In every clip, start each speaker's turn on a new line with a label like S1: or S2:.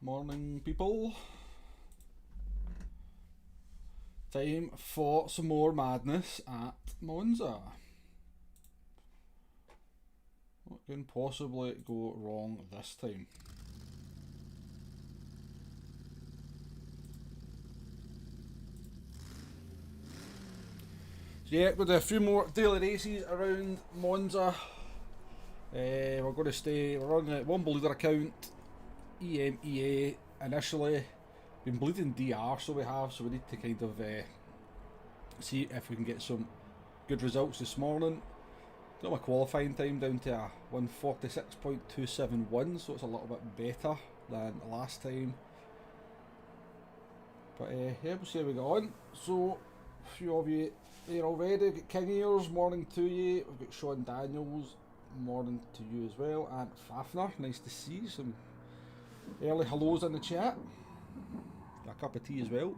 S1: Morning, people. Time for some more madness at Monza. What can possibly go wrong this time? So yeah, we'll do a few more daily races around Monza. We're going to stay, we're on the one bleeder account, EMEA initially. Been bleeding DR, so we need to kind of see if we can get some good results this morning. Got my qualifying time down to a 146.271, so it's a little bit better than last time. But yeah, we'll see how we go on. So, a few of you there already. We've got King Ears, morning to you. We've got Sean Daniels, morning to you as well. And Fafner, nice to see some early hellos in the chat. Got a cup of tea as well.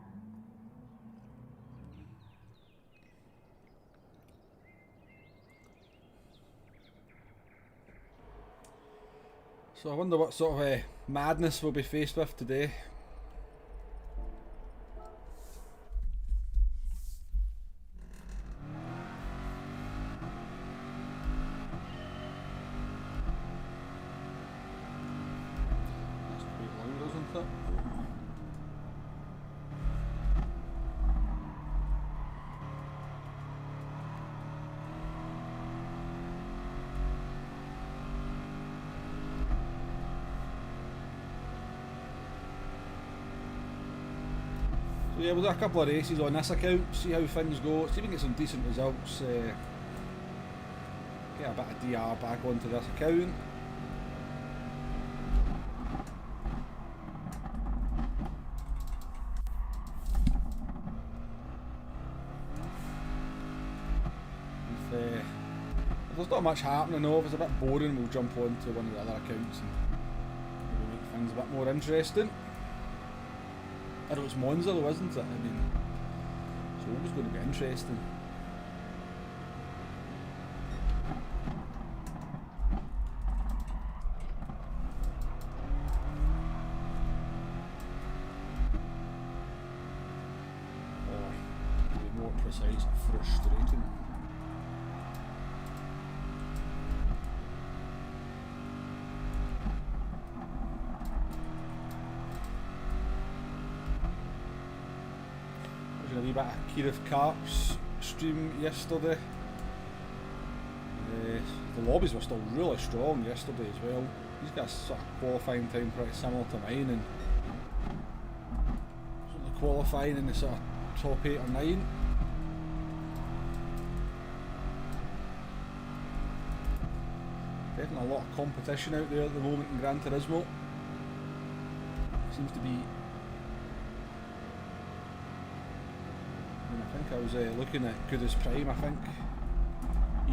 S1: So I wonder what sort of madness we'll be faced with today. That's quite loud, isn't it? So yeah, we'll do a couple of races on this account, see how things go, see if we can get some decent results, get a bit of DR back onto this account. If there's not much happening though, if it's a bit boring, we'll jump on to one of the other accounts and maybe make things a bit more interesting. I know it's Monza though, isn't it? I mean, it's always going to be interesting. Or, to be more precise, frustrating. A wee bit of Kirith Karp's stream yesterday. The lobbies were still really strong yesterday as well. He's got a sort of qualifying time pretty similar to mine, and sort of qualifying in the sort of top 8 or 9. Definitely a lot of competition out there at the moment in Gran Turismo. Seems to be. I think I was looking at Goodest Prime. I think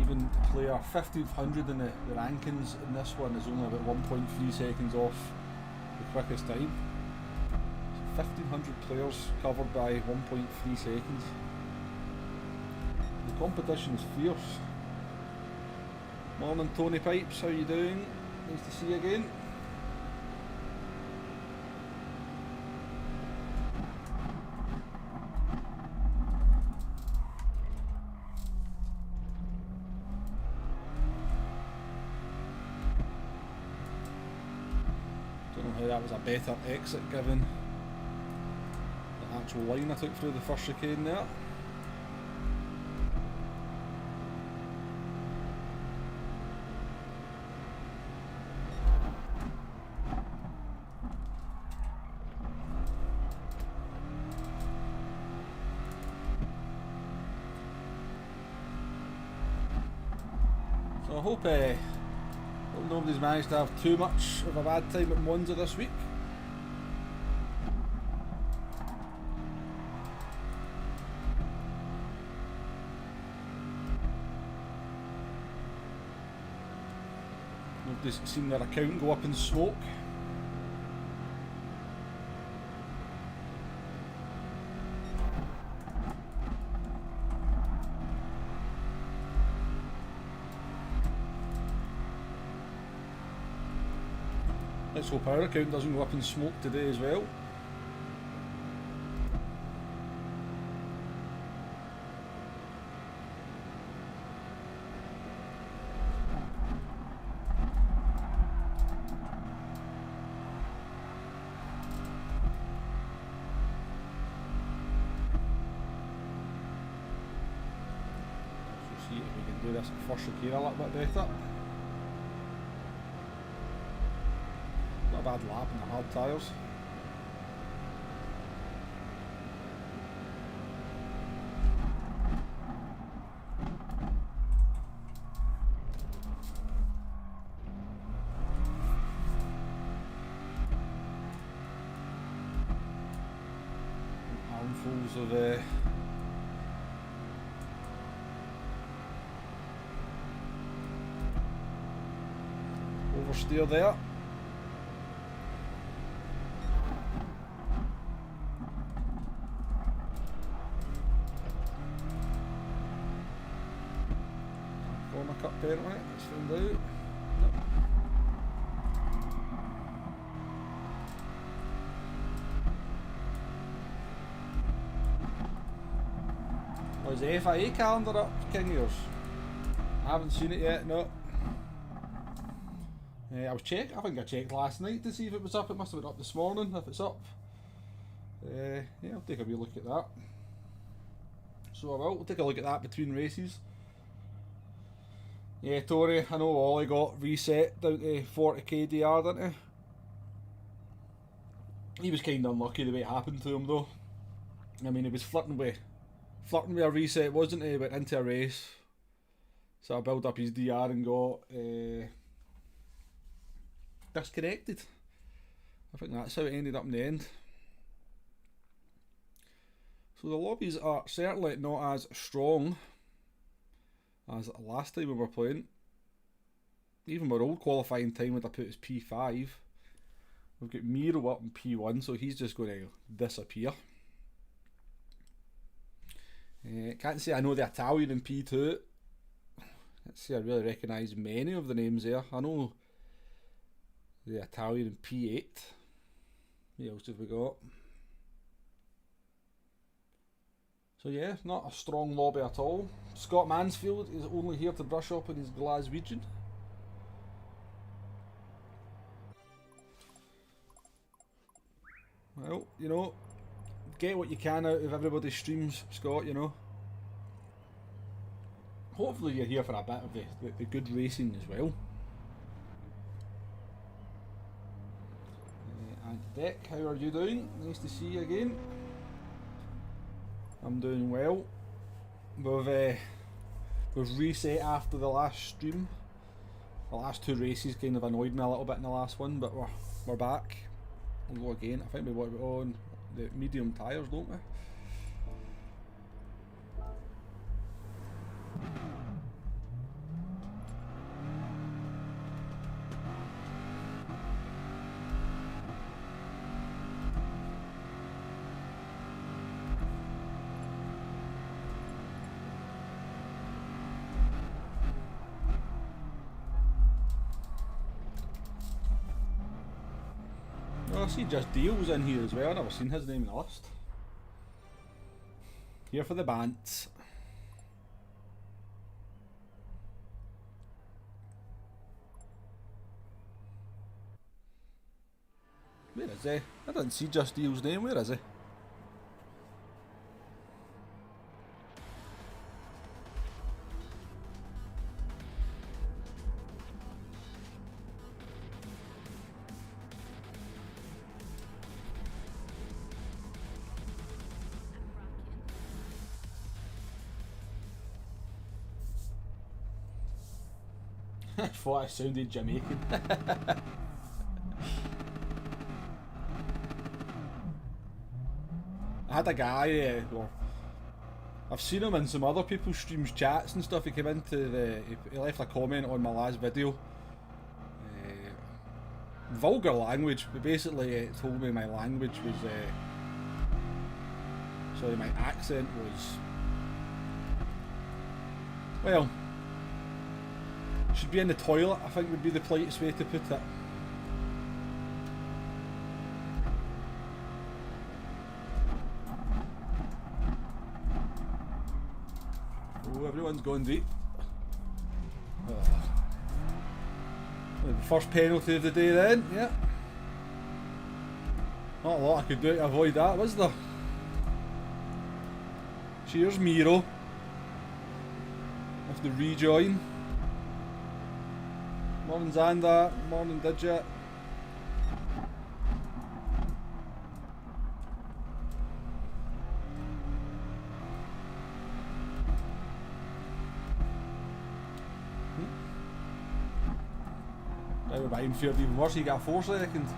S1: even player 1500 in the rankings in this one is only about 1.3 seconds off the quickest time. So 1500 players covered by 1.3 seconds. The competition is fierce. Morning Tony Pipes, how you doing? Nice to see you again. That was a better exit given the actual line I took through the first chicane there. So I hope nobody's managed to have too much of a bad time at Monza this week. Nobody's seen their account go up in smoke. Let's hope our account doesn't go up in smoke today as well. See if we can do this first gear a little bit better. Not a bad lap in the hard tyres. Armfuls of oversteer there. Corner cut paint on it, let's find out. Nope. Oh, is the FIA calendar up, King yours? I haven't seen it yet, no. I was checking, I think I checked last night to see if it was up. It must have been up this morning if it's up. Yeah, I'll take a wee look at that. So I will, we'll take a look at that between races. Yeah, Tory, I know Ollie got reset down to 40k DR, didn't he? He was kind of unlucky the way it happened to him though. I mean, he was flirting with a reset, wasn't he? Went into a race, so I built up his DR and got disconnected. I think that's how it ended up in the end. So the lobbies are certainly not as strong as last time we were playing. Even my old qualifying time would I put as P5. We've got Miro up in P1, so he's just going to disappear. Can't say I know the Italian in P2. Can't say I really recognise many of the names there. I know the Italian in P8. What else have we got? So yeah, not a strong lobby at all. Scott Mansfield is only here to brush up in his Glaswegian. Well, you know, get what you can out of everybody's streams, Scott, you know. Hopefully you're here for a bit of the good racing as well. And Deck, how are you doing? Nice to see you again. I'm doing well. We've reset after the last stream. The last two races kind of annoyed me a little bit in the last one, but we're back. We'll go again. I think we want to be on the medium tyres, don't we? I see Just Deal's in here as well. I've never seen his name in the list. Here for the Bants. Where is he? I didn't see Just Deal's name. Where is he? I thought I sounded Jamaican. I had a guy, I've seen him in some other people's streams, chats and stuff. He came into he left a comment on my last video. Vulgar language, but basically told me my language was, sorry, my accent was, well, should be in the toilet, I think would be the politest way to put it. go, everyone's gone deep. The first penalty of the day then, yeah. Not a lot I could do to avoid that, was there? Cheers, Miro. With the rejoin. Morning, Xander. Morning, Digit. Now we're behind feared even worse, he got 4 seconds.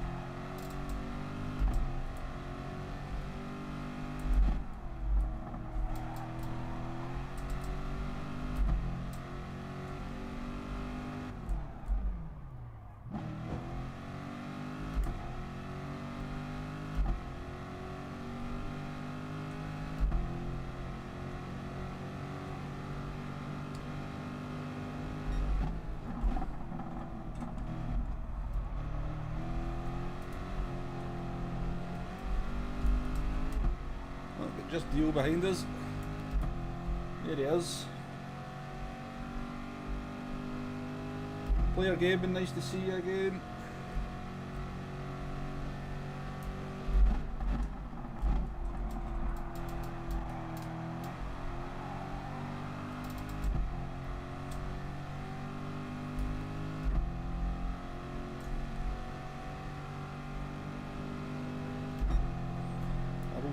S1: Just deal behind us. There he is. Player Gaben, nice to see you again.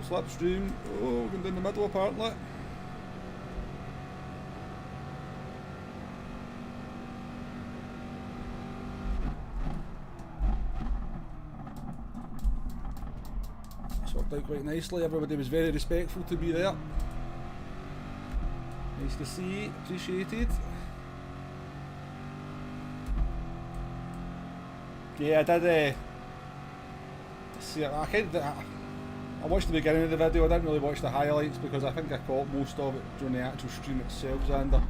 S1: Slipstream, oh, going down the middle apparently. This worked out quite nicely, everybody was very respectful to be there. Nice to see, appreciated. Yeah, I did see it. I watched the beginning of the video, I didn't really watch the highlights because I think I caught most of it during the actual stream itself, Xander.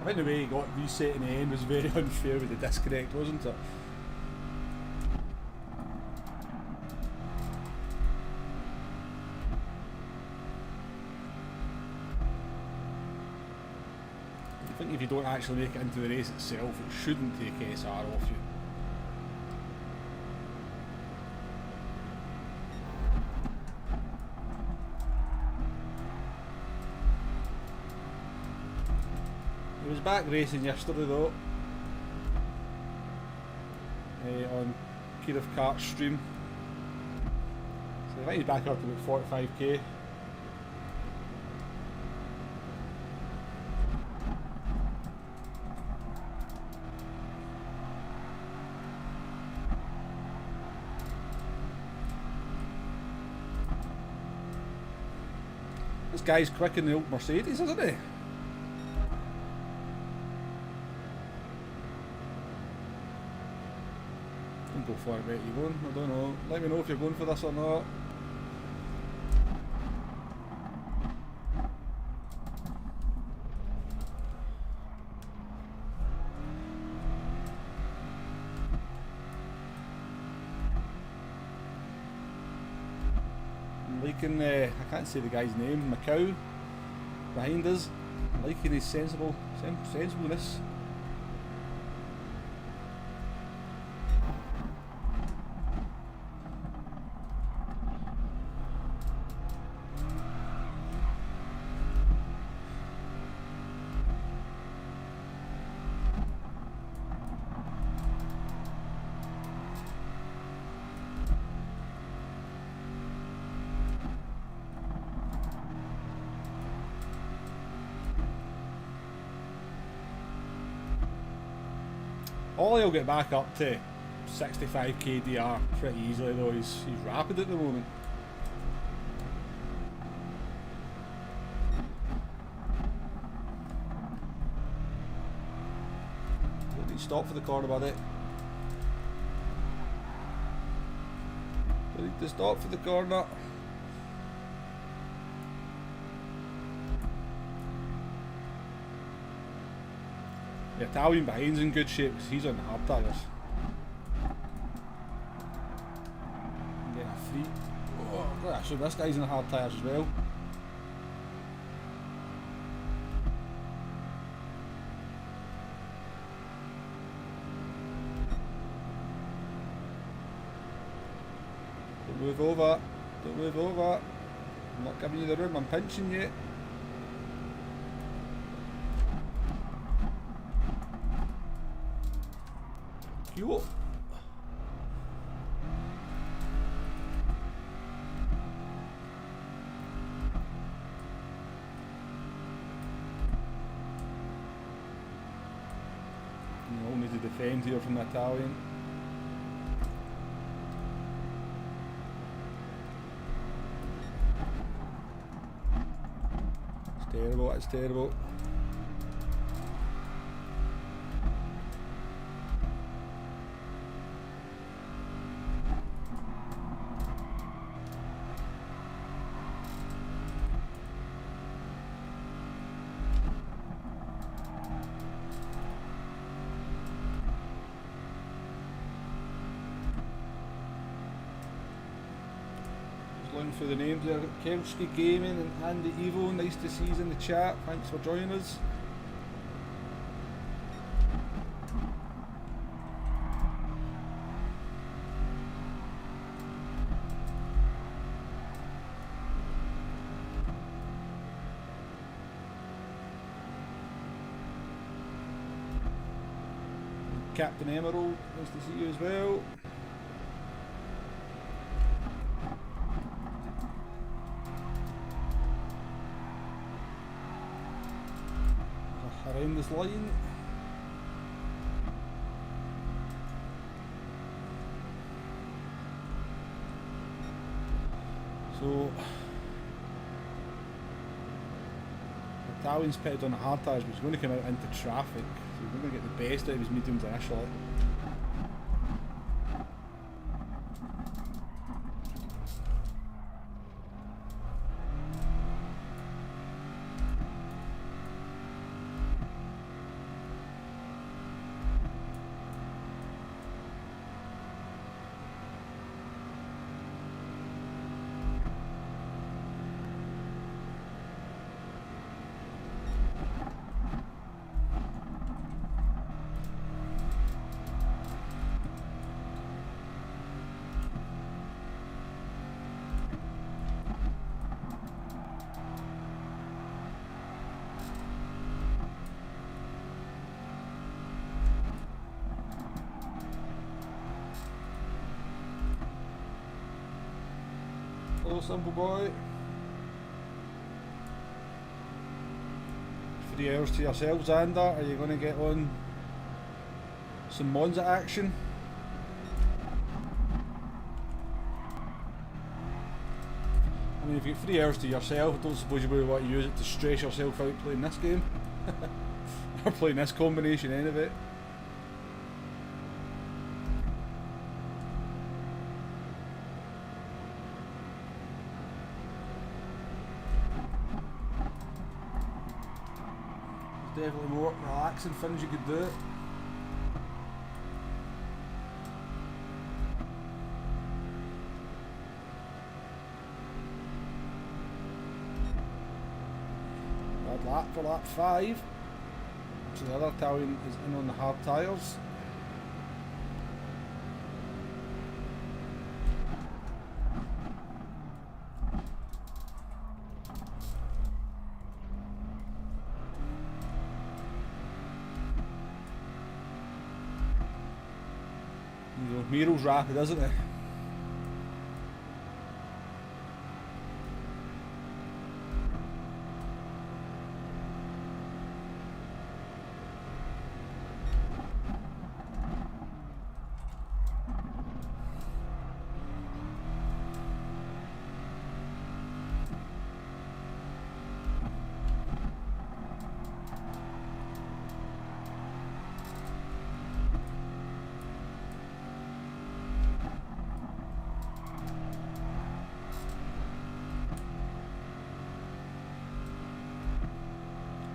S1: I think the way he got reset in the end was very unfair with the disconnect, wasn't it? I think if you don't actually make it into the race itself, it shouldn't take SR off you. He was back racing yesterday though, on Kirov Kart's stream. So I think he's back up to about 45k. This guy's quick in the old Mercedes, isn't he? Don't go for it, mate. You going? I don't know. Let me know if you're going for this or not. Liking, I can't say the guy's name, Macau, behind us. Liking his sensibleness. Ollie will get back up to 65 kdr pretty easily though, he's rapid at the moment. Don't need to stop for the corner, buddy. Don't need to stop for the corner. The Italian behind's in good shape because he's on the hard tyres. I'm getting a free. Oh, God, so this guy's on the hard tyres as well. Don't move over. Don't move over. I'm not giving you the room. I'm pinching you. Cool. You all need to defend here from the Italian. It's terrible, it's terrible. Looking for the names there. Kelski Gaming and Andy Evo, nice to see you in the chat. Thanks for joining us. Captain Emerald, nice to see you as well. Around this line. So Italian's pitted on the hard tyres, but he's going to come out into traffic, so he's going to get the best out of his mediums initially. Hello, Simple Boy. 3 hours to yourselves, Xander. Are you going to get on some Monza action? I mean, if you get 3 hours to yourself, I don't suppose you would want to use it to stress yourself out playing this game. Or playing this combination, any of it. Definitely more relaxing things you could do. Bad lap for lap 5. So the other Italian is in on the hard tyres. Miro's rapid, isn't it?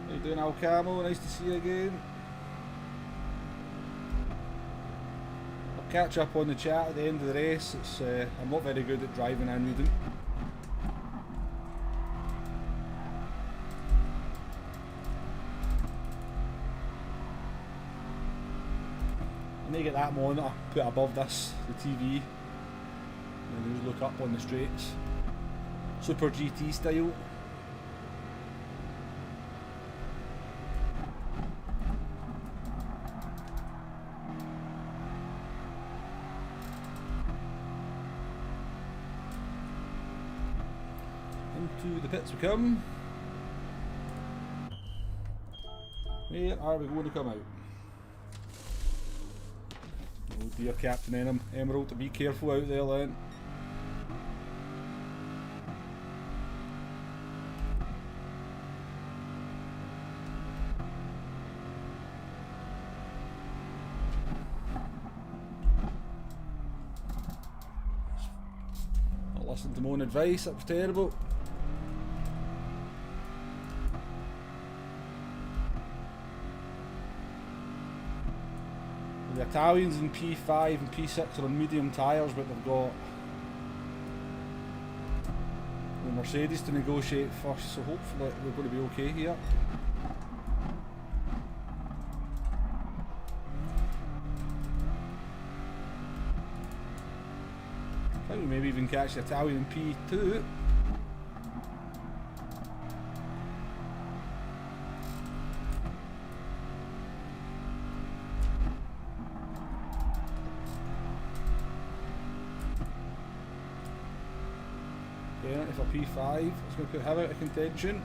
S1: How you doing, Al Camo? Nice to see you again. catch up on the chat at the end of the race. It's I'm not very good at driving and reading. I need to get that monitor put above this, the TV, and just look up on the straights. Super GT style. Into the pits we come. Where are we going to come out? Oh dear, Captain Emerald, to be careful out there then. Not listening to my own advice, that was terrible. The Italians in P5 and P6 are on medium tyres, but they've got the Mercedes to negotiate first, so hopefully we're going to be okay here. I think we maybe even catch the Italian in P2. For P5, it's going to put him out of contention.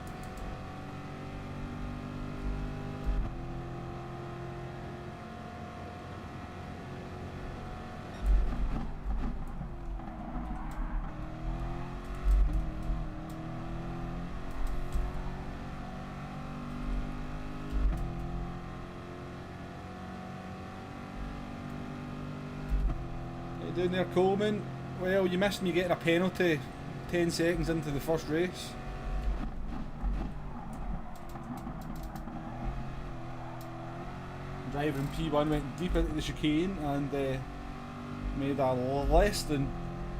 S1: How you doing there, Coleman? Well, you missed me getting a penalty 10 seconds into the first race. Driver in P1 went deep into the chicane and made a less than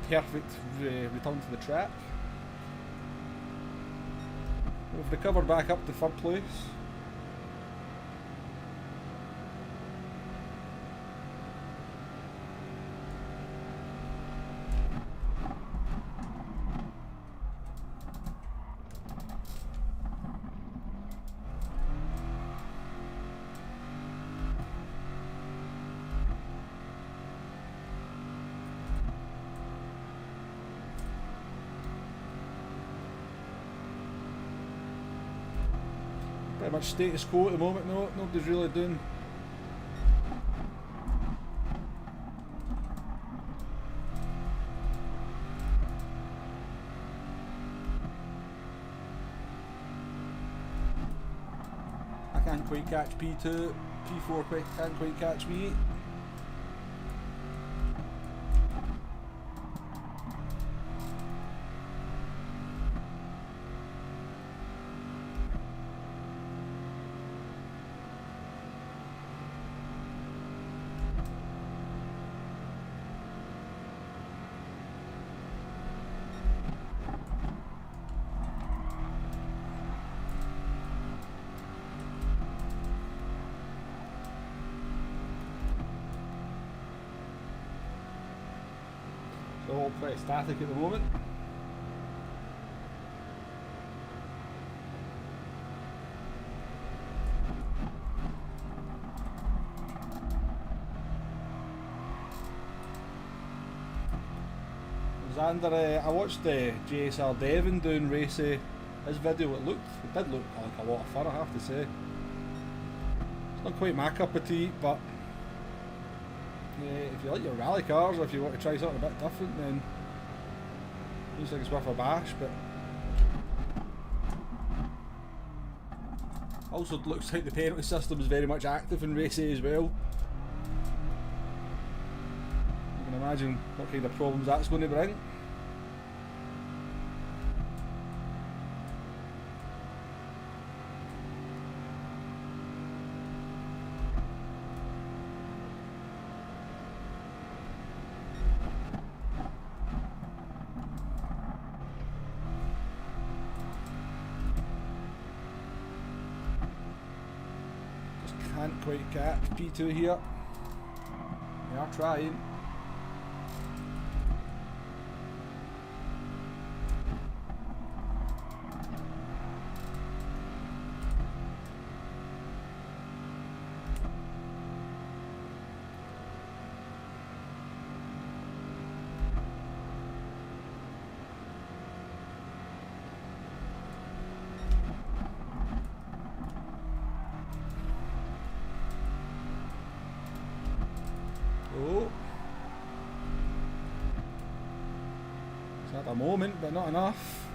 S1: perfect return to the track. We've recovered back up to third place. Pretty much status quo at the moment, no, nobody's really doing. I can't quite catch P2, P4 can't quite catch me. All pretty static at the moment. Xander, I watched JSR Devon doing race his video. It did look like a lot of fun, I have to say. It's not quite my cup of tea, but if you like your rally cars, or if you want to try something a bit different, then it looks like it's worth a bash. But also it looks like the penalty system is very much active in race A as well. You can imagine what kind of problems that's going to bring. Can't quite catch P2 here. We are trying. Oh. It's at a moment, but not enough.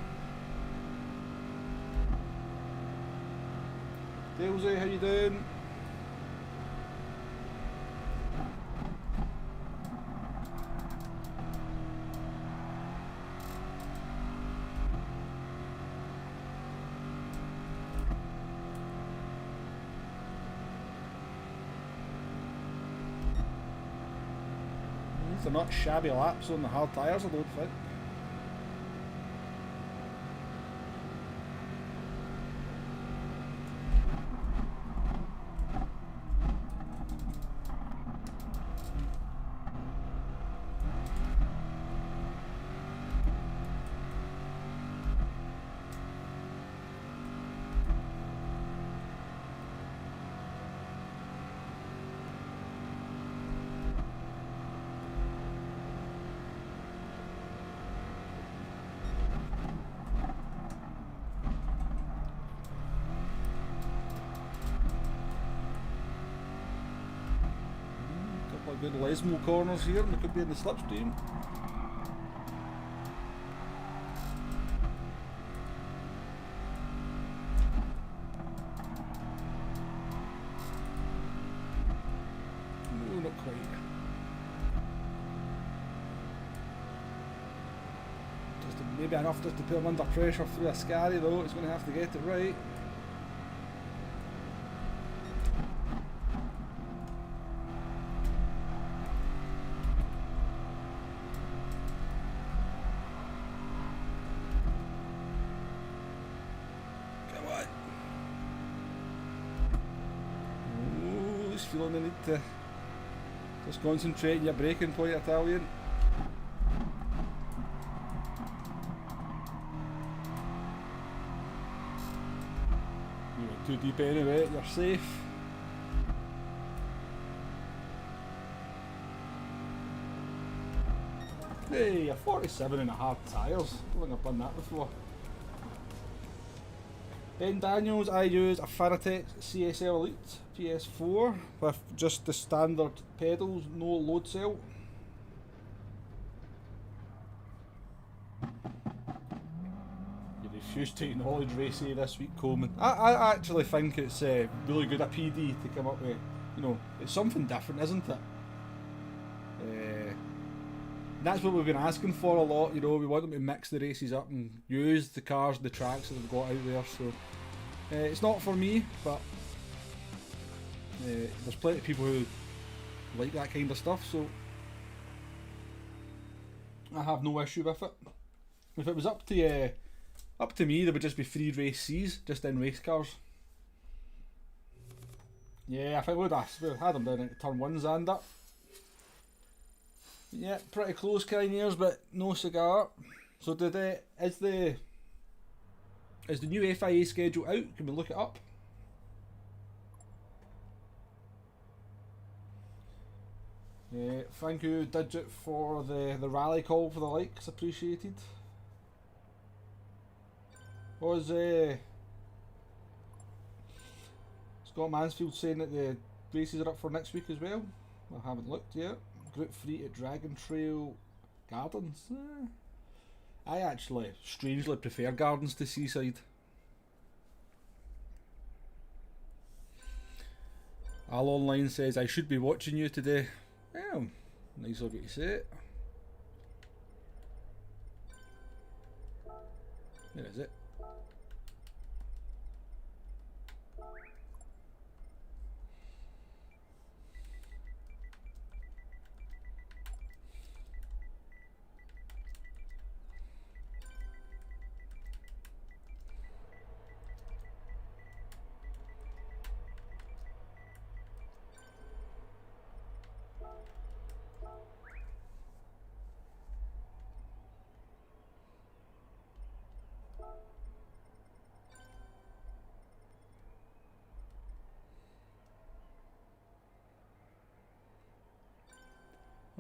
S1: Dalesy, how you doing? They're not shabby laps on the hard tyres, I don't think. Good Lesmo corners here, and they could be in the slipstream. No, not quite. Maybe enough just to put him under pressure through a scary though. He's going to have to get it right. Feeling the need to just concentrate on your braking point, Italian. You went too deep anyway, you're safe. Hey, a 47 and a half tyres. I don't think I've done that before. Ben Daniels, I use a Fanatec CSL Elite PS4 with just the standard pedals, no load cell. You refuse to acknowledge race A this week, Coleman. I actually think it's really good a PD to come up with, you know, it's something different, isn't it? That's what we've been asking for a lot, you know, we want them to mix the races up and use the cars, the tracks that they've got out there, so it's not for me, but there's plenty of people who like that kind of stuff, so I have no issue with it. If it was up to me, there would just be 3 race C's, just in race cars. Yeah, I think we'd have had them down into turn 1s and up. Yeah, pretty close Carrineers, but no cigar. So is the new FIA schedule out? Can we look it up? Yeah, thank you Digit for the rally call for the likes, appreciated. Was Scott Mansfield saying that the races are up for next week as well? I haven't looked yet. Group 3 at Dragon Trail Gardens. I actually strangely prefer Gardens to Seaside. Al Online says I should be watching you today. Well, nice of you to say it. Where is it?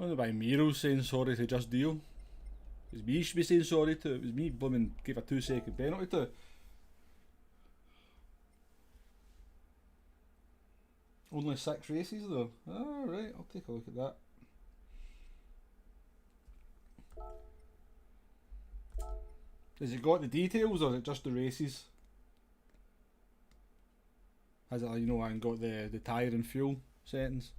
S1: wonder why Miro's saying sorry to Just Deal. It's me you should be saying sorry to. It was me blooming gave a 2-second penalty to. Only 6 races though. Alright, I'll take a look at that. Has it got the details or is it just the races? Has it, you know, and got the tyre and fuel settings?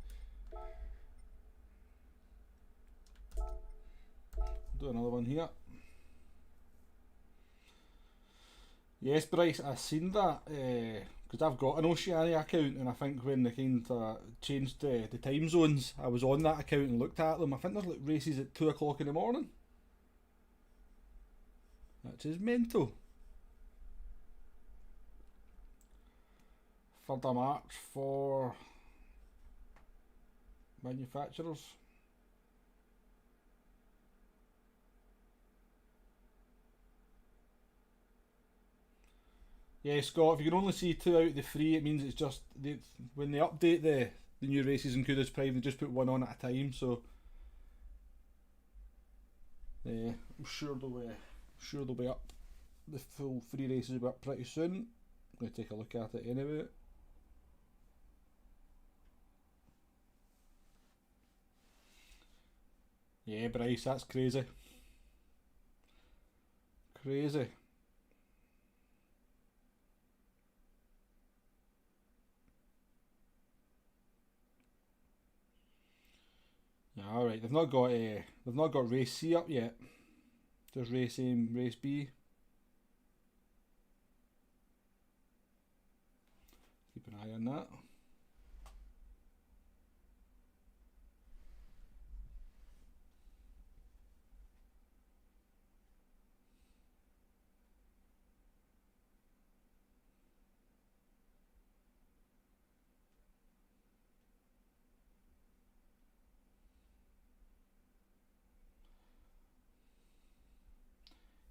S1: Do another one here. Yes, Bryce, I've seen that because I've got an Oceania account, and I think when they kind of changed the time zones, I was on that account and looked at them. I think there's like races at 2 o'clock in the morning, which is mental. 3rd of March for manufacturers. Yeah, Scott, if you can only see 2 out of the 3, it means it's just when they update the new races in Kudos Prime, they just put 1 on at a time. So yeah, I'm sure they'll be up. The full 3 races will be up pretty soon. I'm going to take a look at it anyway. Yeah, Bryce, that's crazy. Crazy. Yeah, alright, they've not got race C up yet. Just race A and race B. Keep an eye on that.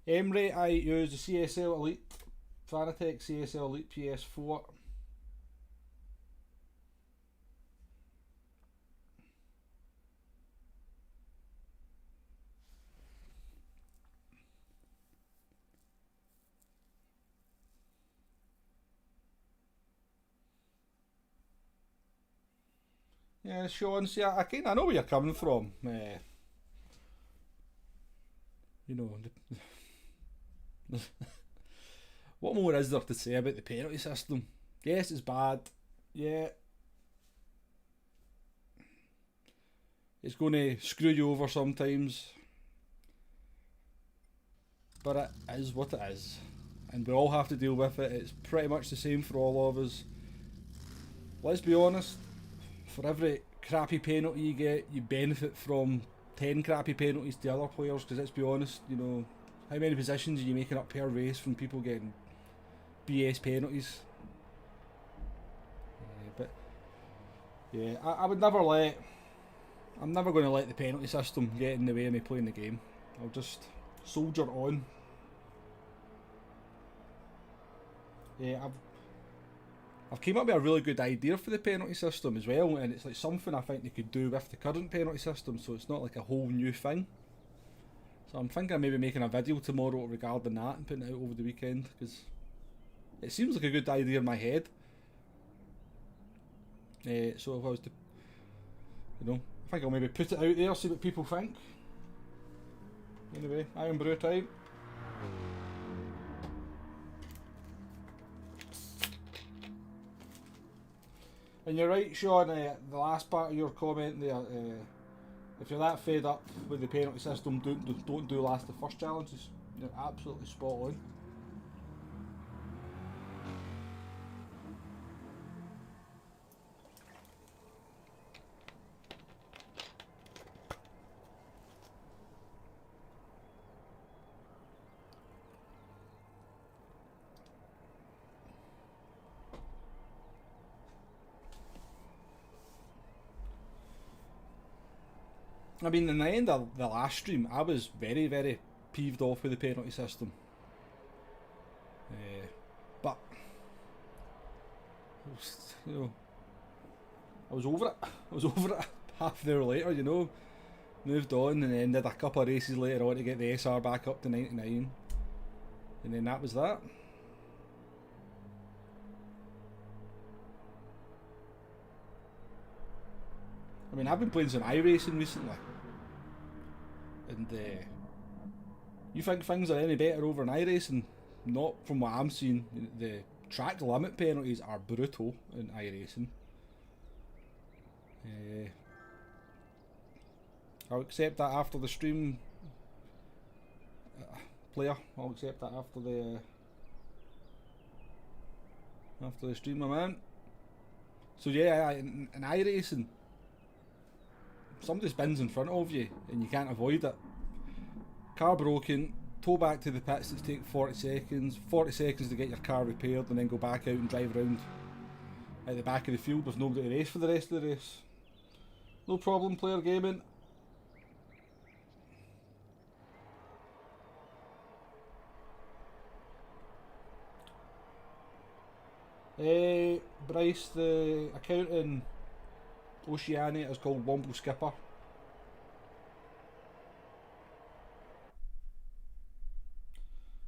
S1: Emre, I use the CSL Elite Fanatec CSL Elite PS4. Yeah, Sean, see, I know where you're coming from. You know, what more is there to say about the penalty system? Yes, it's bad. Yeah, it's going to screw you over sometimes, but it is what it is, and we all have to deal with it. It's pretty much the same for all of us. Let's be honest, for every crappy penalty you get, you benefit from 10 crappy penalties to other players, because let's be honest, you know, how many positions are you making up per race from people getting BS penalties? But yeah, I'm never going to let the penalty system get in the way of me playing the game. I'll just soldier on. Yeah, I've came up with a really good idea for the penalty system as well, and it's like something I think they could do with the current penalty system, so it's not like a whole new thing. So I'm thinking of maybe making a video tomorrow regarding that and putting it out over the weekend, because it seems like a good idea in my head. So if I was to, you know, I think I'll maybe put it out there, see what people think. Anyway, Iron Brew time. And you're right, Sean, the last part of your comment there, if you're that fed up with the penalty system, don't do last the first challenges. You're absolutely spot on. I mean, in the end of the last stream, I was very, very peeved off with the penalty system. But, you know, I was over it. I was over it half an hour later, you know. moved on, and then did a couple of races later on to get the SR back up to 99, and then that was that. I mean, I've been playing some iRacing recently, and you think things are any better over in iRacing? Not from what I'm seeing. The track limit penalties are brutal in iRacing. I'll accept that after the stream, player. I'll accept that after the stream, my man. So yeah, in iRacing, somebody spins in front of you and you can't avoid it. Car broken, tow back to the pits that take 40 seconds. 40 seconds to get your car repaired, and then go back out and drive around at the back of the field with nobody to race for the rest of the race. No problem, player gaming. Bryce, the account in Oceania is called Womble Skipper.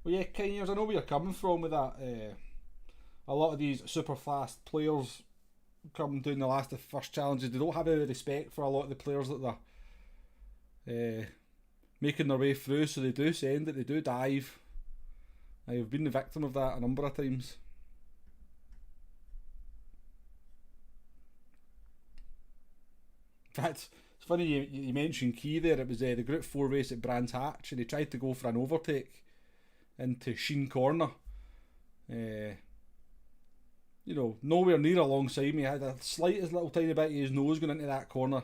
S1: Well, yeah, Kiners, I know where you're coming from with that. A lot of these super fast players coming down the last of first challenges, they don't have any respect for a lot of the players that they're making their way through, so they do send it, they do dive. I've been the victim of that a number of times. In fact, it's funny you mentioned Key there. It was the Group 4 race at Brands Hatch, and he tried to go for an overtake into Sheen Corner. You know, nowhere near alongside me. I had the slightest little tiny bit of his nose going into that corner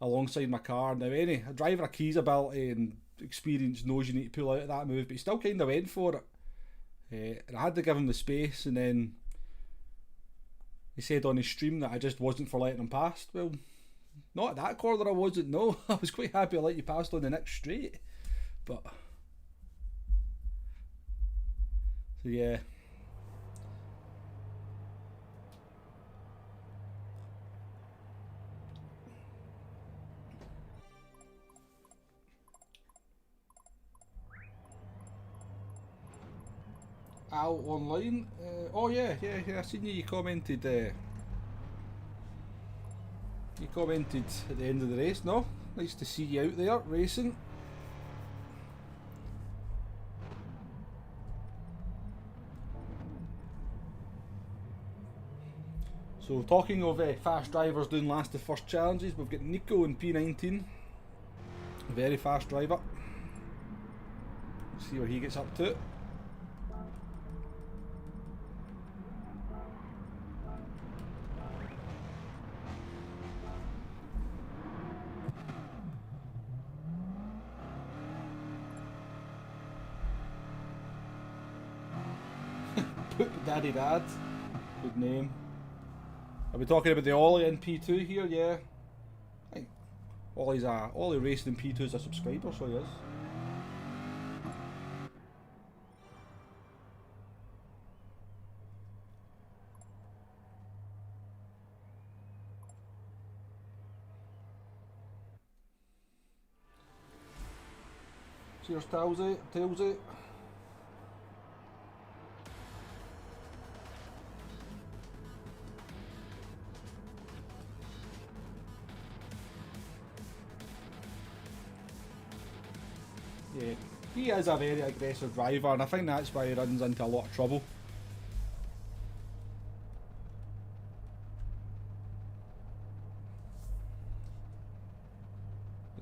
S1: alongside my car. Now, a driver of Key's ability and experience knows you need to pull out of that move, but he still kind of went for it. And I had to give him the space, and then he said on his stream that I just wasn't for letting him past. Well, not at that corner I wasn't, no. I was quite happy to let you pass on the next straight. But so yeah. Al online. Oh yeah, I seen you commented. You commented at the end of the race. No, nice to see you out there racing. So talking of fast drivers doing last of first challenges, we've got Nico in P19, a very fast driver. See where he gets up to. Daddy Dad, good name. Are we talking about the Ollie in P2 here? Yeah. I think Ollie racing in P2 is a subscriber, so he is. Cheers, Tailsy. Yeah, he is a very aggressive driver, and I think that's why he runs into a lot of trouble.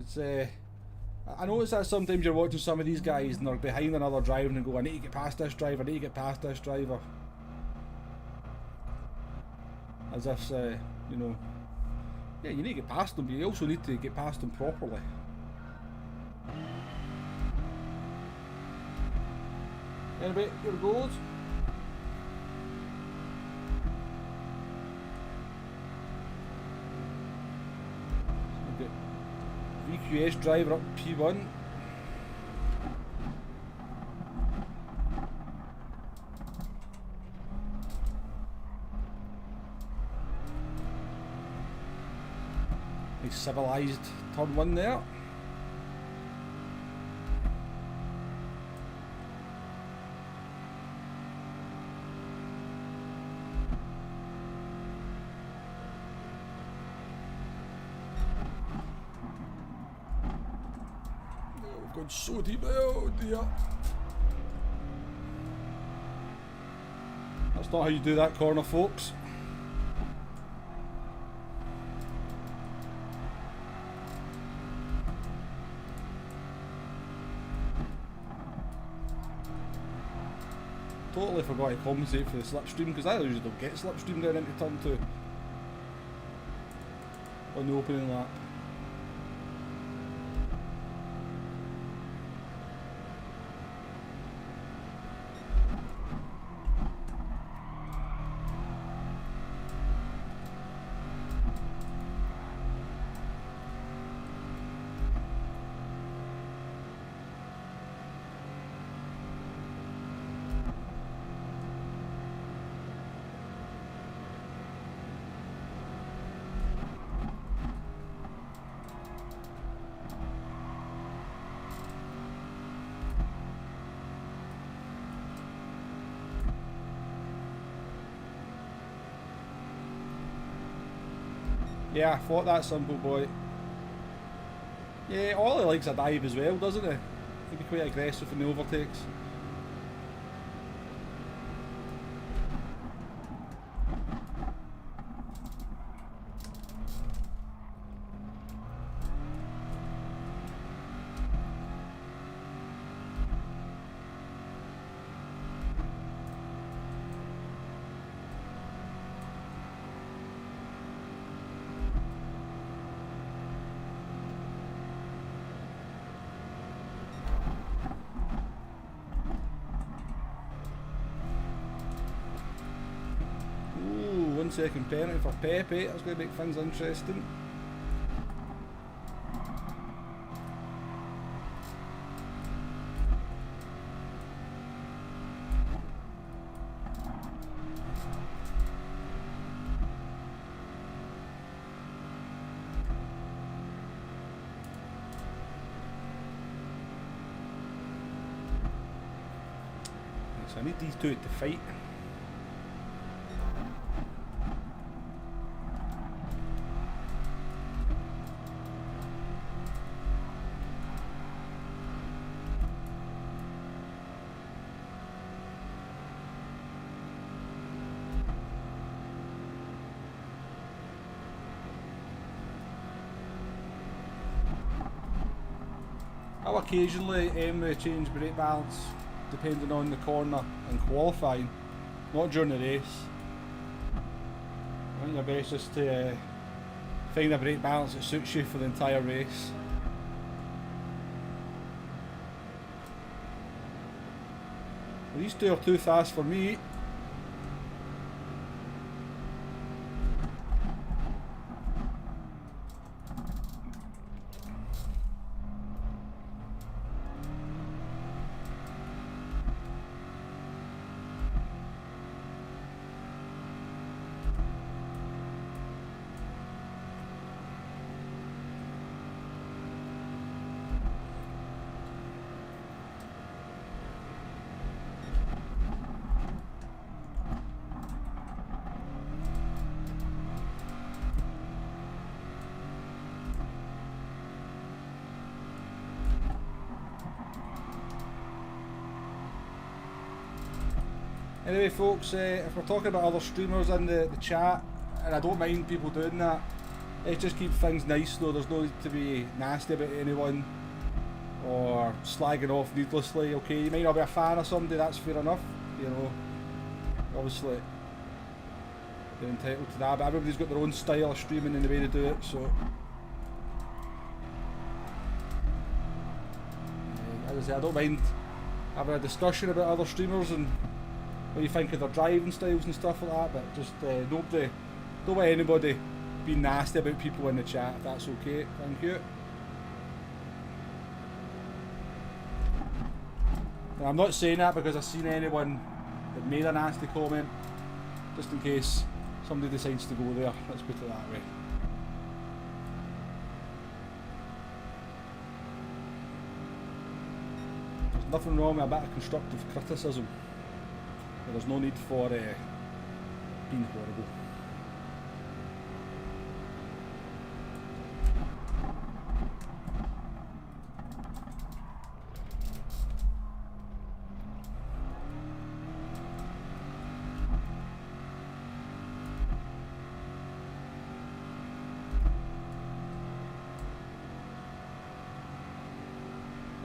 S1: It's I notice that sometimes you're watching some of these guys and they're behind another driver and go, I need to get past this driver, I need to get past this driver. As if, you know, yeah, you need to get past them, but you also need to get past them properly. Anyway, here goes. VQS driver up P1. Nice civilised turn one there. I've gone so deep. Oh dear. That's not how you do that corner, folks. Totally forgot to compensate for the slipstream, because I usually don't get slipstream down into turn 2 on the opening lap. Yeah, I thought that, simple boy. Yeah, Ollie likes a dive as well, doesn't he? He'd be quite aggressive in the overtakes. Ooh, 1 second penalty for Pepe. That's going to make things interesting. So I need these two to fight. I'll occasionally change brake balance depending on the corner and qualifying, not during the race. I think the best is to find a brake balance that suits you for the entire race. These two are too fast for me. Anyway folks, if we're talking about other streamers in the chat, and I don't mind people doing that, it just keeps things nice though. There's no need to be nasty about anyone or slagging off needlessly. Okay, you might not be a fan of somebody, that's fair enough, you know, obviously they're entitled to that, but everybody's got their own style of streaming and the way they do it, so as I say, I don't mind having a discussion about other streamers and what you think of their driving styles and stuff like that, but just don't let anybody be nasty about people in the chat, if that's okay. Thank you. And I'm not saying that because I've seen anyone that made a nasty comment, just in case somebody decides to go there, let's put it that way. There's nothing wrong with a bit of constructive criticism. There's no need for being horrible.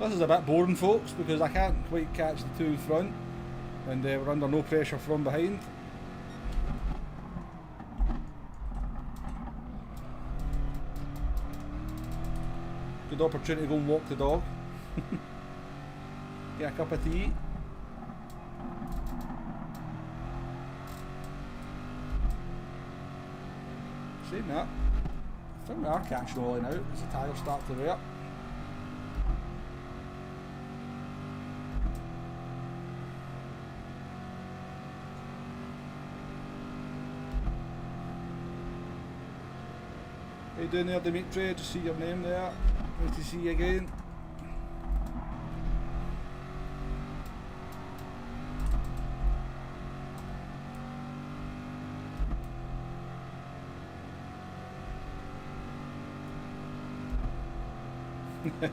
S1: This is a bit boring, folks, because I can't quite catch the two in front, and we're under no pressure from behind. Good opportunity to go and walk the dog. Get a cup of tea. Saying that, I think we are catching all in out as the tyres start to wear. How you doing there, Dimitri? Just see your name there. Nice to see you again.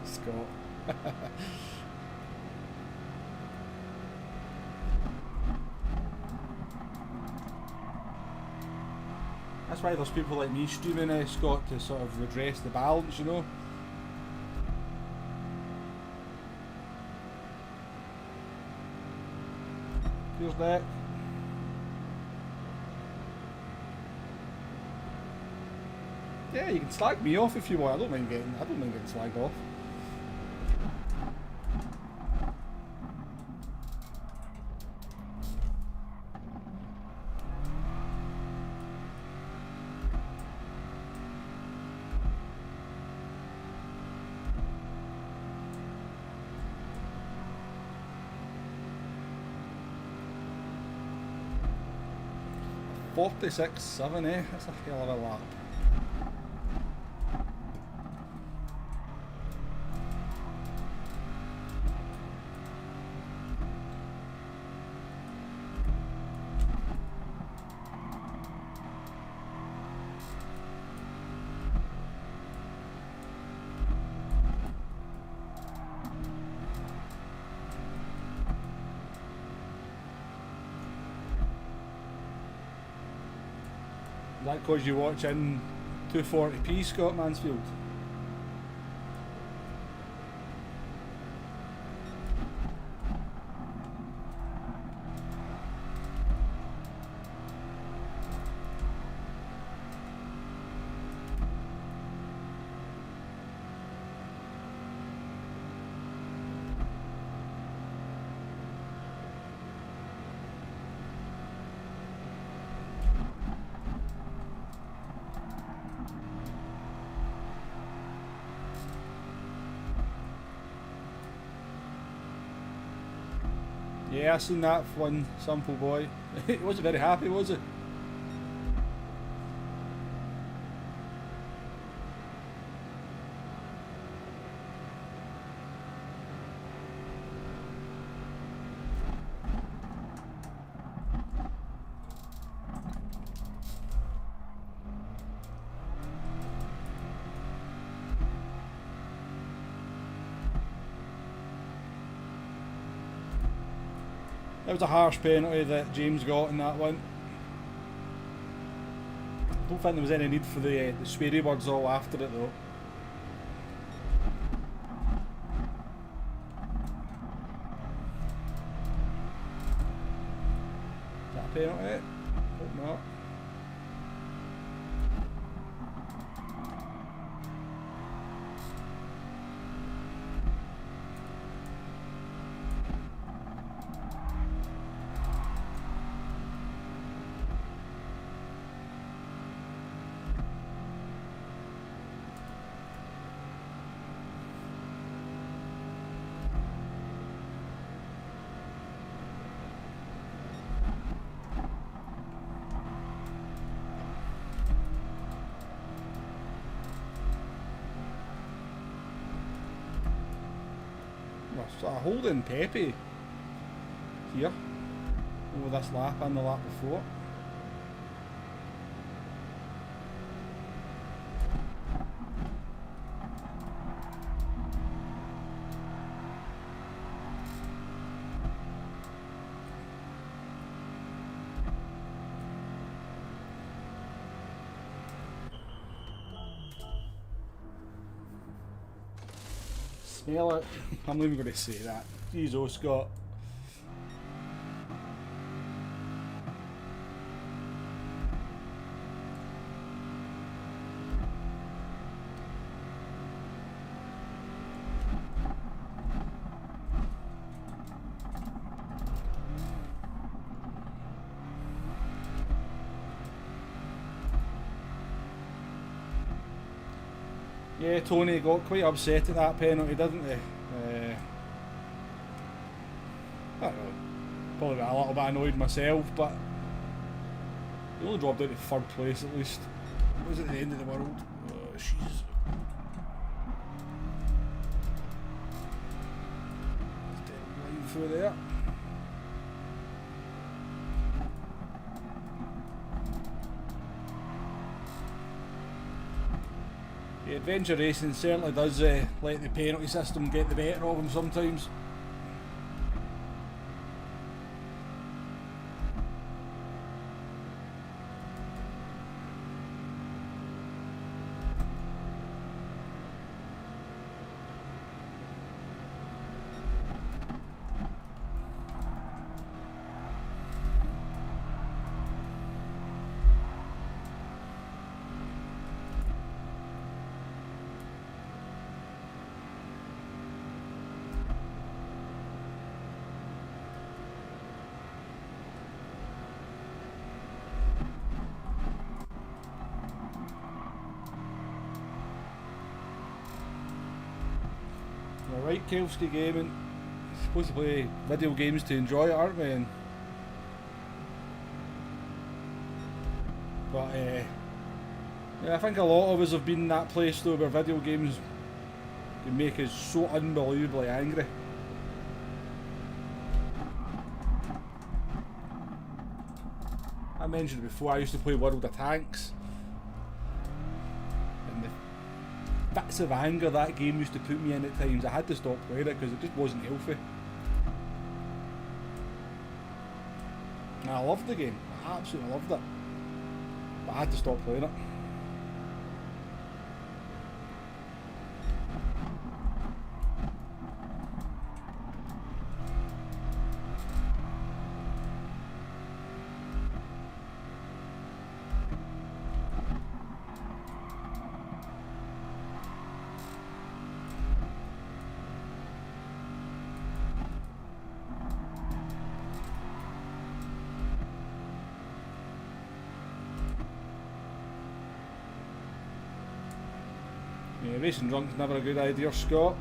S1: Scott. That's why there's people like me streaming, Scott, to sort of redress the balance, you know. Here's that. Yeah, you can slag me off if you want. I don't mind getting slagged off. .46.7, eh? That's a hell of a lap. Is that because you watch in 240p, Scott Mansfield? Yeah, I seen that one, Simple Boy. He wasn't very happy, was he? That was a harsh penalty that James got in that one. I don't think there was any need for the sweary words all after it though. Is that a penalty? Hope not. Holding Pepe here over this lap and the lap before. smell it. I'm not even going to say that. Jesus, Scott. Yeah, Tony got quite upset at that penalty, didn't he? I don't know. Probably got a little bit annoyed myself, but he only dropped out to third place at least. It wasn't the end of the world. Oh, jeez. Line through there. The adventure racing certainly does let the penalty system get the better of him sometimes. Right, Kelski Gaming. Supposed to play video games to enjoy it, aren't we? But yeah, I think a lot of us have been in that place though, where video games can make us so unbelievably angry. I mentioned before, I used to play World of Tanks, and the fits of anger that game used to put me in at times, I had to stop playing it because it just wasn't healthy. And I loved the game, I absolutely loved it, but I had to stop playing it. Yeah, racing drunk's never a good idea, Scott.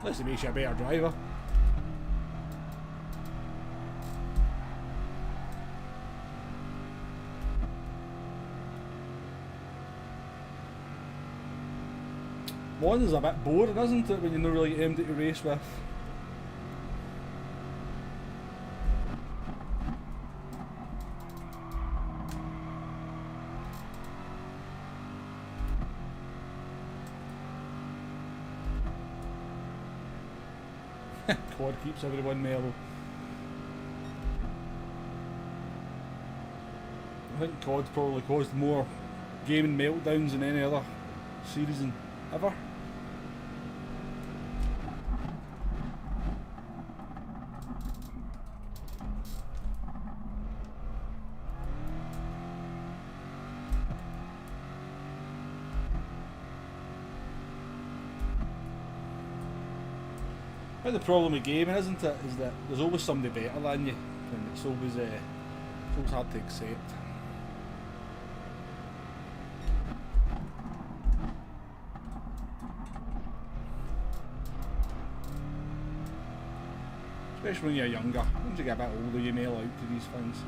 S1: Unless it makes you a better driver. Monza's a bit boring, isn't it, when you're not really empty to race with? COD keeps everyone mellow. I think COD's probably caused more gaming meltdowns than any other series ever. I think the problem with gaming, isn't it, is that there's always somebody better than you, and it's always hard to accept. Especially when you're younger. Once you get a bit older, you mail out to these things.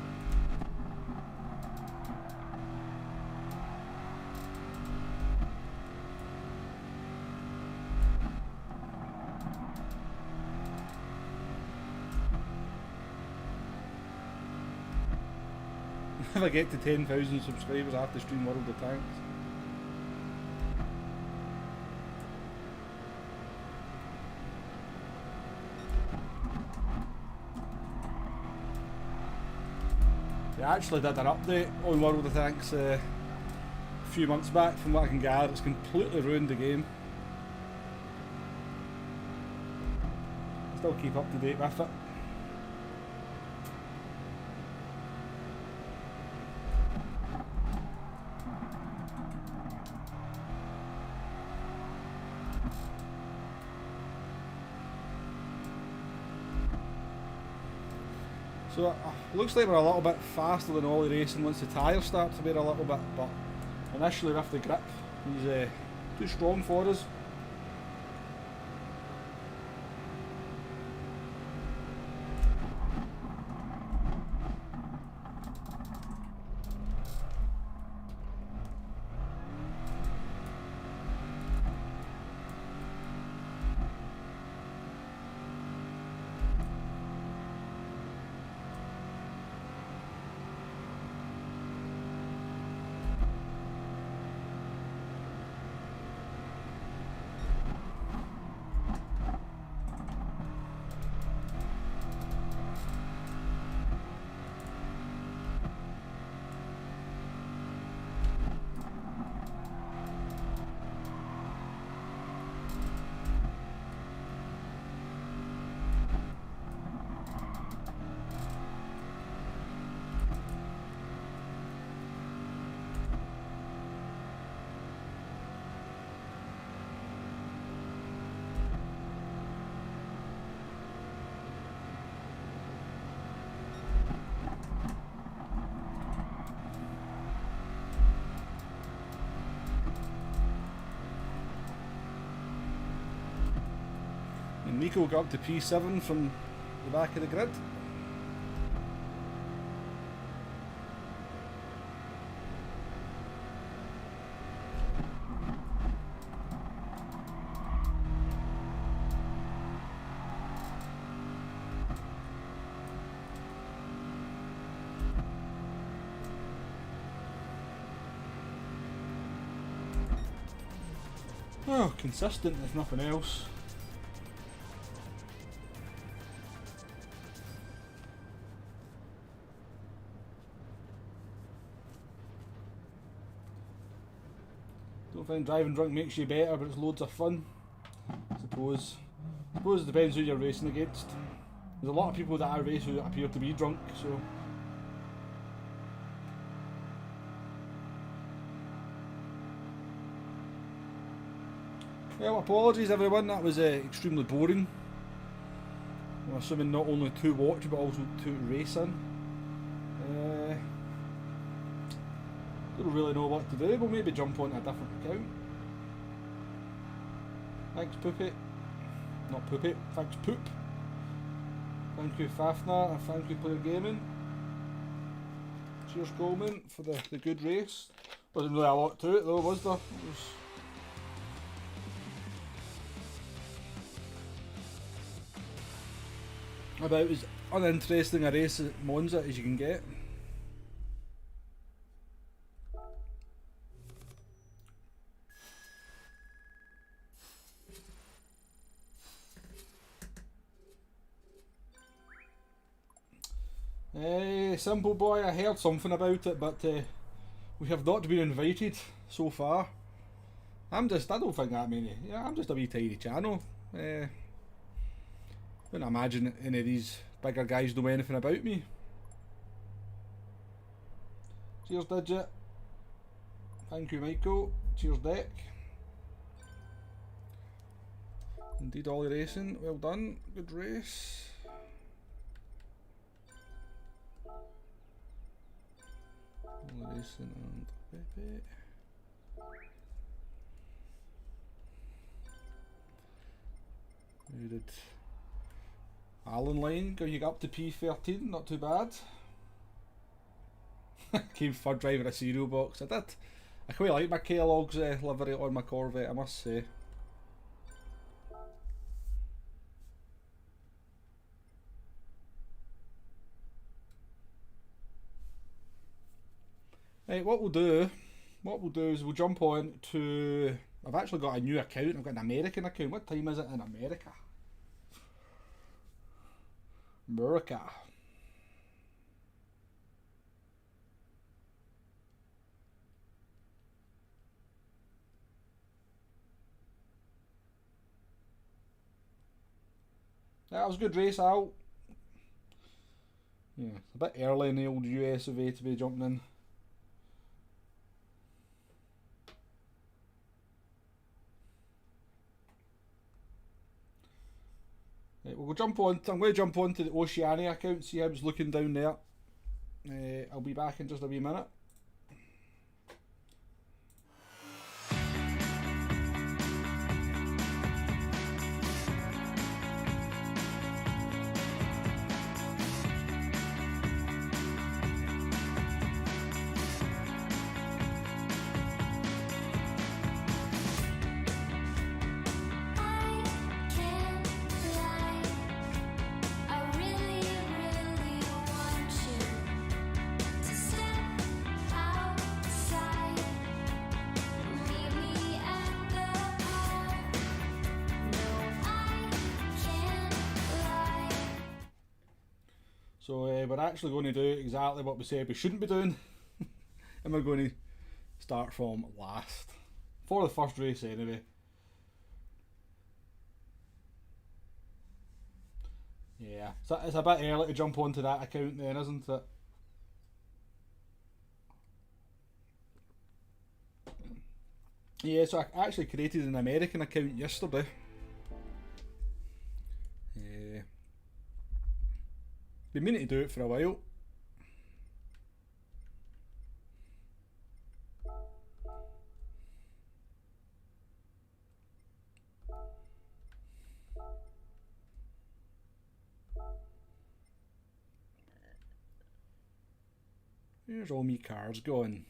S1: If I get to 10,000 subscribers, I have to stream World of Tanks. They actually did an update on World of Tanks a few months back. From what I can gather, it's completely ruined the game. I still keep up to date with it. So it looks like we're a little bit faster than Ollie racing once the tyres start to wear a little bit, but initially with the grip, he's too strong for us. And Nico got up to P7 from the back of the grid. Oh, consistent if nothing else. Don't find driving drunk makes you better, but it's loads of fun. I suppose it depends who you're racing against. There's a lot of people that I race who appear to be drunk, so. Well, apologies everyone, that was extremely boring. I'm assuming not only to watch but also to race in. Don't really know what to do, we'll maybe jump on a different account. Thanks Poopy. Not Poopy, thanks Poop. Thank you Fafna, and thank you Player Gaming. Cheers Coleman for the good race. Wasn't really a lot to it though, was there? It was about as uninteresting a race at Monza as you can get. Simple boy, I heard something about it, but we have not been invited so far. I don't think that many. Yeah, I'm just a wee tiny channel. Wouldn't imagine any of these bigger guys know anything about me. Cheers Digit. Thank you Michael. Cheers Deck. Indeed Ollie Racing, well done, good race. Ollie Racing and Pepe. We did Alan Line going up to P13, not too bad. Came third driving a cereal box. I quite like my Kellogg's livery on my Corvette, I must say. Right, what we'll do is we'll jump on to. I've actually got a new account. I've got an American account. What time is it in America? America. That was a good race out. Yeah, a bit early in the old US of A to be jumping in. Right, we'll jump on. I'm going to jump on to the Oceania account, see how it's looking down there. I'll be back in just a wee minute. So we're actually going to do exactly what we said we shouldn't be doing. And we're going to start from last. For the first race anyway. Yeah, so it's a bit early to jump onto that account then, isn't it? Yeah, so I actually created an American account yesterday. Been meaning to do it for a while. Here's all me cars going.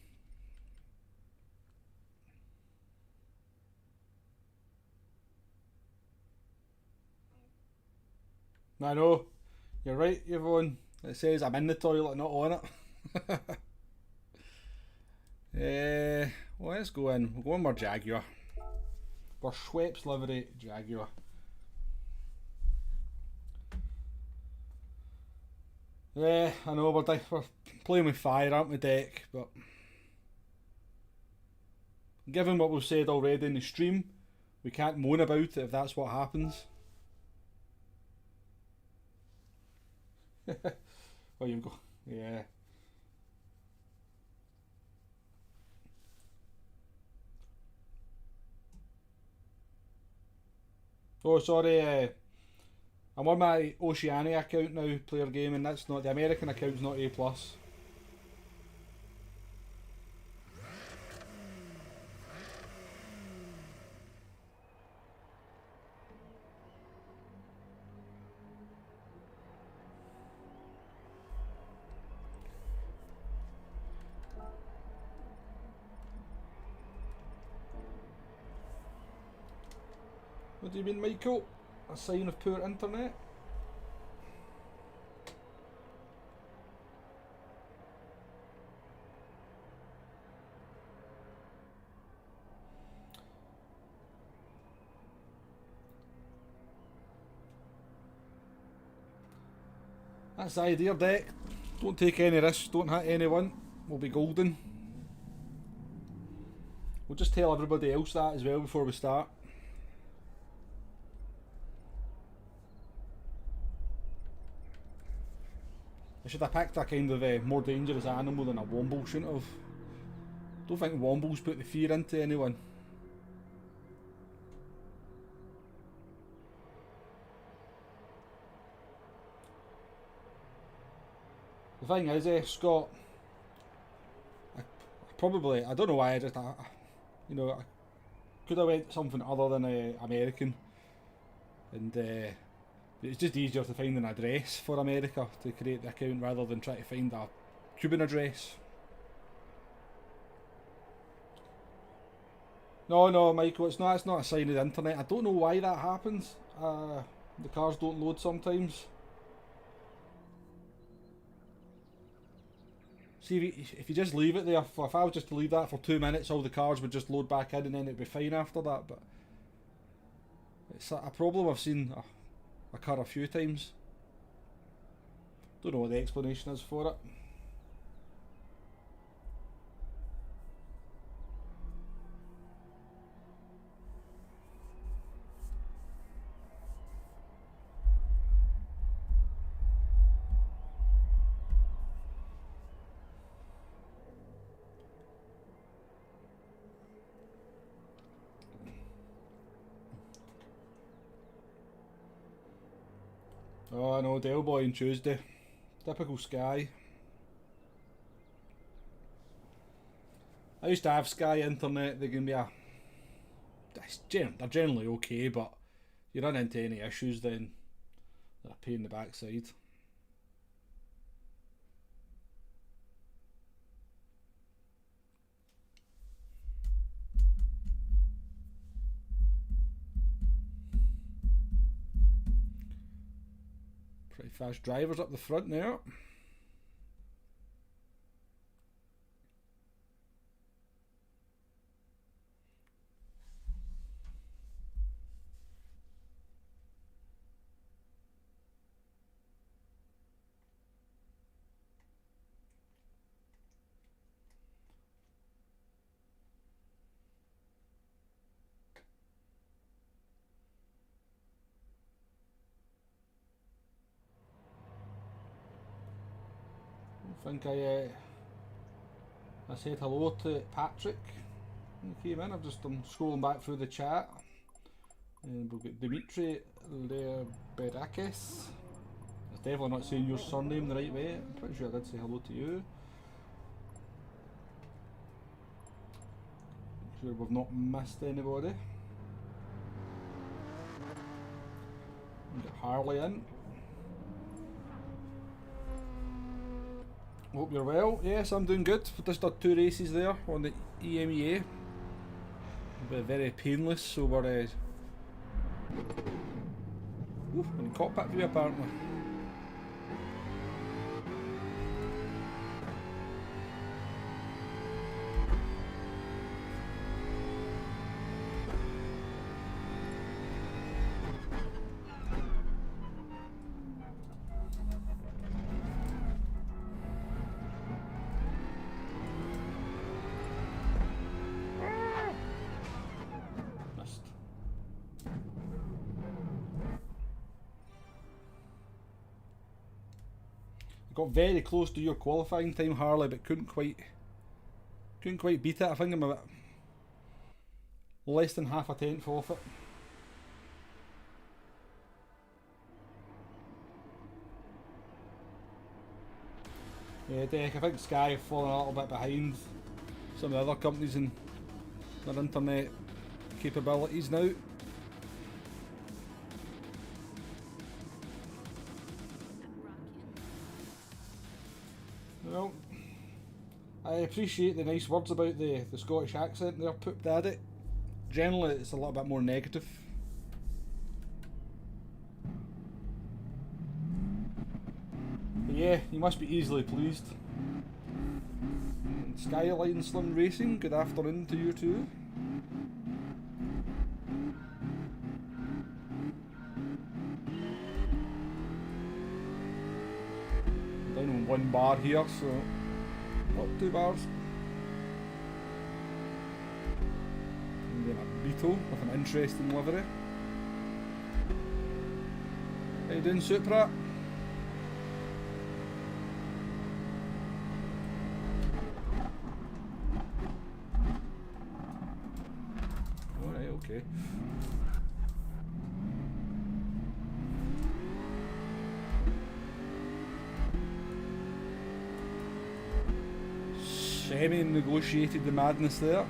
S1: I know, you're right, Yvonne. It says I'm in the toilet, not on it. Well, let's go in. We'll go in our Jaguar. Our Schweppes livery Jaguar. Yeah, I know, we're playing with fire, aren't we, Deck? But given what we've said already in the stream, we can't moan about it if that's what happens. Oh, you go. Yeah. Oh, sorry. I'm on my Oceania account now, player gaming. That's not the American account's not A+. What do you mean, Michael? A sign of poor internet? That's the idea, Deck. Don't take any risks, don't hit anyone. We'll be golden. We'll just tell everybody else that as well before we start. I should have picked a kind of more dangerous animal than a womble, shouldn't have. Don't think wombles put the fear into anyone. The thing is, Scott, I don't know why I could have went something other than American, and it's just easier to find an address for America to create the account rather than try to find a Cuban address. No, Michael, it's not a sign of the internet. I don't know why that happens. The cars don't load sometimes. See, if you just leave it there, if I was just to leave that for 2 minutes, all the cars would just load back in and then it'd be fine after that, but it's a problem I've seen occur a few times. Don't know what the explanation is for it. Oh, I know, Del Boy on Tuesday. Typical Sky. I used to have Sky Internet. They can be they're generally okay, but you run into any issues, then they're a pain in the backside. Pretty fast drivers up the front there. I think I said hello to Patrick when he came in. I'm scrolling back through the chat, and we've got Dimitri Leberakis. I'm definitely not saying your surname the right way. I'm pretty sure I did say hello to you. Make sure we've not missed anybody. We've got Harley in. Hope you're well. Yes, I'm doing good. We just did 2 races there on the EMEA. But very painless, so we're in cockpit view apparently. Got very close to your qualifying time, Harley, but couldn't quite beat it. I think I'm a bit less than half a tenth off it. Yeah, Dec, I think Sky have fallen a little bit behind some of the other companies in their internet capabilities now. Well, I appreciate the nice words about the Scottish accent there, Poop Daddy. Generally, it's a little bit more negative. But yeah, you must be easily pleased. And Skyline Slim Racing, good afternoon to you too. Down on 1 bar here, so not 2 bars. And then a Beetle with an interesting livery. How you doing, Supra? Alright, okay. Semi-negotiated the madness there.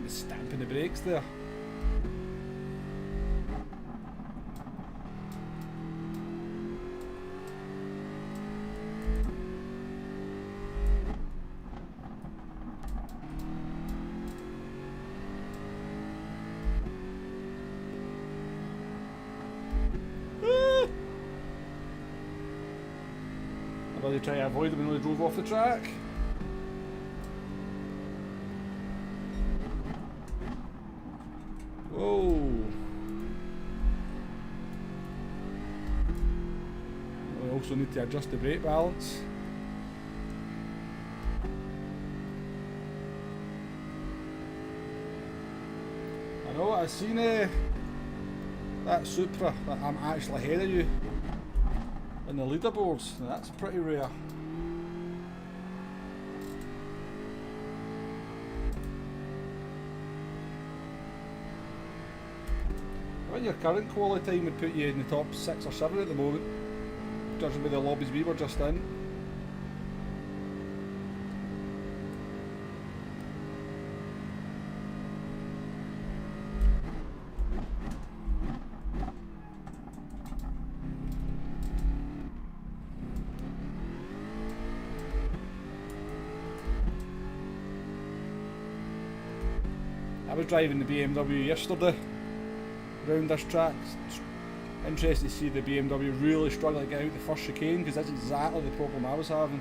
S1: Stamping the brakes there. I really try to avoid them when they drove off the track. Whoa. We also need to adjust the brake balance. I know, I seen that Supra, that I'm actually ahead of you in the leaderboards. Now that's pretty rare. I think your current quality time would put you in the top 6 or 7 at the moment, judging by the lobbies we were just in. I was driving the BMW yesterday around this track. It's interesting to see the BMW really struggling to get out the first chicane, because that's exactly the problem I was having.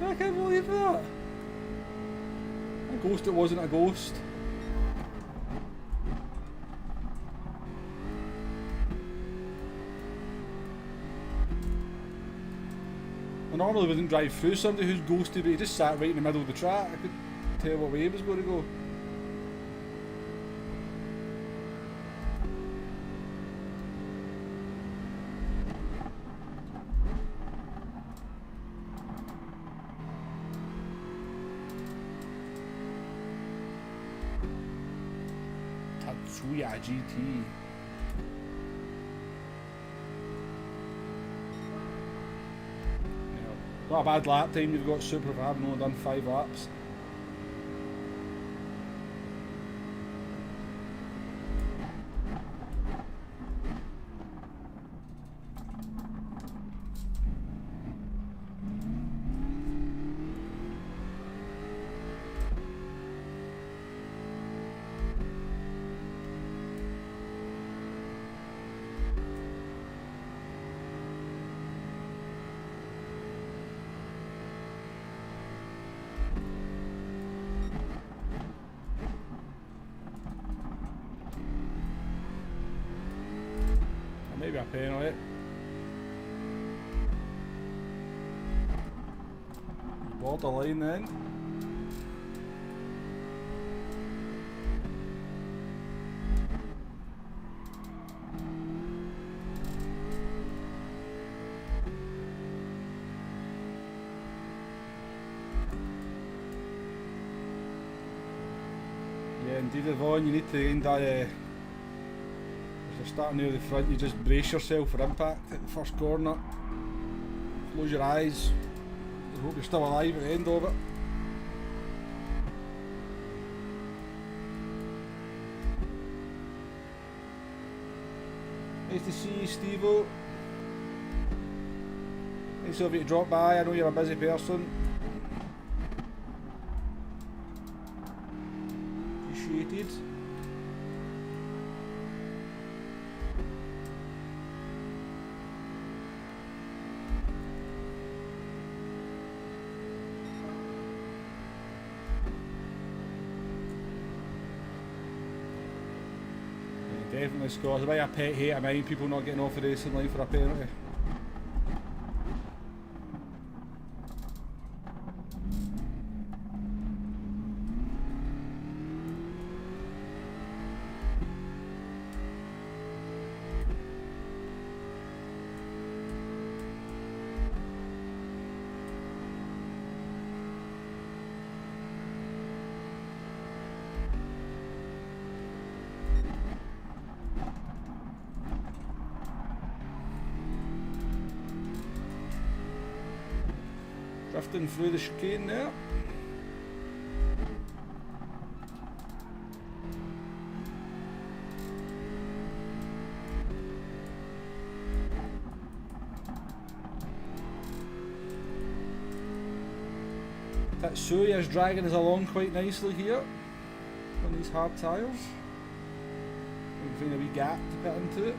S1: I can't believe that. A ghost, it wasn't a ghost. I normally wouldn't drive through somebody who's ghosted, but he just sat right in the middle of the track. I couldn't tell what way he was going to go. Tatsuya GT. Not a bad lap time you've got, Super, for having only done 5 laps. Maybe a penalty. Borderline then. Yeah, indeed, Yvonne, you need to end that. You're starting near the front, you just brace yourself for impact at the first corner. Close your eyes. I hope you're still alive at the end of it. Nice to see you, Steve-O. Nice of you to drop by, I know you're a busy person. Appreciated. Definitely, Scott. It's a bit of a pet hate of mine, people not getting off the racing line for a penalty. Drifting through the chicane there. Tatsuya is dragging us along quite nicely here on these hard tyres. We can find a wee gap to put into it.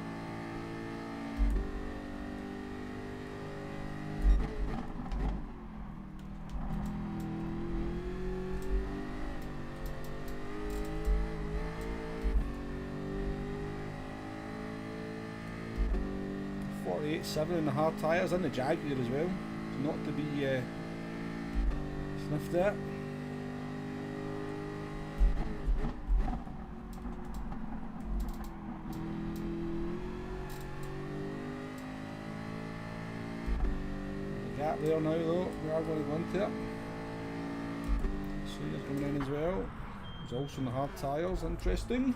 S1: .7 in the hard tyres and the Jaguar as well, not to be sniffed at. The gap there now though, we are going to go into it. Suyer's coming in as well. He's also in the hard tyres, interesting.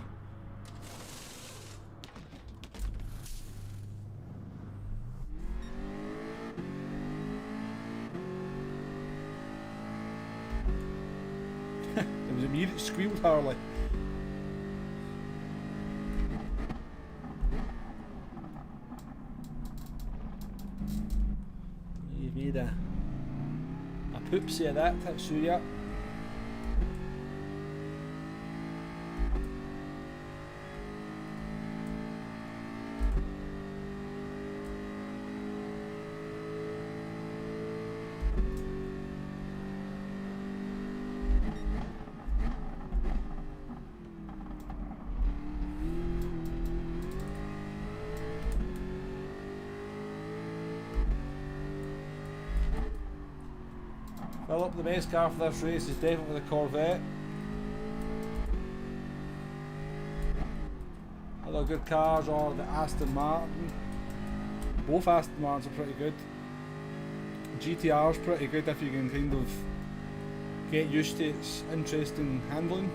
S1: It was me that squealed, Harley. You made a poopsie of that, Tatsuya. Philip, the best car for this race is definitely the Corvette. Other good cars are the Aston Martin. Both Aston Martins are pretty good. GTR's pretty good if you can kind of get used to its interesting handling.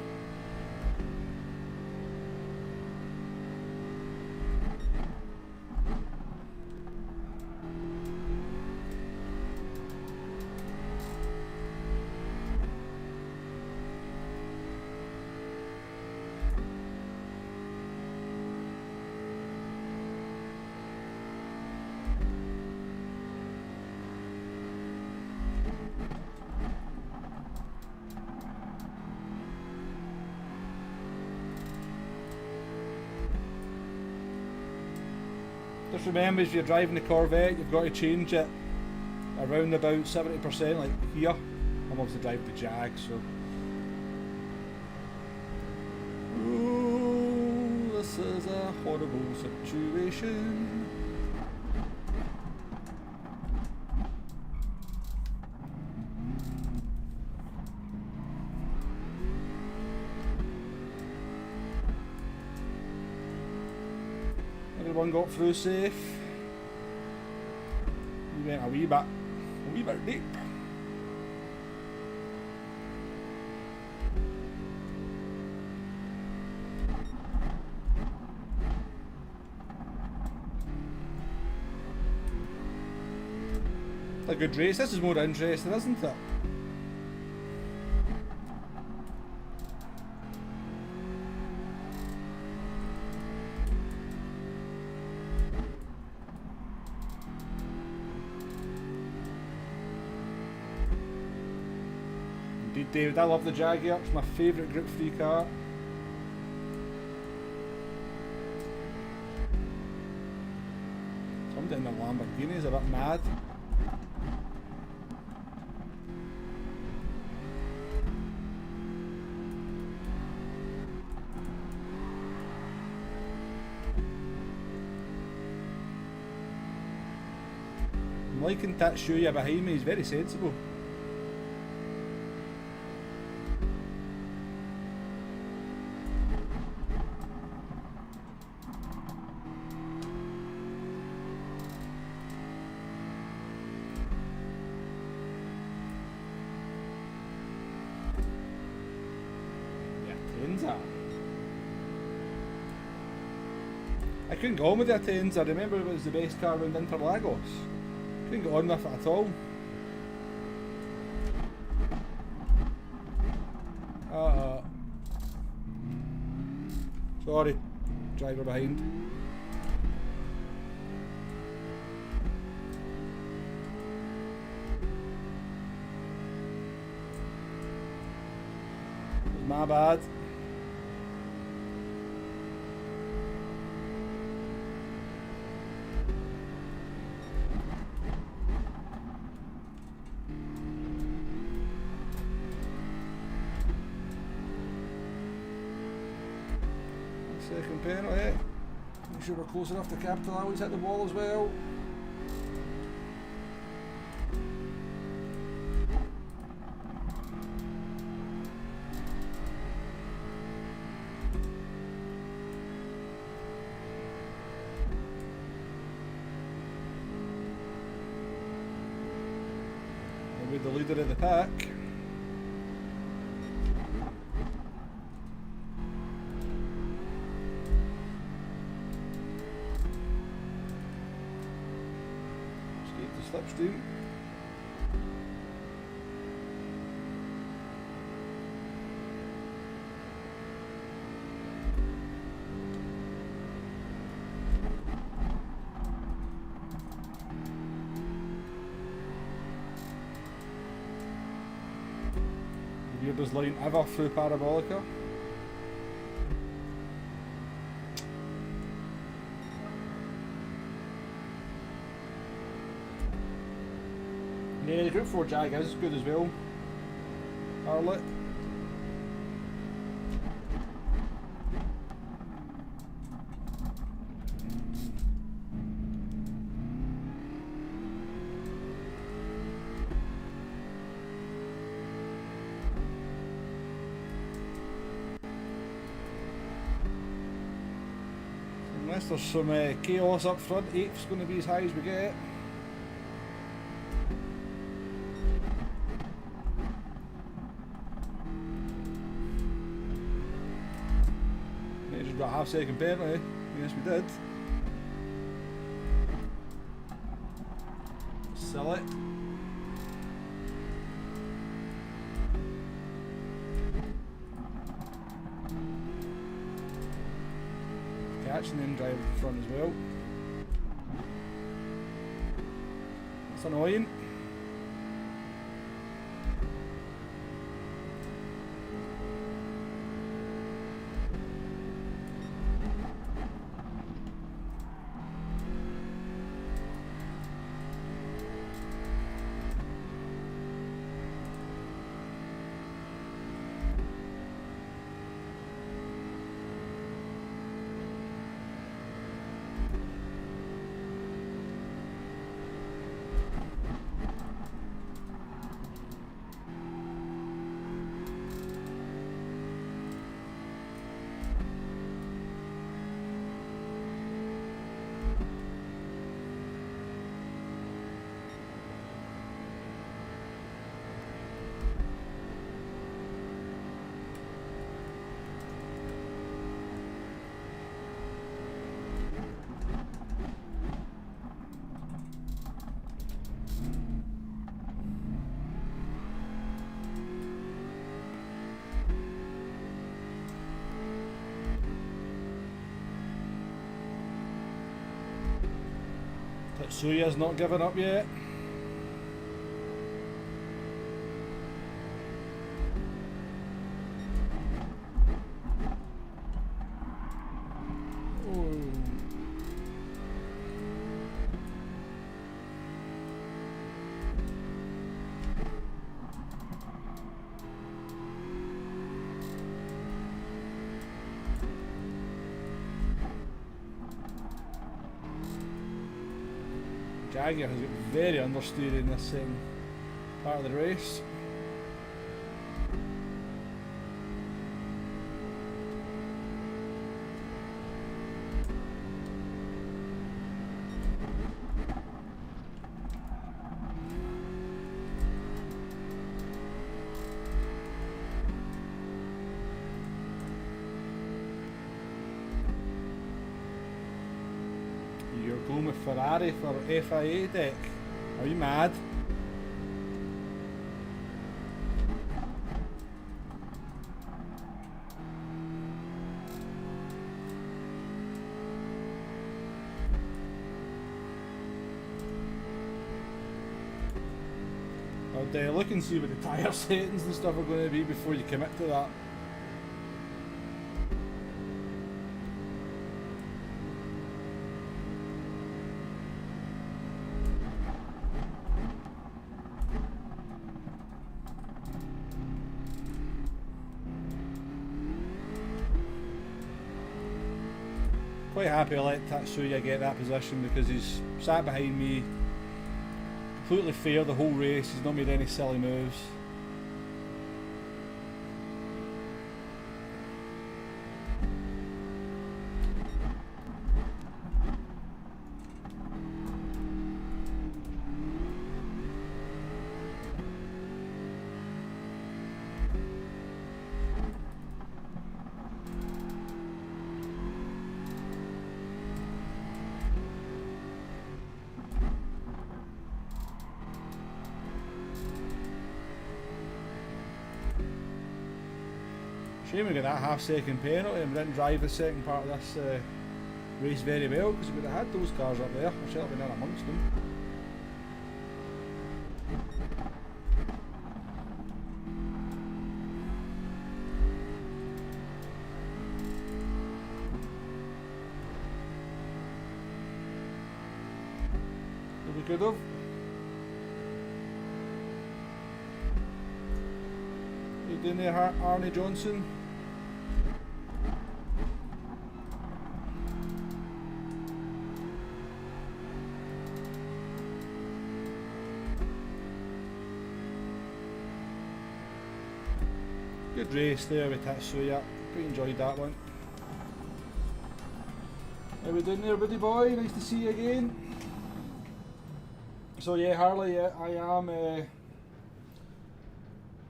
S1: Just remember, if you're driving the Corvette, you've got to change it around about 70%, like here. I'm obviously driving the Jag, so. Ooh, this is a horrible situation. Everyone got through safe. We went a wee bit deep. A good race. This is more interesting, isn't it? Indeed, David, I love the Jaguar. It's my favourite Group 3 car. Somebody in the Lamborghini is a bit mad. I'm liking Tatsuya behind me, he's very sensible. I couldn't get on with the Atenza. I remember it was the best car around Interlagos. Couldn't get on with it at all. Sorry, driver behind. My bad. Second penalty. Make sure we're close enough to capitalise, hit the ball as well. And we're the leader of the pack. Slipstream. Weirdest line ever through Parabolica. Yeah, the Group 4 Jag is good as well. Harlot. Unless there's some chaos up front, 8th's going to be as high as we get. Got a half-second penalty. Yes, we did. Silly. Catch and then drive in front as well. That's annoying. Tetsuya's not given up yet. Jagger has got very understeer in this part of the race. You're going with Ferrari for FIA deck? Are you mad? I'd look and see what the tyre settings and stuff are going to be before you commit to that. Quite happy I let Tatsuya get that position because he's sat behind me completely fair the whole race. He's not made any silly moves. Shame we got that half-second penalty and we didn't drive the second part of this race very well, because we would have had those cars up there. We've certainly been in amongst them. We could have. What are you doing there, Arnie Johnson? Good race there with Tatsuya. Quite enjoyed that one. How we doing there, buddy boy? Nice to see you again. So yeah, Harley, I am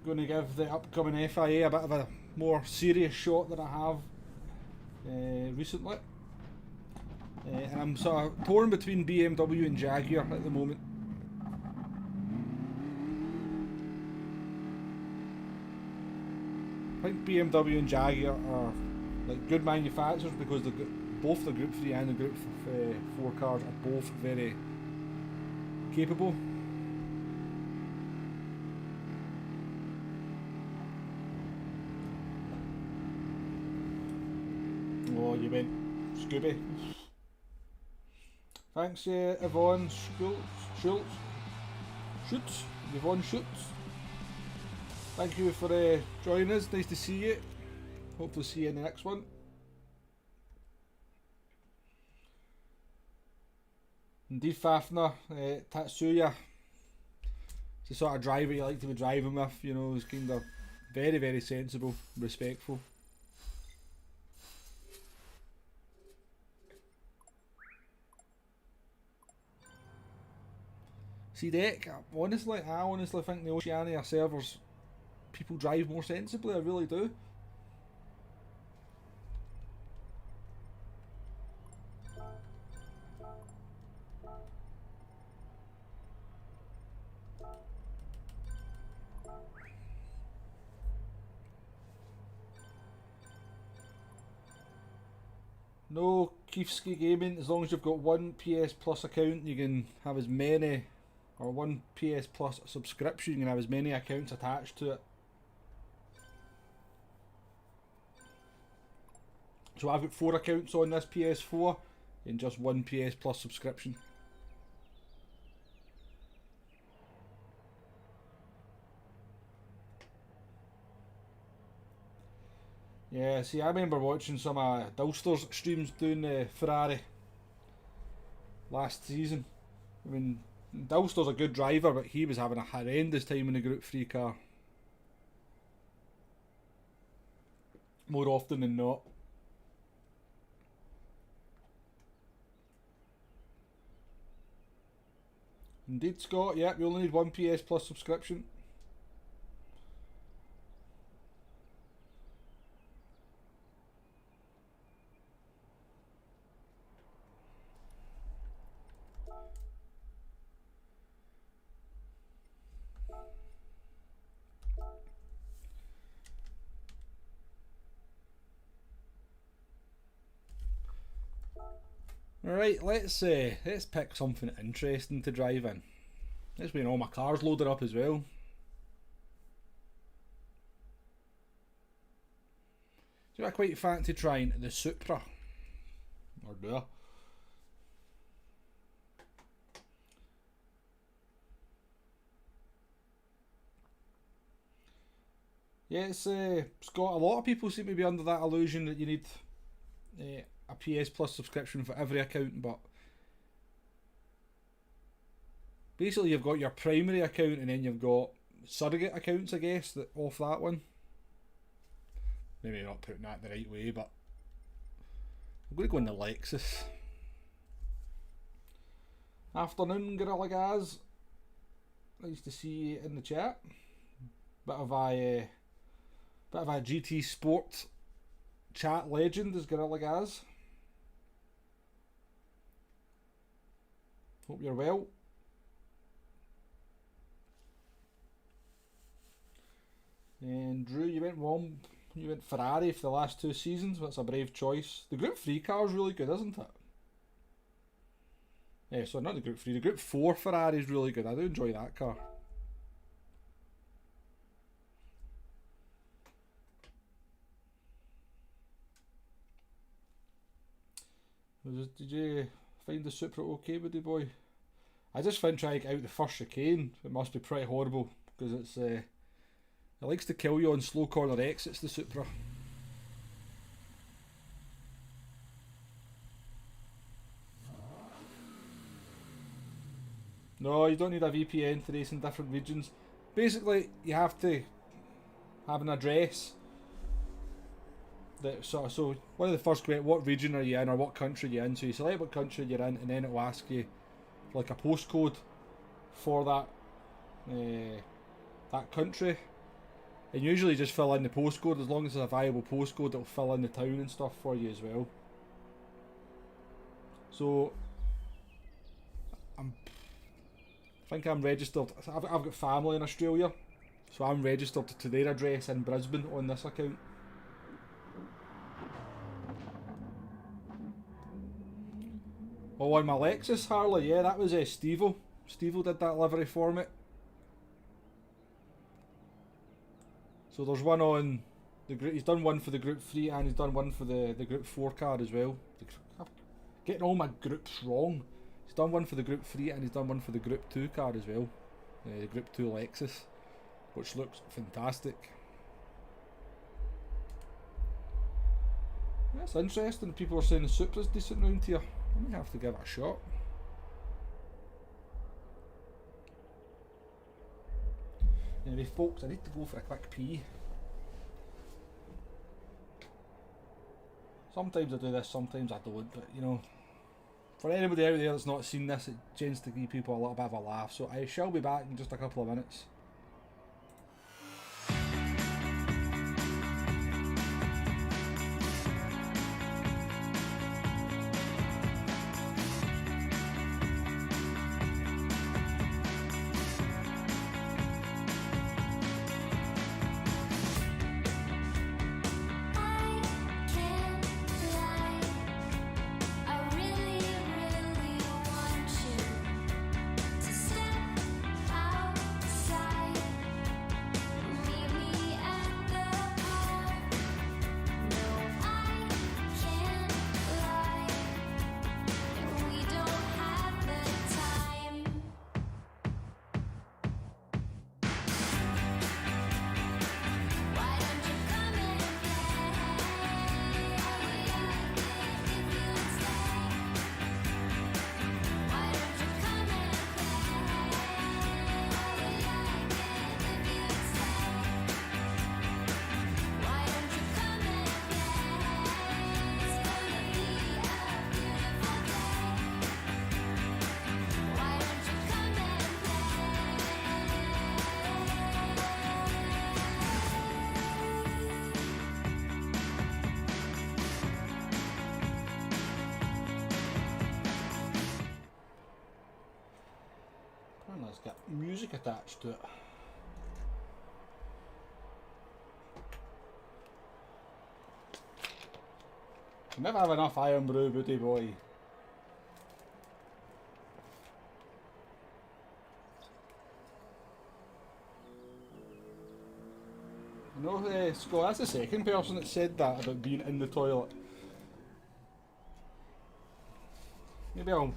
S1: going to give the upcoming FIA a bit of a more serious shot than I have recently. And I'm sort of torn between BMW and Jaguar at the moment. I think BMW and Jaguar are like good manufacturers because both the Group 3 and the Group 4 cars are both very capable. Oh, you went Scooby. Thanks, Yvonne Schutz. Yvonne Schutz. Thank you for joining us. Nice to see you. Hopefully see you in the next one. Indeed, Fafner, Tatsuya. It's the sort of driver you like to be driving with. You know, he's kind of very, very sensible, respectful. See, Deck, I honestly think the Oceania servers, people drive more sensibly, I really do. No Kiefski Gaming, as long as you've got one PS Plus account, you can have as many, or one PS Plus subscription, you can have as many accounts attached to it. So I've got 4 accounts on this PS4 and just one PS Plus subscription. Yeah, see, I remember watching some of Dulster's streams doing Ferrari last season. I mean, Dulster's a good driver, but he was having a horrendous time in the Group 3 car. More often than not. Indeed, Scott, yeah, we only need one PS Plus subscription. Alright, let's pick something interesting to drive in. That's when all my cars loaded up as well. So I quite fancy trying the Supra. Or do I? Yeah, Scott, a lot of people seem to be under that illusion that you need a a PS Plus subscription for every account, but basically you've got your primary account and then you've got surrogate accounts, I guess, that off that one. Maybe not putting that the right way, but I'm going to go in the Lexus. Afternoon, Gorilla Gaz. Nice to see you in the chat. Bit of a GT Sport chat legend is Gorilla Gaz. Hope you're well. And Drew, you went Ferrari for the last 2 seasons. That's a brave choice. The Group 3 car is really good, isn't it? Yeah, so not the Group 3, the Group 4 Ferrari is really good. I do enjoy that car. Did you find the Supra okay, buddy boy? I just found trying to get out the first chicane. It must be pretty horrible because it likes to kill you on slow corner exits, the Supra. No, you don't need a VPN to race in different regions. Basically, you have to have an address. So one of the first questions, what region are you in or what country you're in? So you select what country you're in and then it will ask you like a postcode for that country. And usually just fill in the postcode. As long as it's a viable postcode, it'll fill in the town and stuff for you as well. So I think I'm registered. I've got family in Australia, so I'm registered to their address in Brisbane on this account. Oh, on my Lexus Harley, yeah, that was Stevo. Stevo did that livery for me. So there's one on the group. He's done one for the Group 3 and he's done one for the Group 4 car as well. I'm getting all my groups wrong. He's done one for the Group 3 and he's done one for the Group 2 car as well. The Group 2 Lexus, which looks fantastic. That's interesting. People are saying the Supra's decent round here. I may have to give it a shot. Anyway, folks, I need to go for a quick pee. Sometimes I do this, sometimes I don't, but you know, for anybody out there that's not seen this, it tends to give people a little bit of a laugh. So I shall be back in just a couple of minutes. It's got music attached to it. You never have enough Iron Brew, buddy boy. You know, Scott, that's the second person that said that about being in the toilet. Maybe I'll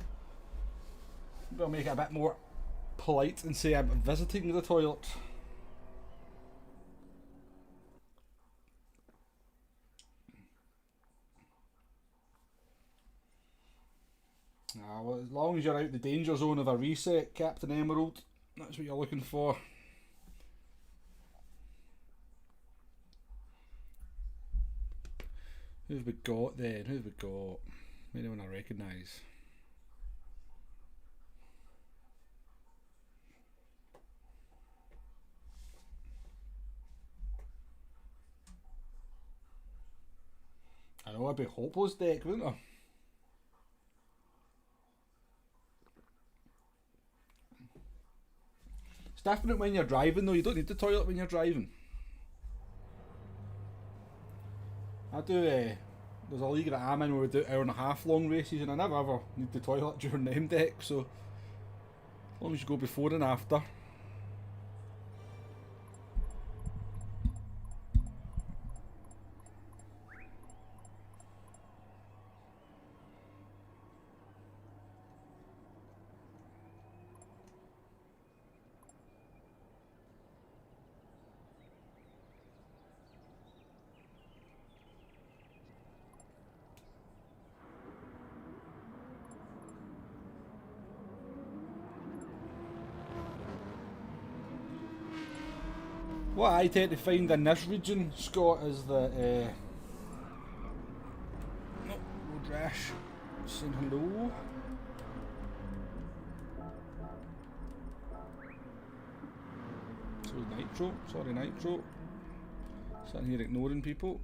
S1: make it a bit more polite and say I'm visiting the toilet. Nah, well, as long as you're out the danger zone of a reset, Captain Emerald, that's what you're looking for. Who've we got then? Who've we got? Anyone I recognise? I know, it'd be a hopeless deck, wouldn't it? It's different when you're driving though, you don't need the toilet when you're driving. I do, there's a league that I'm in where we do 1.5 hour long races and I never ever need the toilet during the M deck, so as long as you go before and after. What I tend to find in this region, Scott, is that no, Road Rash saying hello. So is Nitro, sorry Nitro. Sitting here ignoring people.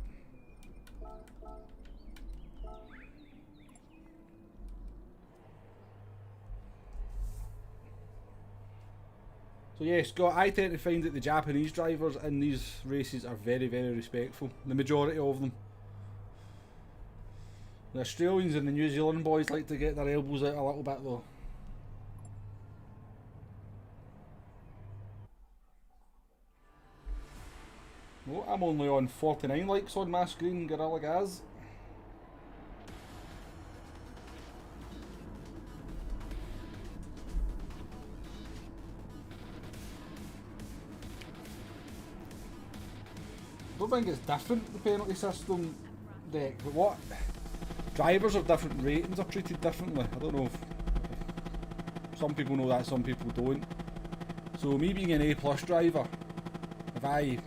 S1: So yeah, Scott, I tend to find that the Japanese drivers in these races are very, very respectful. The majority of them. The Australians and the New Zealand boys like to get their elbows out a little bit though. Oh, I'm only on 49 likes on my screen, Gorilla Gaz. I don't think it's different, the penalty system deck, but what? Drivers of different ratings are treated differently. I don't know if some people know that, some people don't. So me being an A+ driver, if I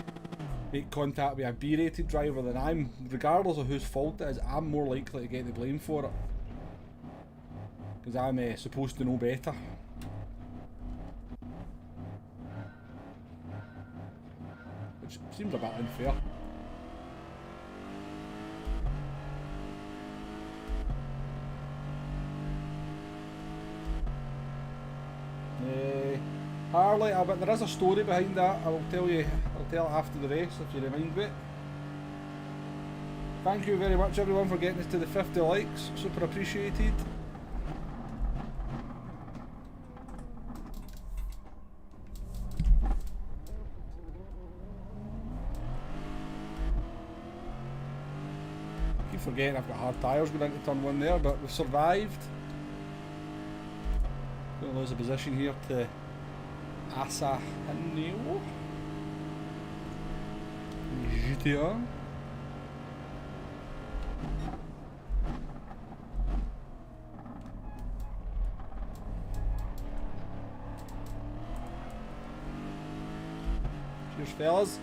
S1: make contact with a B rated driver, then I'm, regardless of whose fault it is, I'm more likely to get the blame for it. Because I'm supposed to know better. Which seems a bit unfair. Harley, but there is a story behind that. I'll tell it after the race if you remind me. Thank you very much everyone for getting us to the 50 likes, super appreciated. I keep forgetting I've got hard tyres going into turn 1 there, but we've survived. Going to lose a position here to Asahaneo GTA. Cheers fellas.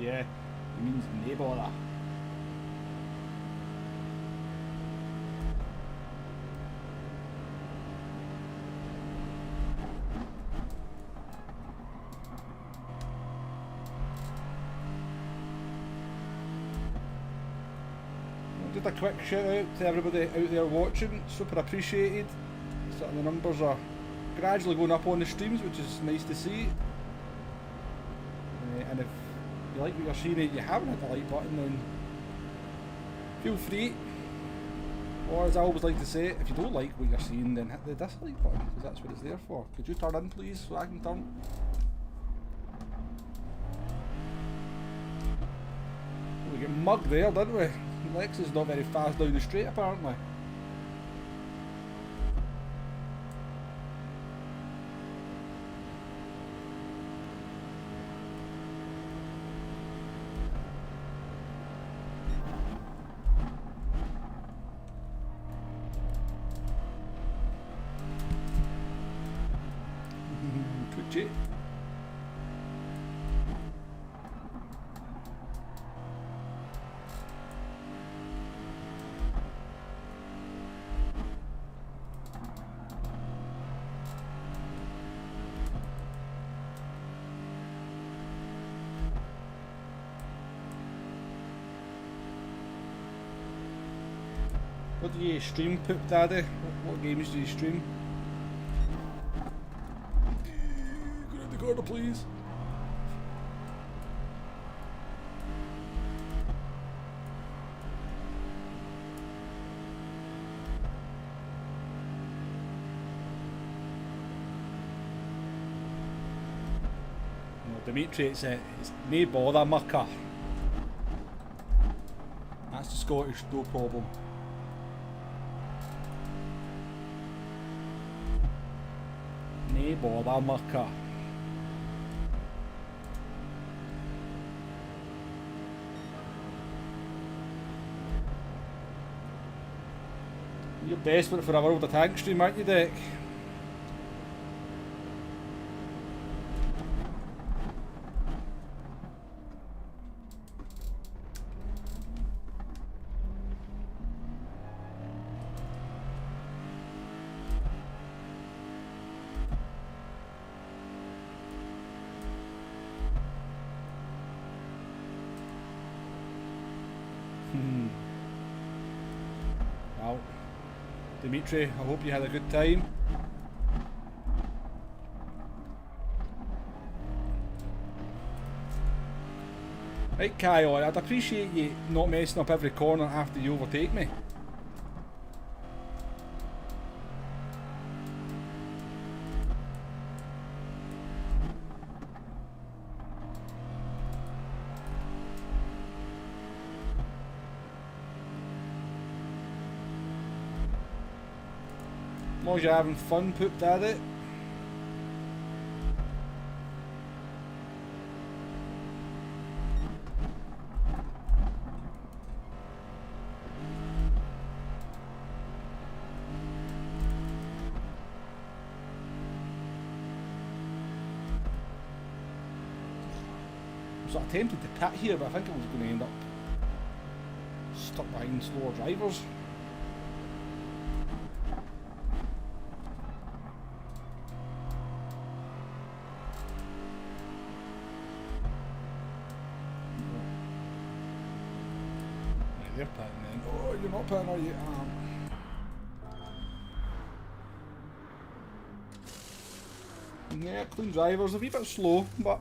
S1: Yeah, it means no bother. Just a quick shout out to everybody out there watching, super appreciated. The numbers are gradually going up on the streams, which is nice to see. And if you like what you're seeing and you haven't hit the like button, then feel free. Or as I always like to say, if you don't like what you're seeing, then hit the dislike button, because that's what it's there for. Could you turn in please, so I can turn? We get mugged there, didn't we? Lex is not very fast down the straight apparently. Could you? What do you stream, Poop Daddy? What games do you stream? Go around the corner, please. No, Dimitri, it's nae bother, mucker. That's the Scottish, no problem. Nae bother, mucker. You're desperate for a World of Tanks stream, aren't you, Dick? Well, Dimitri, I hope you had a good time. Right, Kyle, I'd appreciate you not messing up every corner after you overtake me. As long as you're having fun, Poop Daddy. I was attempting to pit here, but I think I was going to end up stuck behind slower drivers. They're pitting then. Oh, you're not pitting, are you? Yeah, clean drivers, a wee bit slow, but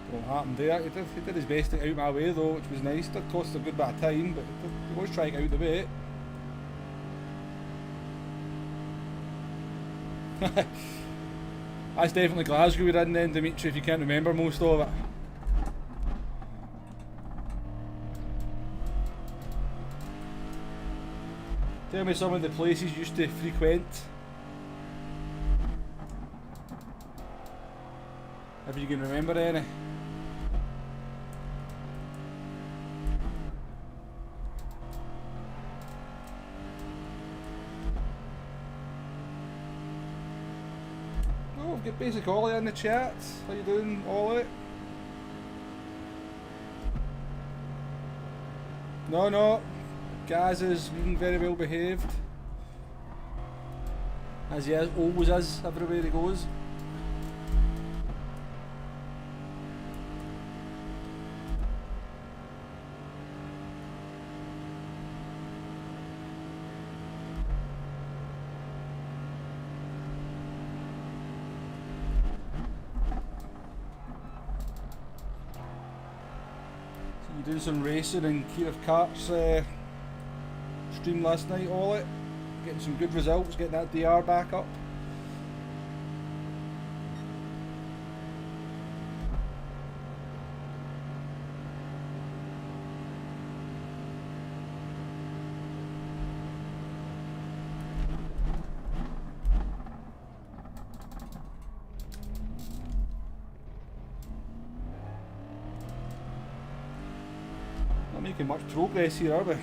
S1: what happened there? He did his best to get out my way though, which was nice. Did cost a good bit of time, but he was trying to get out the way. That's definitely Glasgow we're in then, Dimitri, if you can't remember most of it. Tell me some of the places you used to frequent. If you can remember any. Oh, we've got Basic Ollie in the chat. How you doing, Ollie? No, Gaz is being very well behaved. as he is, always is, everywhere he goes. Doing some racing in Kiev Kart's stream last night, all it. Getting some good results, getting that DR back up. Not making much progress here, are we?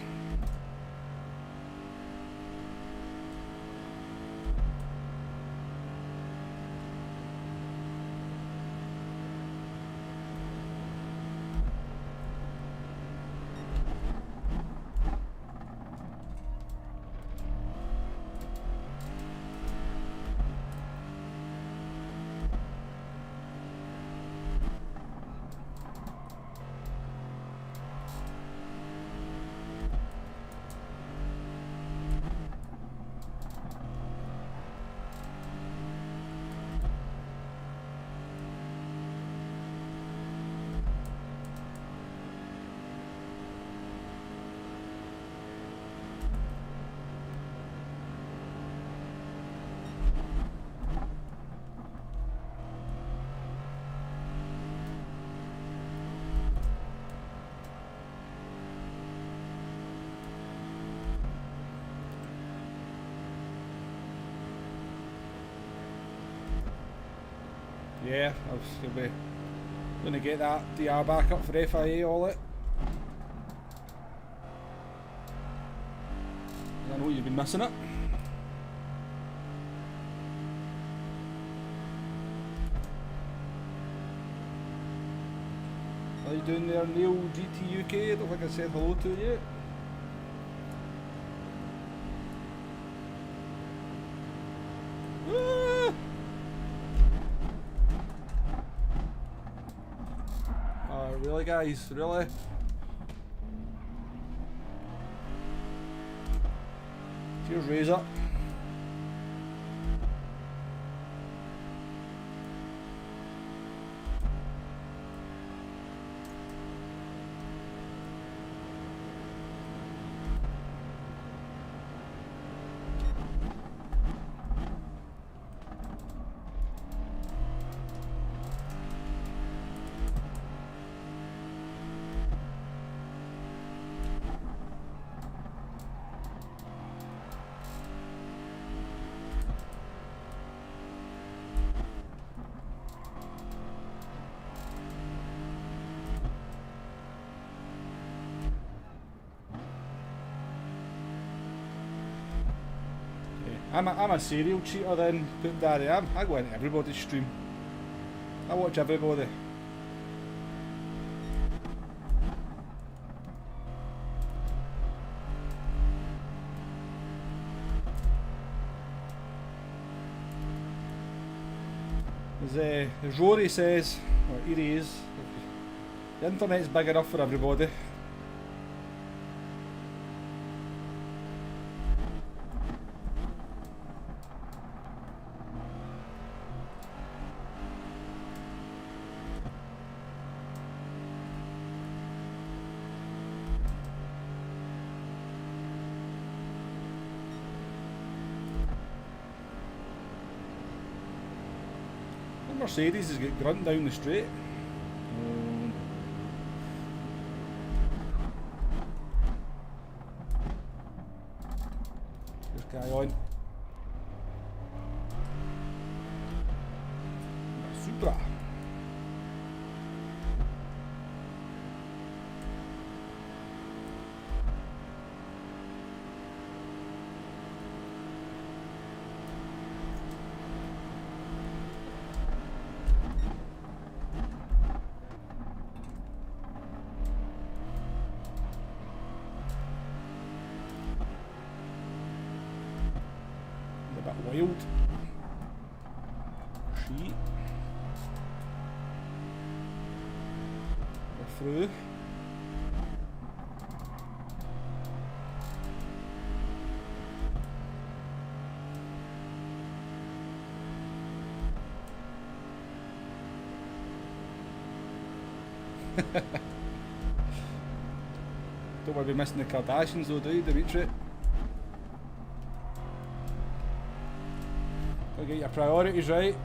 S1: Yeah, I was going to get that DR back up for FIA, all it. I know you've been missing it. How you doing there, Neil GT UK? I don't think I said hello to you. Really, guys? Really? Cheers, Razor. I'm a serial cheater then, Poop Daddy. I go into everybody's stream. I watch everybody. As Rory says, or here he is, the internet's big enough for everybody. Mercedes has got grunt down the straight. This guy on. Supra. wild. Sheet. We're through. Don't want to be missing the Kardashians though, do you, Dimitri? Gotta get your priorities right.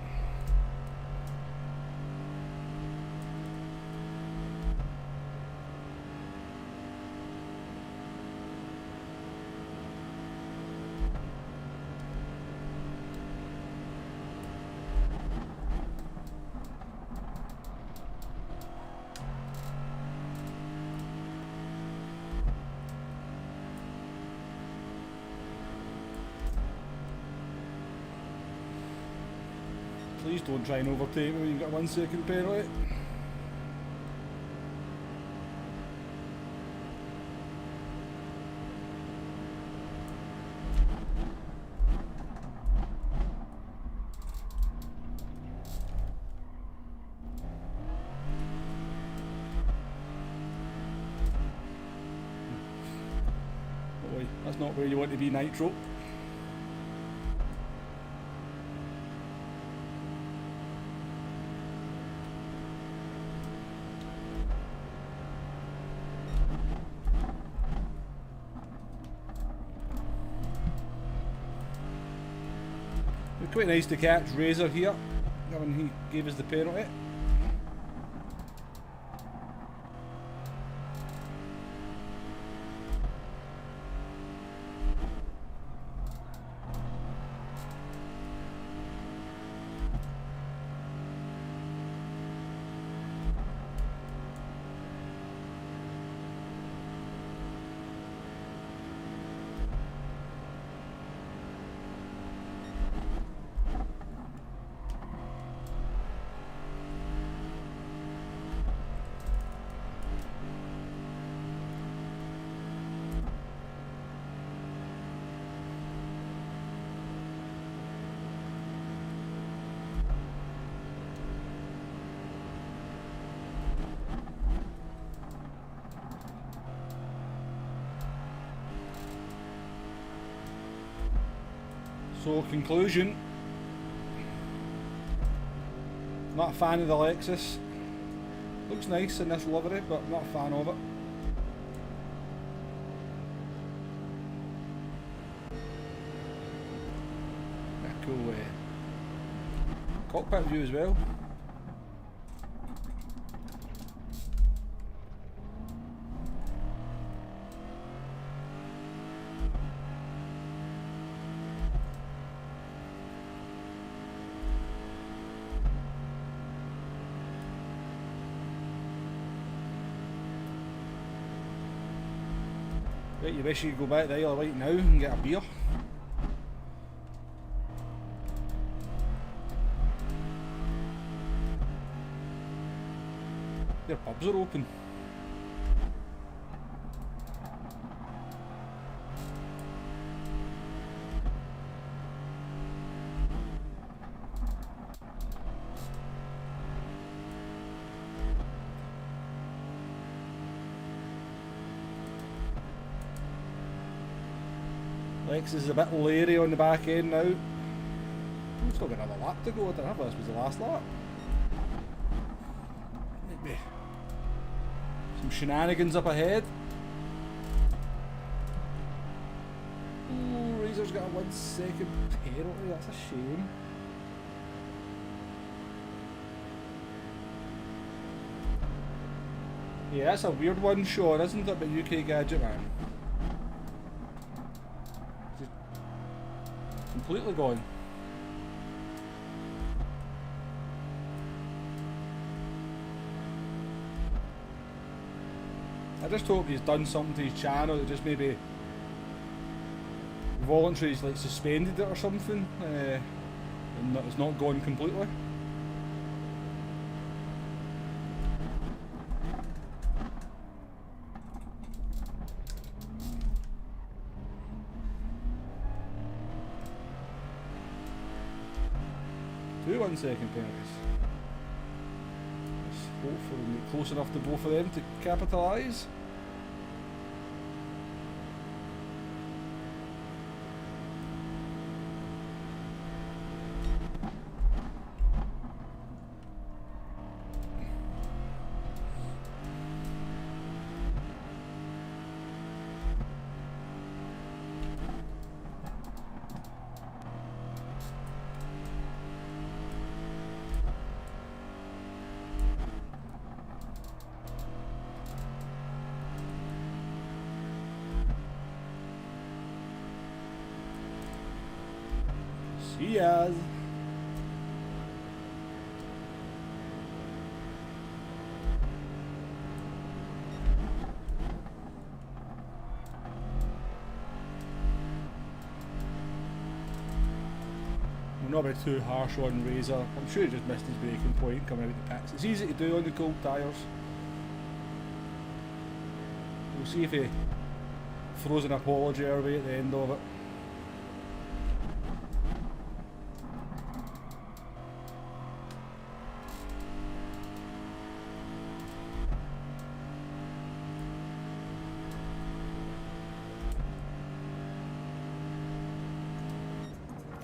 S1: Please don't try and overtake me when you've got a 1 second penalty. Boy, that's not where you want to be, Nitro. Quite nice to catch Razor here when he gave us the penalty. So, conclusion. Not a fan of the Lexus. Looks nice in this livery, but not a fan of it. A cool cockpit view as well. Bet you wish you could go back to the Isle of Wight now and get a beer. Their pubs are open. Lexus is a bit leery on the back end now. We've still got another lap to go. I don't know if this was the last lap. Maybe some shenanigans up ahead. Ooh, Razor's got a 1 second penalty. That's a shame. Yeah, that's a weird one, Sean, isn't it? But UK Gadget Man. Completely gone. I just hope he's done something to his channel that just maybe voluntarily like suspended it or something, and that it's not gone completely. 1 second penalties. Let's hopefully get close enough to both of them to capitalise. See ya. We'll not be too harsh on Razor. I'm sure he just missed his braking point coming out the pits. It's easy to do on the cold tyres. We'll see if he throws an apology our way at the end of it.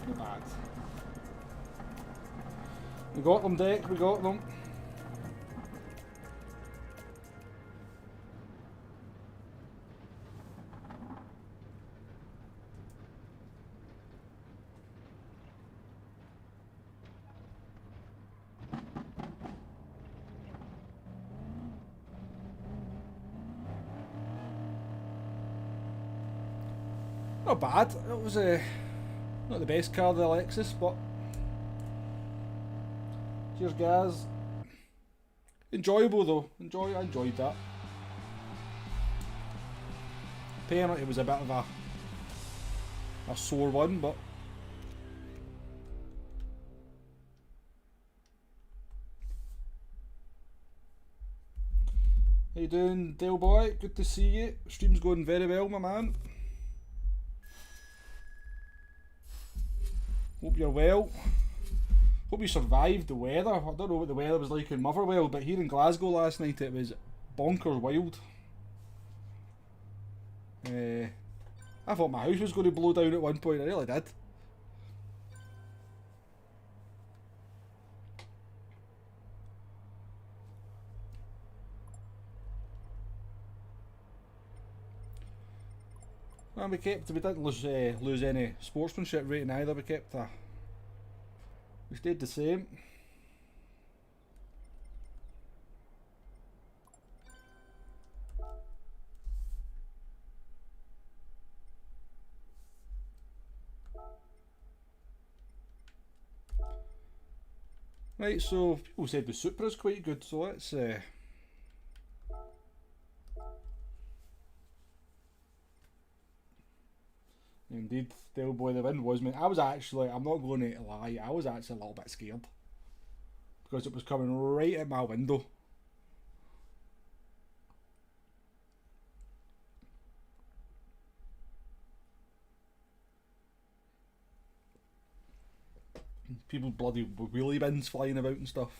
S1: Not bad. We got them, Deck, we got them. Not bad. It was not the best car, the Lexus, but cheers, guys. Enjoyable though. I enjoyed that. Penalty was a bit of a sore one, but how you doing, Dale boy? Good to see you. Stream's going very well, my man. Hope you're well. Hope you survived the weather. I don't know what the weather was like in Motherwell, but here in Glasgow last night it was bonkers wild. I thought my house was going to blow down at one point, I really did. And we didn't lose any sportsmanship rating either. We stayed the same. Right, so people said the Supra's quite good, so let's indeed, Del Boy, the wind was, I was actually, I'm not going to lie, I was actually a little bit scared. Because it was coming right at my window. People bloody wheelie bins flying about and stuff.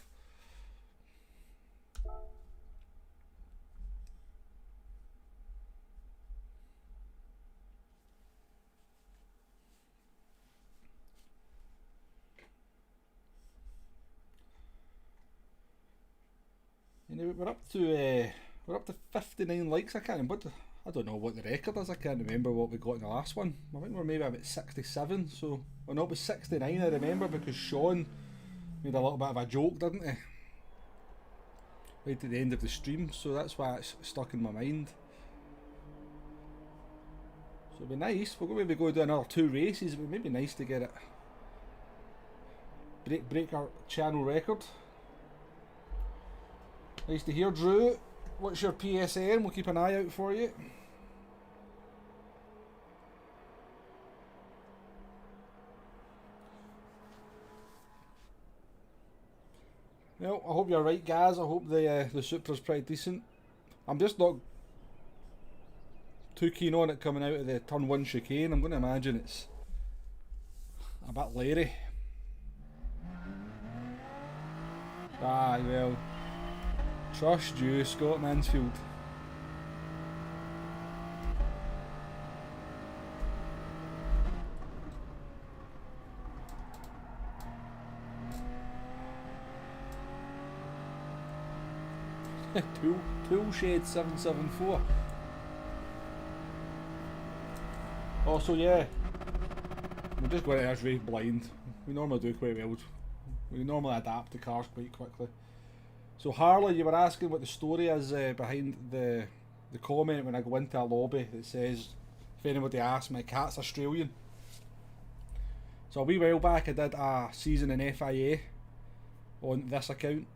S1: Anyway, we're up to 59 likes. I can't remember. I don't know what the record is. I can't remember what we got in the last one. I think we're maybe about 67. So we're not with 69. I remember because Sean made a little bit of a joke, didn't he? Right at the end of the stream. So that's why it's stuck in my mind. So it'd be nice. We're going to maybe go do another 2 races. It would maybe be nice to get it. Break our channel record. Nice to hear, Drew. What's your PSN? We'll keep an eye out for you. Well, I hope you're right, guys. I hope the Supra's pretty decent. I'm just not too keen on it coming out of the turn 1 chicane. I'm going to imagine it's a bit leery. Ah, well. Trust you, Scott Mansfield. Tool Shade 774. Also, yeah, we're just going to this race blind. We normally do quite well. We normally adapt the cars quite quickly. So Harley, you were asking what the story is behind the comment when I go into a lobby that says, if anybody asks, my cat's Australian. So a wee while back I did a season in FIA on this account.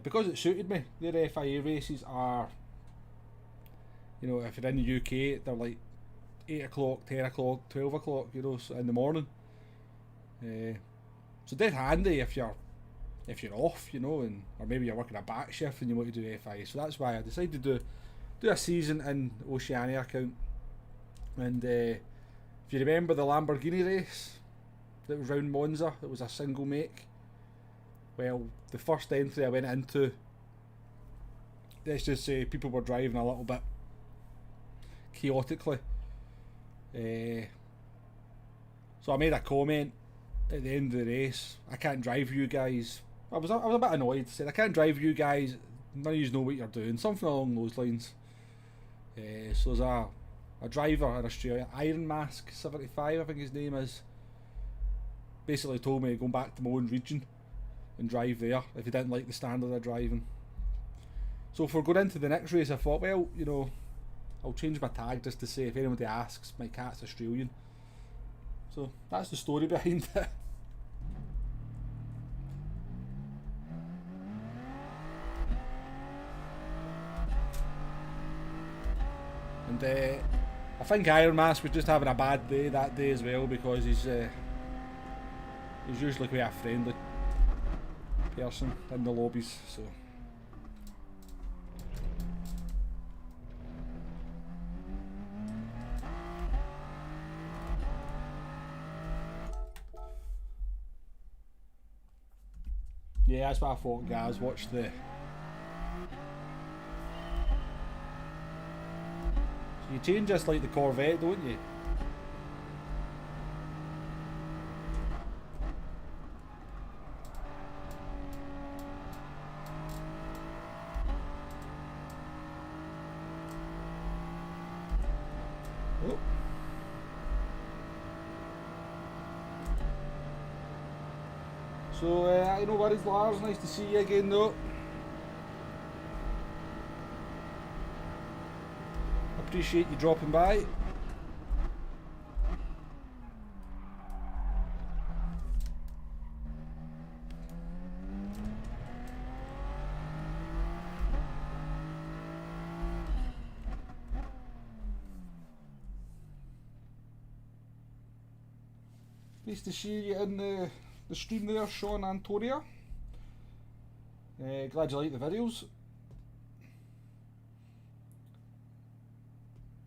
S1: Because it suited me. Their FIA races are, you know, if you're in the UK, they're like 8 o'clock, 10 o'clock, 12 o'clock, you know, in the morning. So dead handy if you're off, you know, and or maybe you're working a back shift and you want to do FIA. So that's why I decided to do a season in Oceania account. And if you remember the Lamborghini race that was round Monza, it was a single make. Well, the first entry I went into, let's just say people were driving a little bit chaotically. So I made a comment at the end of the race. I can't drive you guys. I was a bit annoyed. Said I can't drive you guys. None of you know what you're doing. Something along those lines. So there's a driver in Australia, Iron Mask 75, I think his name is. Basically told me to go back to my own region and drive there if he didn't like the standard of driving. So for going into the next race, I thought, well, you know, I'll change my tag just to say if anybody asks, my cat's Australian. So that's the story behind it. And I think Iron Mask was just having a bad day that day as well, because he's usually quite a friendly person in the lobbies, so. Yeah, that's what I thought, guys. Watch the. So you change this like the Corvette, don't you? Oh. So, you know what is Lars? Nice to see you again, though. Appreciate you dropping by. Nice to see you in the stream there, Sean Antonia. Glad you like the videos.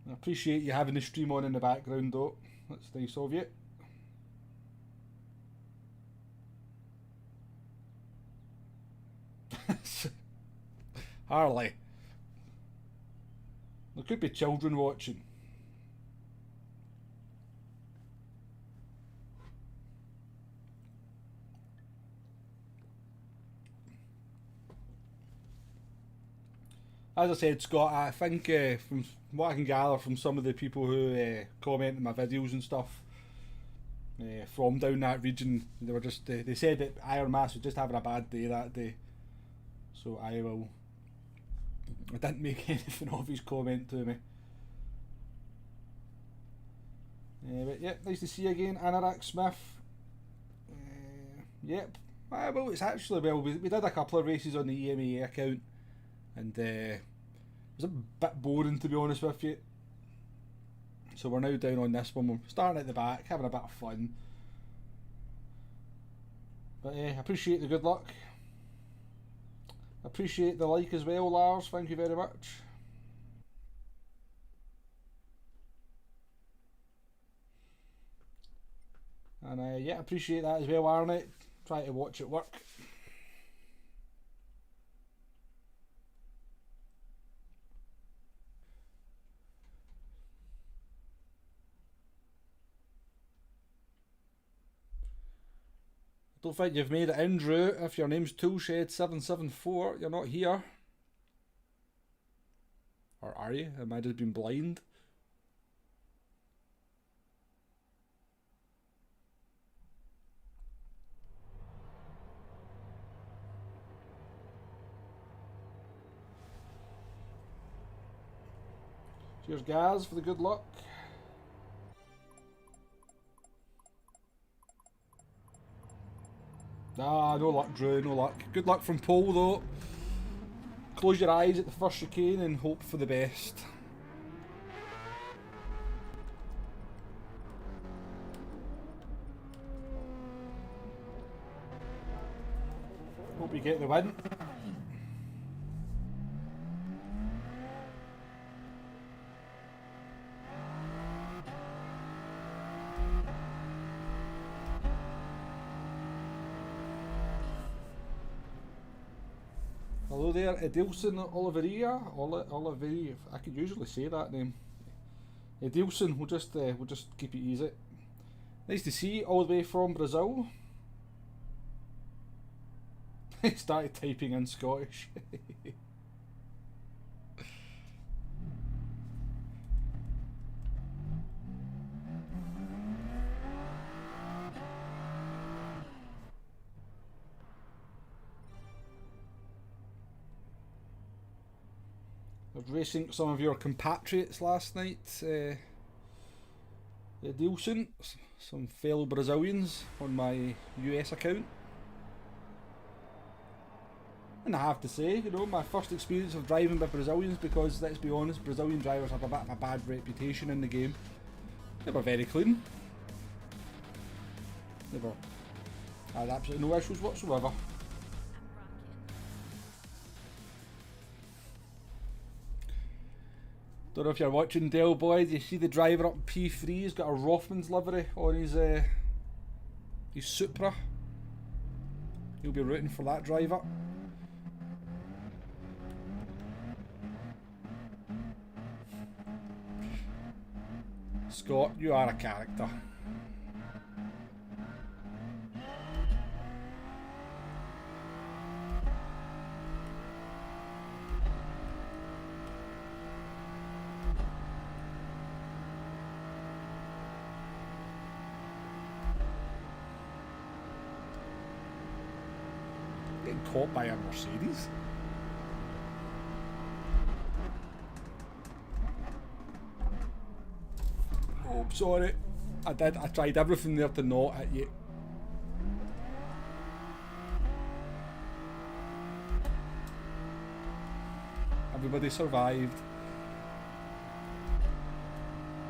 S1: I appreciate you having the stream on in the background, though. That's nice of you. Harley. There could be children watching. As I said, Scott, I think from what I can gather from some of the people who comment on my videos and stuff from down that region, they were just they said that Iron Mask was just having a bad day that day. So I didn't make anything of his comment to me. But yeah, nice to see you again, Anorak Smith. Yep. Well, it's actually, well, we did a couple of races on the EMEA account, and it was a bit boring, to be honest with you. So we're now down on this one. We're starting at the back, having a bit of fun. But I appreciate the good luck. Appreciate the like as well, Lars. Thank you very much. And yeah, appreciate that as well, Arnett. Try to watch it work. Don't think you've made it in, Drew. If your name's Toolshed774, you're not here. Or are you? Am I just been blind? Cheers, Gaz, for the good luck. Ah, no luck, Drew, no luck. Good luck from Paul, though. Close your eyes at the first chicane and hope for the best. Hope you get the win. Hello there, Edilson Oliveria. Oliveria. I could usually say that name. Edilson. We'll just keep it easy. Nice to see you all the way from Brazil. He started typing in Scottish. I was racing some of your compatriots last night, Edilson, some fellow Brazilians on my US account. And I have to say, you know, my first experience of driving with Brazilians, because let's be honest, Brazilian drivers have a bit of a bad reputation in the game. They were very clean. Never had absolutely no issues whatsoever. Don't know if you're watching, Del Boy. Do you see the driver up in P3? He's got a Rothmans livery on his Supra. He'll be rooting for that driver. Scott, you are a character. Getting caught by a Mercedes. Oh, sorry. I tried everything there to not hit you. Everybody survived.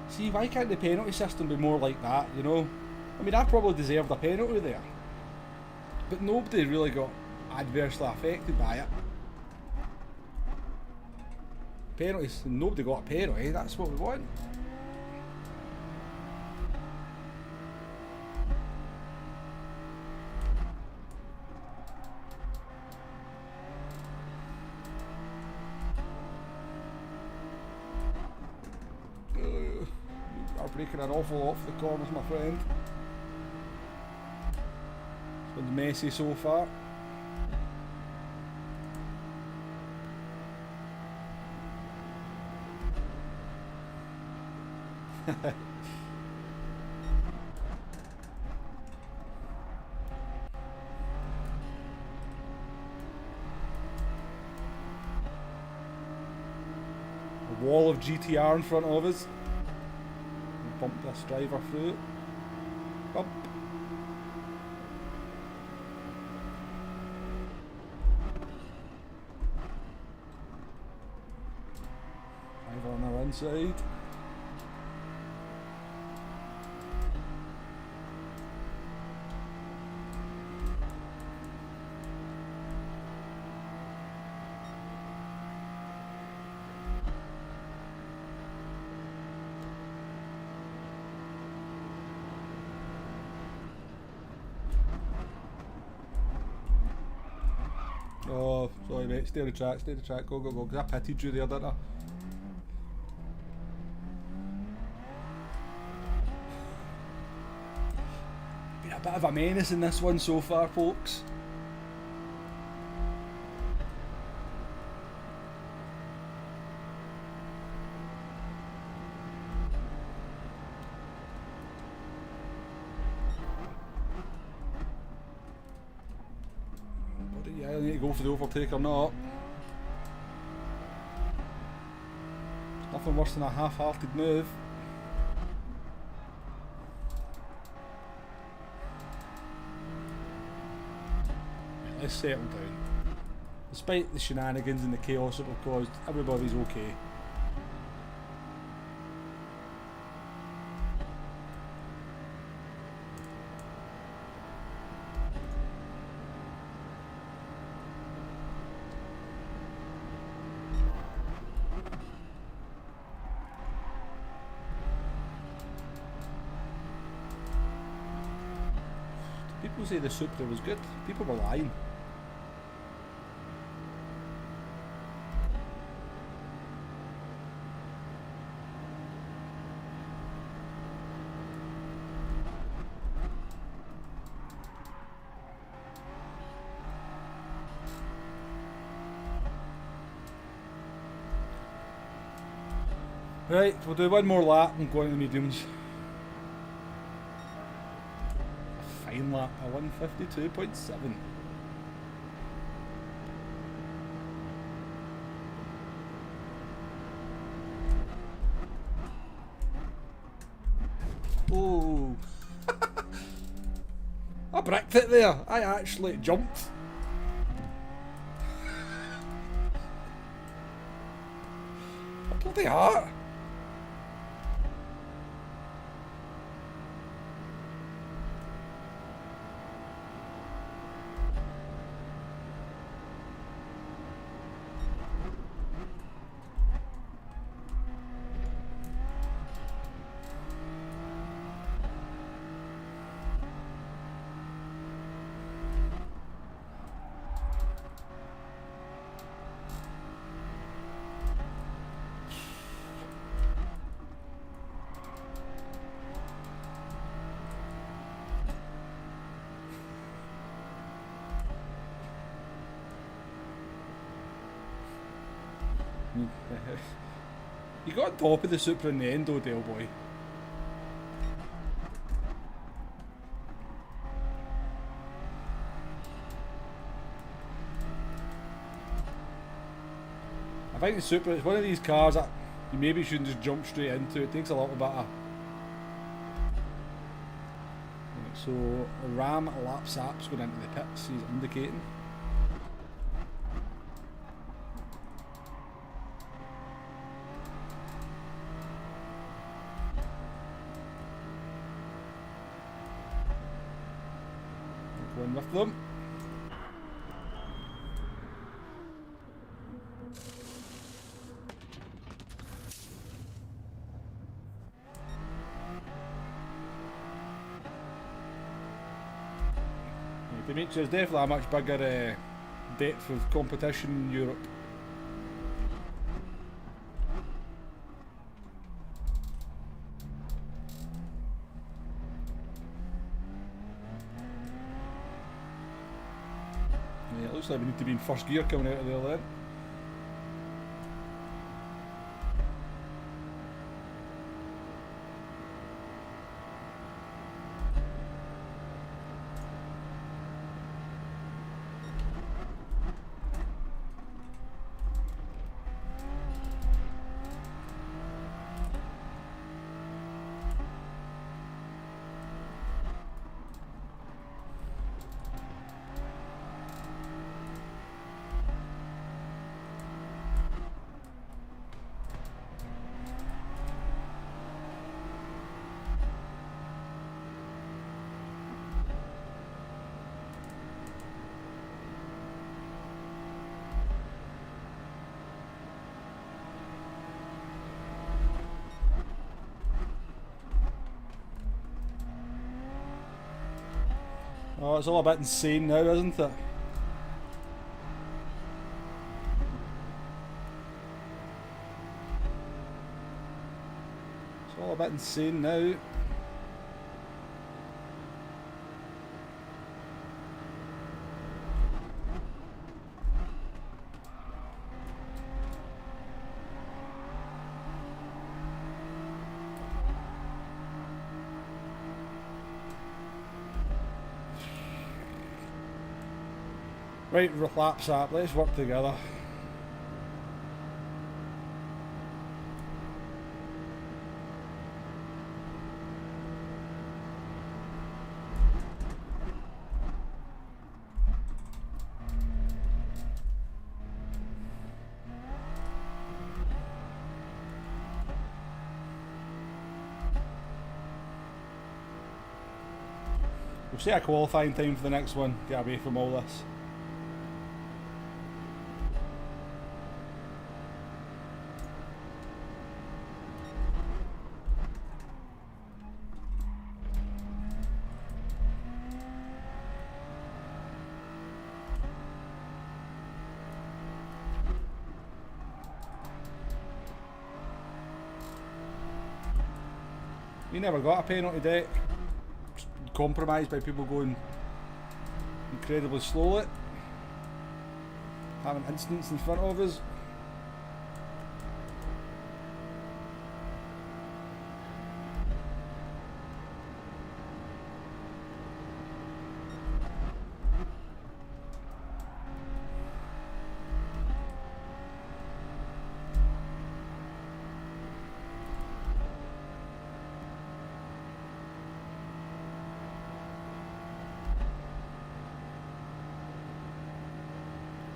S1: See, why can't the penalty system be more like that, you know? I mean, I probably deserved a penalty there. But nobody really got adversely affected by it. Penalties, nobody got a penalty, that's what we want. Breaking an awful lot for the corners, my friend. It's been messy so far. A wall of GTR in front of us. Bump this driver through. Bump. Driver on our inside. Oh, sorry mate, stay on the track, go, because I pitied you there, didn't I? Been a bit of a menace in this one so far, folks. But yeah, I need to go for the overtake or not. Nothing worse than a half-hearted move. Let's settle down. Despite the shenanigans and the chaos it will caused, everybody's okay. People say the Supra was good. People were lying. Right, we'll do one more lap and go into the mediums. A fine lap, a 152.7. Oh. I bricked it there. I actually jumped. A bloody heart. You got on top of the Supra in the end though, Dale boy. I think the Supra is one of these cars that you maybe shouldn't just jump straight into. It takes a little bit of... So, Ram lap sap's going into the pits, he's indicating. Going with them. Dimitri is definitely a much bigger depth of competition in Europe. Yeah, it looks like we need to be in first gear coming out of there then. Oh, it's all a bit insane now, isn't it? It's all a bit insane now. Right, laps up, let's work together. We'll set a qualifying time for the next one, get away from all this. We never got a penalty deck. Compromised by people going incredibly slowly, having incidents in front of us.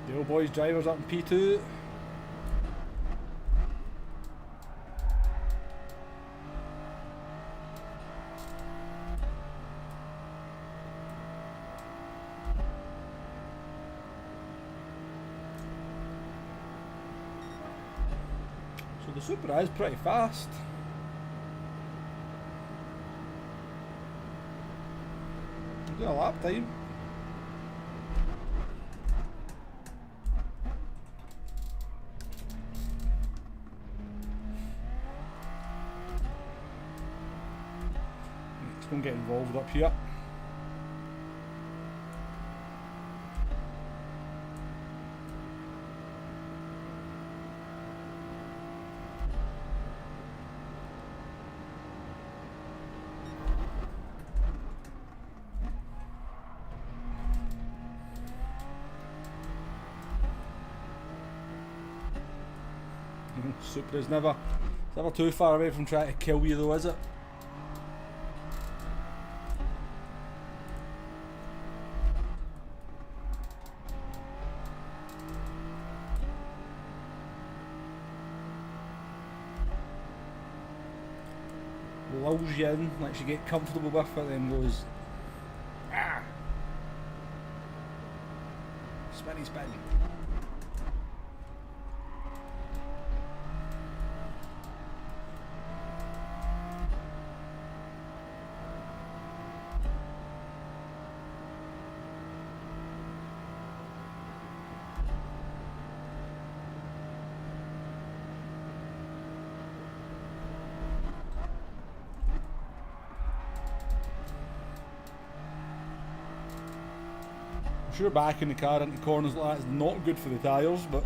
S1: The old boys drivers up in P2. So the Supra is pretty fast. I'm doing a lap time. Don't get involved up here. Supra's never too far away from trying to kill you though, is it? Lulls you in, lets you get comfortable with it, then goes ah, spinny spin. I'm sure backing the car into corners like that is not good for the tyres, but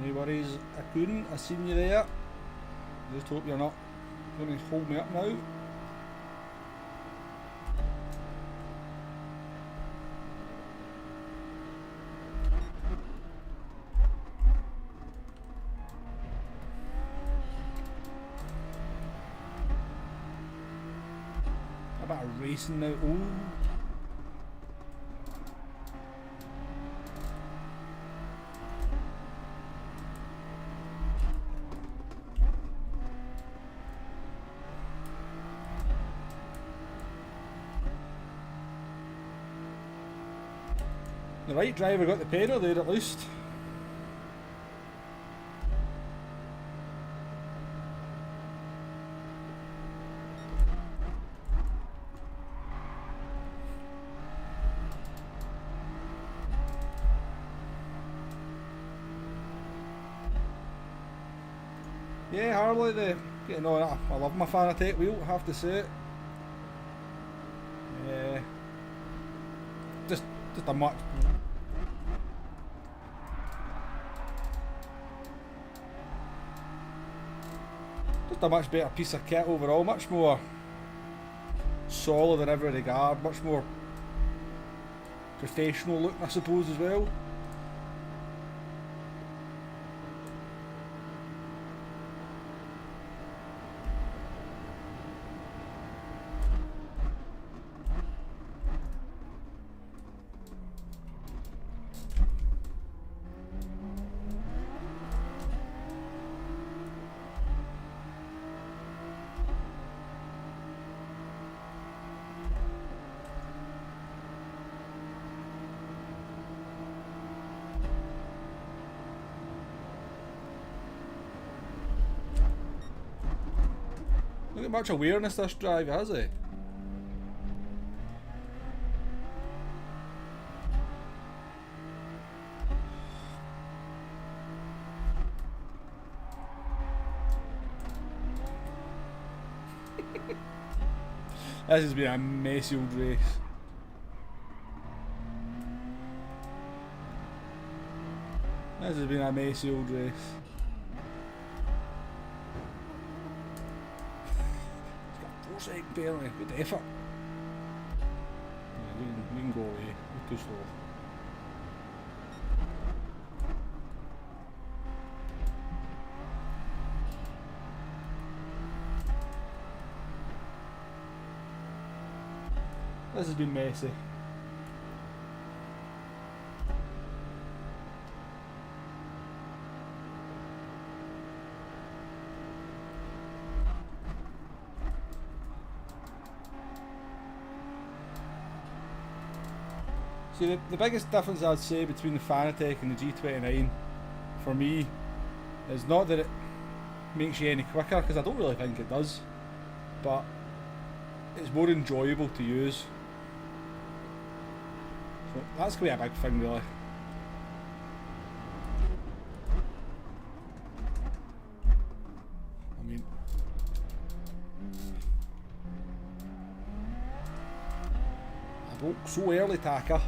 S1: no worries, I seen you there. Just hope you're not going to hold me up now. A bit of racing now. Ooh. The right driver got the pedal there at least. Yeah, Harley, getting on it. I love my Fanatec wheel, I have to say it. Just a much... Just a much better piece of kit overall, much more solid in every regard, much more professional looking, I suppose, as well. Look at much awareness this drive has, eh? This has been a messy old race. This has been a messy old race. Barely, good effort. Yeah, we can go away, we're too slow. This has been messy. See, the biggest difference I'd say between the Fanatec and the G29 for me is not that it makes you any quicker, because I don't really think it does, but it's more enjoyable to use. So that's going to be a big thing, really. I mean, I broke so early, Taka.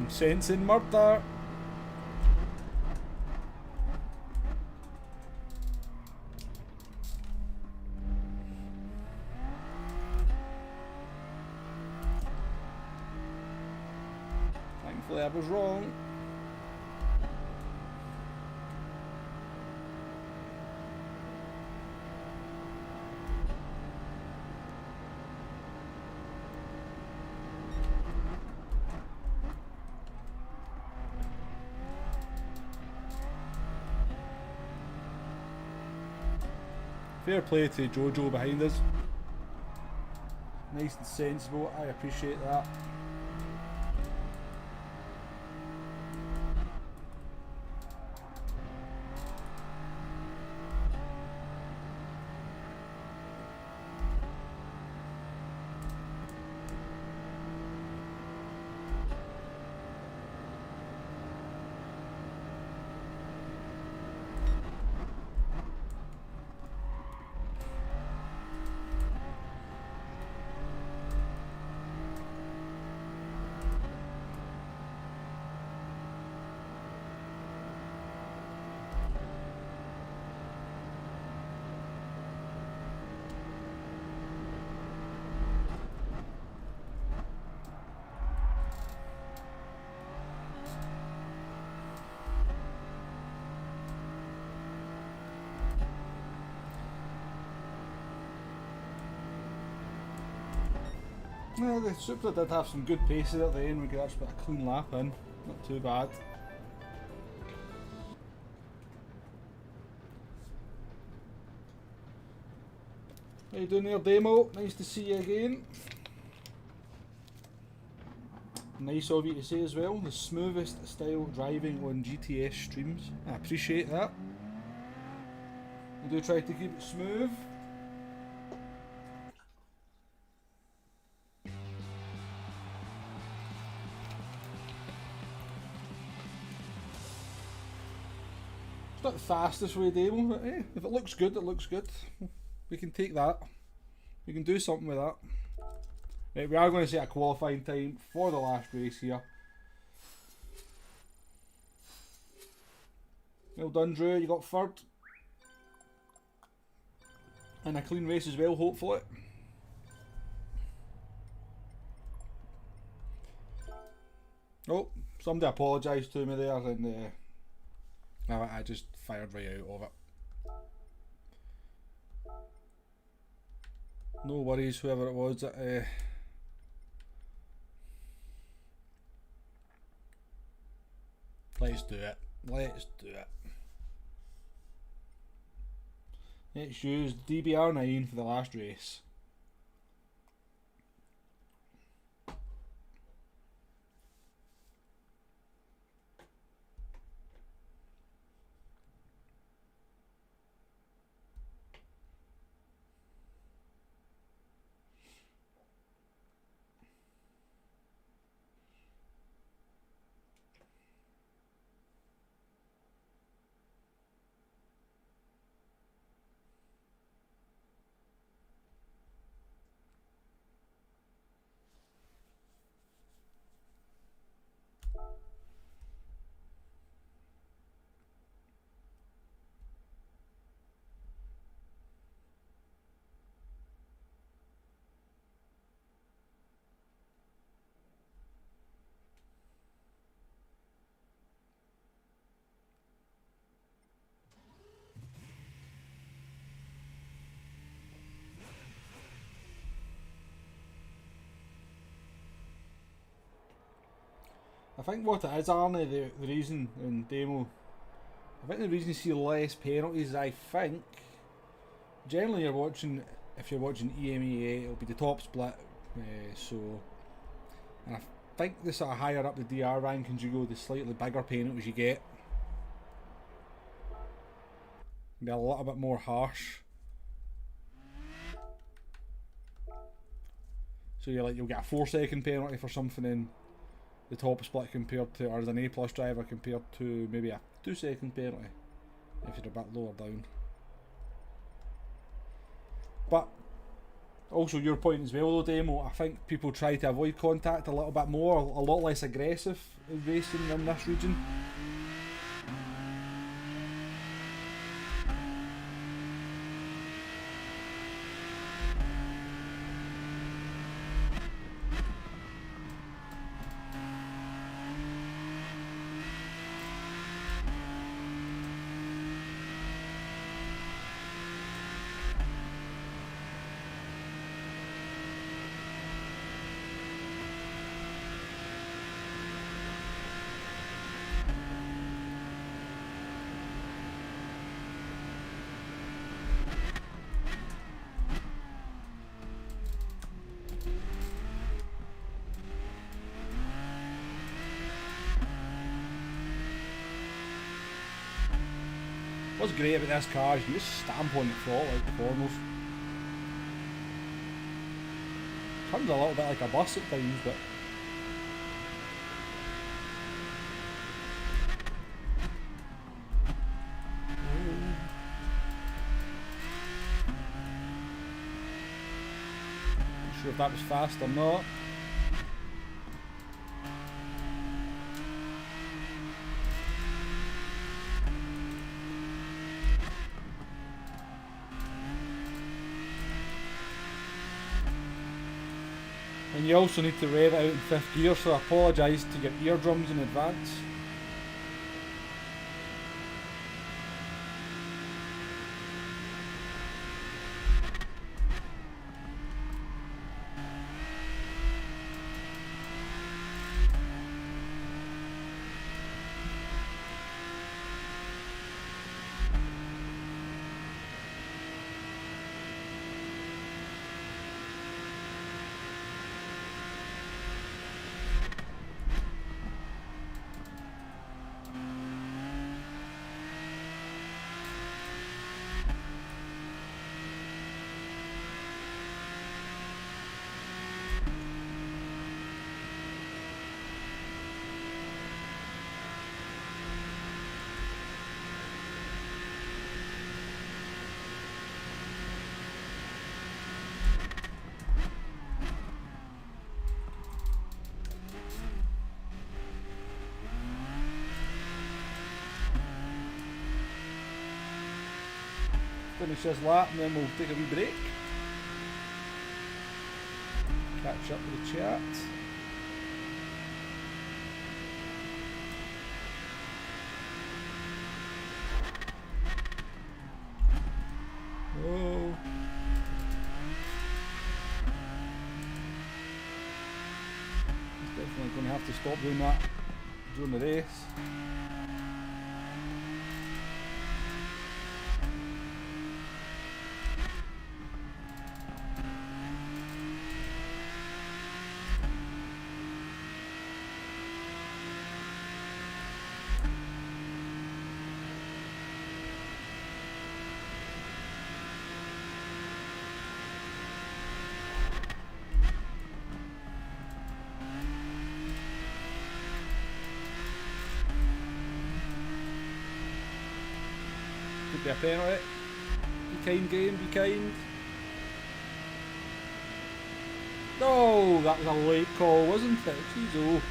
S1: Sensing murder. Thankfully I was wrong. Fair play to Jojo behind us. Nice and sensible, I appreciate that. Yeah, the Supra did have some good paces at the end. We could actually put a clean lap in. Not too bad. How you doing there, Demo? Nice to see you again. Nice of you to say as well. The smoothest style driving on GTS streams. I appreciate that. We do try to keep it smooth. It's not the fastest way, Demo, but if it looks good, it looks good. We can take that. We can do something with that. Right, we are going to set a qualifying time for the last race here. Well done, Drew. You got third. And a clean race as well, hopefully. Oh, somebody apologised to me there, and I just fired right out of it. No worries, whoever it was that let's do it. Let's do it. Let's use DBR9 for the last race. I think what it is, Arnie, the reason in Demo, I think the reason you see less penalties, I think, generally you're watching, if you're watching EMEA, it'll be the top split, and I think the sort of higher up the DR rankings you go, the slightly bigger penalties you get. Be a little bit more harsh. So you'll get a 4-second penalty for something in the top split compared to, or as an A+ driver compared to maybe a 2-second penalty if you're a bit lower down. But also your point as well though, Demo, I think people try to avoid contact a little bit more, a lot less aggressive in racing in this region. What's great about this car is you just stamp on the throttle out the corners. Turns a little bit like a bus at times, but not sure if that was fast or not. And you also need to rev it out in 5th gear, so I apologise to your eardrums in advance. finish this lap and then we'll take a wee break. Catch up with the chat. Oh. He's definitely going to have to stop doing that during the race. Could be a penalty. Be kind, game, be kind. No, that was a late call, wasn't it? Jeez, oh.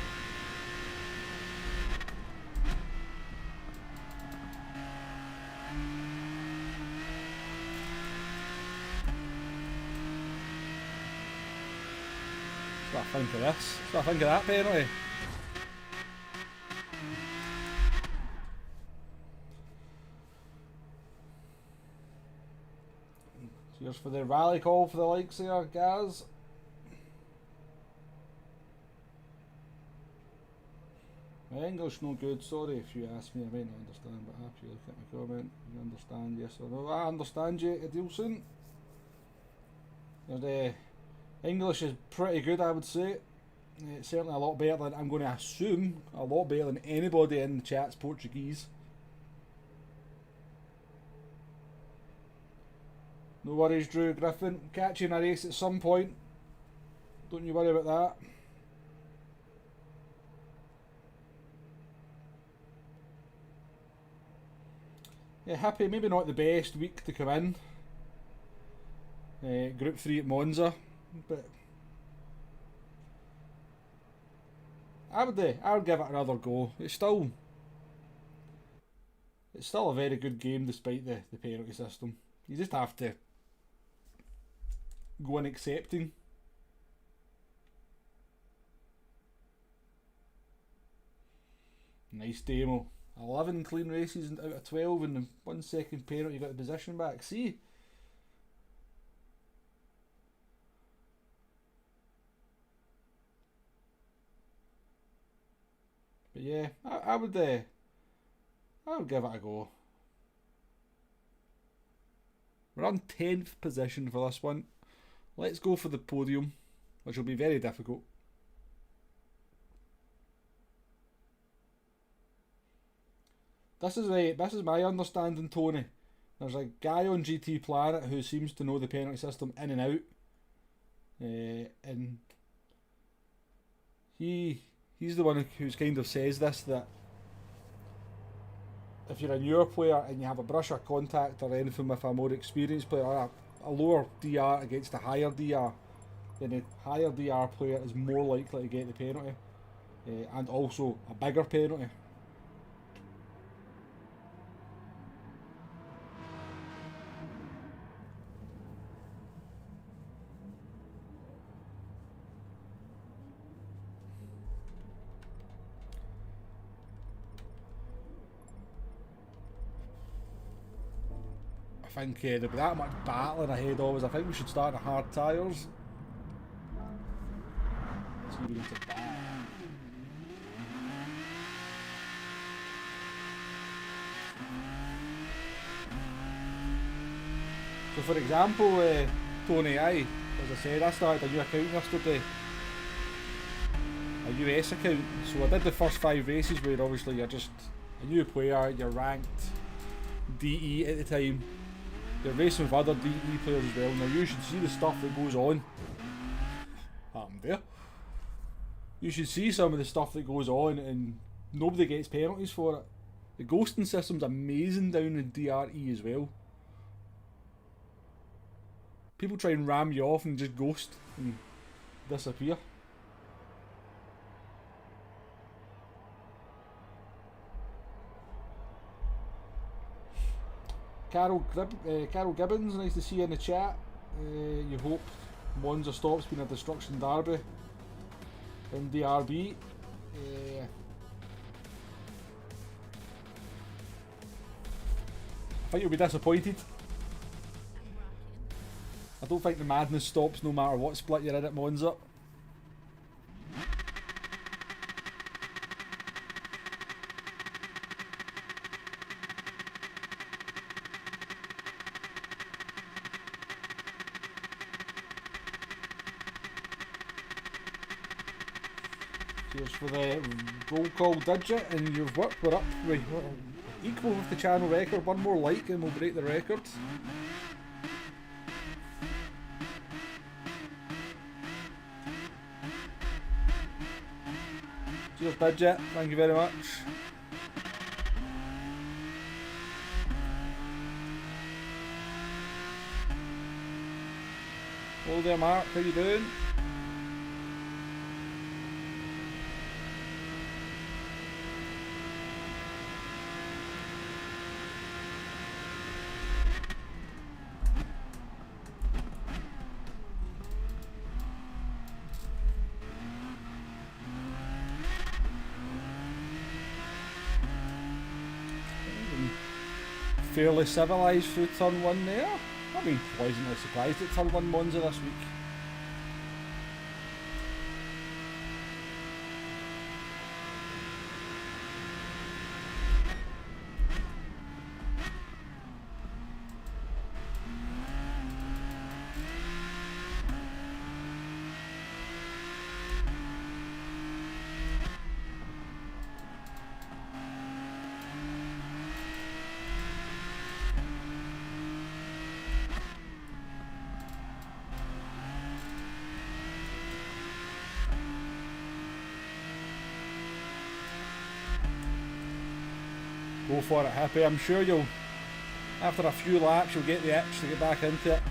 S1: What I think of this? What I think of that penalty? Cheers for the rally call for the likes there, Gaz. My English no good, sorry if you ask me, I might not understand, but happy you look at my comment. You understand, yes or no? I understand you, Adilson. The English is pretty good, I would say. It's certainly a lot better than, I'm going to assume, a lot better than anybody in the chat's Portuguese. No worries, Drew Griffin. Catch you in a race at some point. Don't you worry about that. Yeah, happy. Maybe not the best week to come in. Group 3 at Monza, but I would give it another go. It's still a very good game despite the penalty system. You just have to go on accepting. Nice demo. 11 clean races out of 12 and in 1 second penalty you got the position back. See? But yeah, I would give it a go. We're on 10th position for this one. Let's go for the podium, which will be very difficult. This is my understanding, Tony. There's a guy on GT Planet who seems to know the penalty system in and out, and he's the one who's kind of says this, that if you're a newer player and you have a brush or contact or anything with a more experienced player, or a lower DR against a higher DR, then the higher DR player is more likely to get the penalty, and also a bigger penalty. I think there'll be that much battling ahead of us. I think we should start on hard tyres. So for example, Tony, as I said, I started a new account yesterday. A US account. So I did the first 5 races where obviously you're just a new player, you're ranked DE at the time. You're racing with other DE players as well. Now you should see the stuff that goes on. There. You should see some of the stuff that goes on and nobody gets penalties for it. The ghosting system's amazing down in DRE as well. People try and ram you off and just ghost and disappear. Carol Gibbons, nice to see you in the chat. You hope Monza stops being a destruction derby in DRB. I think you'll be disappointed. I don't think the madness stops no matter what split you're in at Monza. Cheers for the roll call digit, and you've worked. We're up. We're equal with the channel record. One more like and we'll break the record. Cheers, Digit. Thank you very much. Hello there, Mark. How you doing? Fairly civilised through turn 1 there. I've been pleasantly surprised at turn 1 Monza this week. Go for it, Happy. I'm sure you'll, after a few laps, you'll get the itch to get back into it.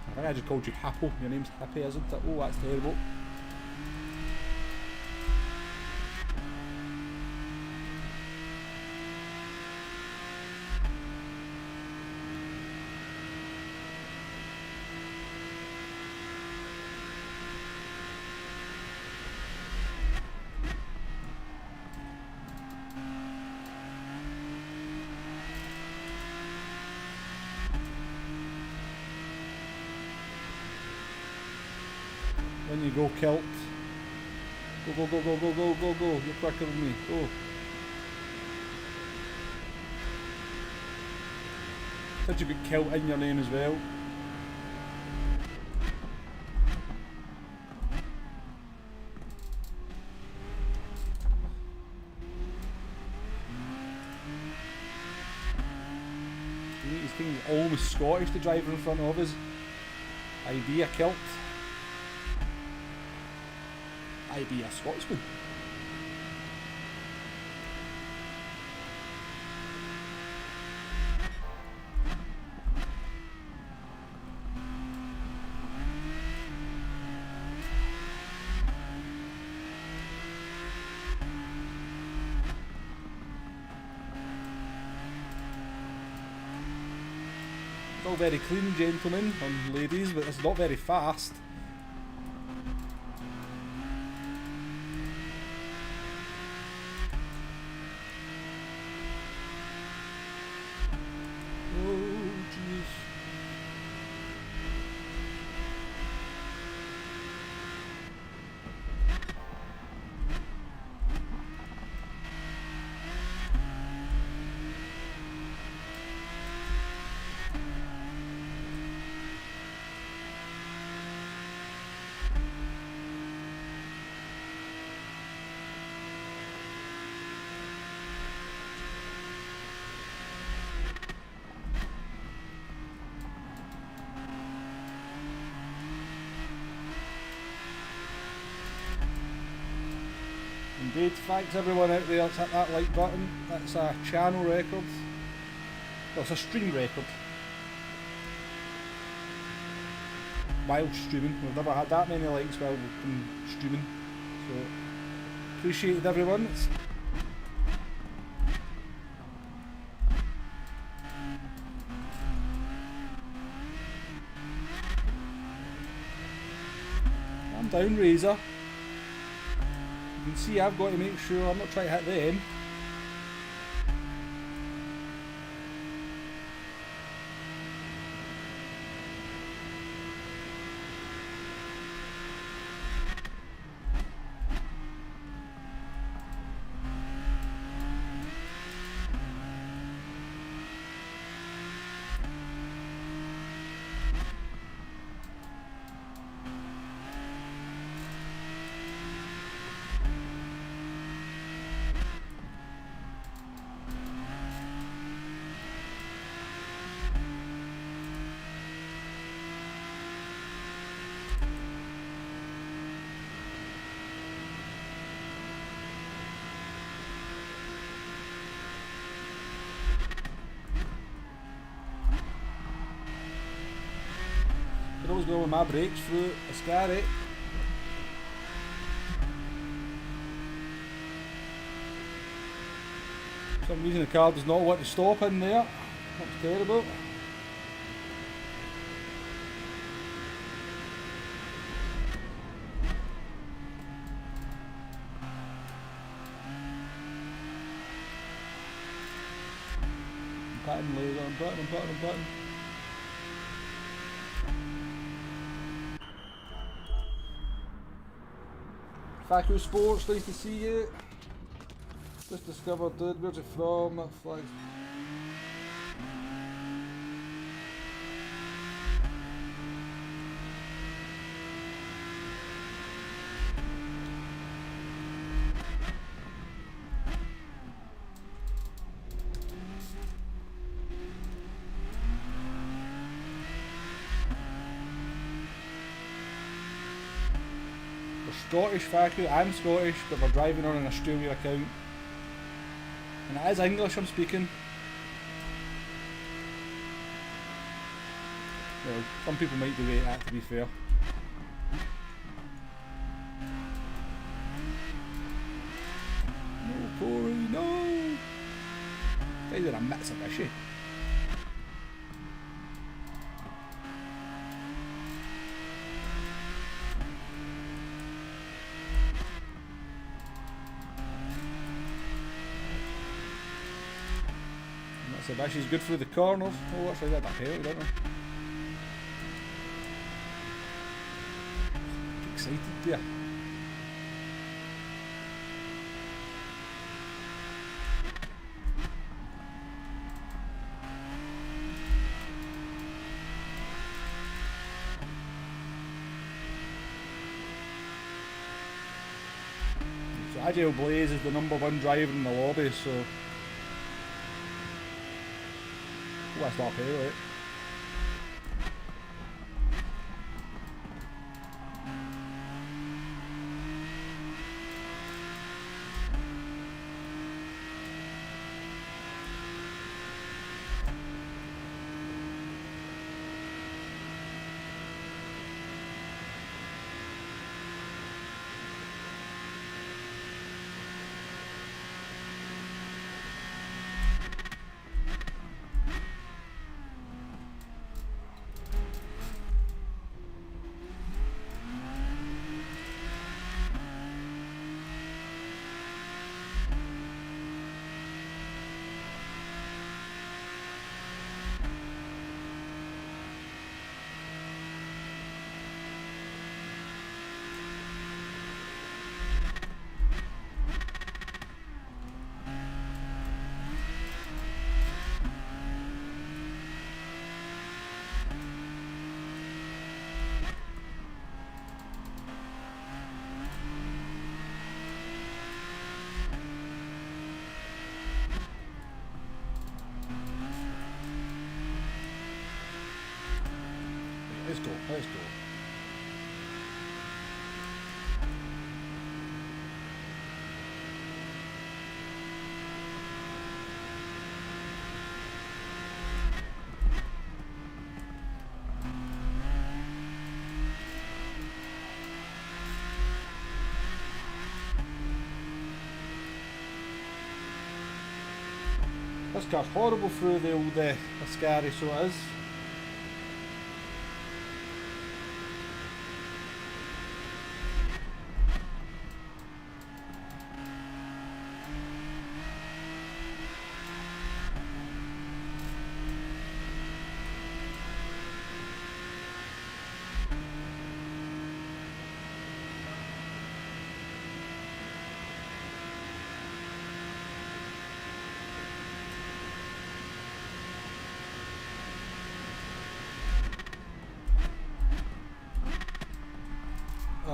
S1: I think I just called you Happo. Your name's Happy, isn't it? Oh, that's terrible. When you go, Kilt. Go, go, go, go, go, go, go, go. You're quicker than me. Go. Such a good Kilt in your name as well. He's thinking almost Scottish, the driver in front of us. Idea Kilt. I be a Scotsman. It's all very clean, gentlemen and ladies, but it's not very fast. Indeed, thanks everyone out there that's hit that like button. That's a channel record. Well, it's a stream record. While streaming. We've never had that many likes while we've been streaming. So, appreciated everyone. down Razor. You can see I've got to make sure I'm not trying to hit them. I always go with my brakes through Ascari. For some reason the car does not want to stop in there. That's terrible. I'm patting laser, I'm patting. Faku Sports, nice to see you. Just discovered, dude. Where's it from? That flag. Scottish Faku, I'm Scottish, but we're driving on an Australia account. And it is English I'm speaking. Well, some people might debate that, to be fair. No, Corey, no! Guys are a Mitsubishi. Mitsubishi good through the corners. Oh, actually, that penalty, don't I? Excited there. So Agile Blaze is the #1 driver in the lobby, so oh, that's not penalty. Let's go. This car's horrible through the old Ascari, so it is.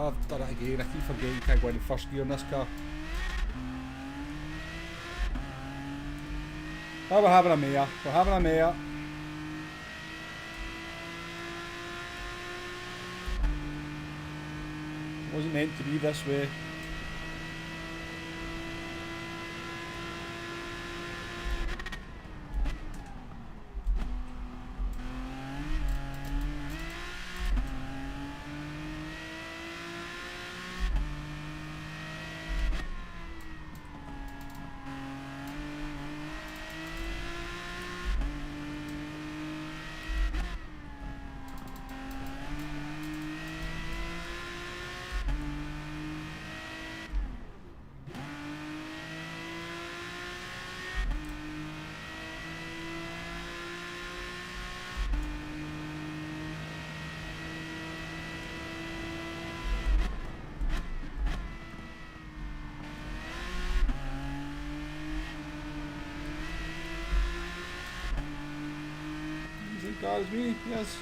S1: Oh, I've done it again. I keep forgetting you can't go into first gear in this car. Oh, we're having a mare. We're having a mare. Wasn't meant to be this way. Car as me, yes.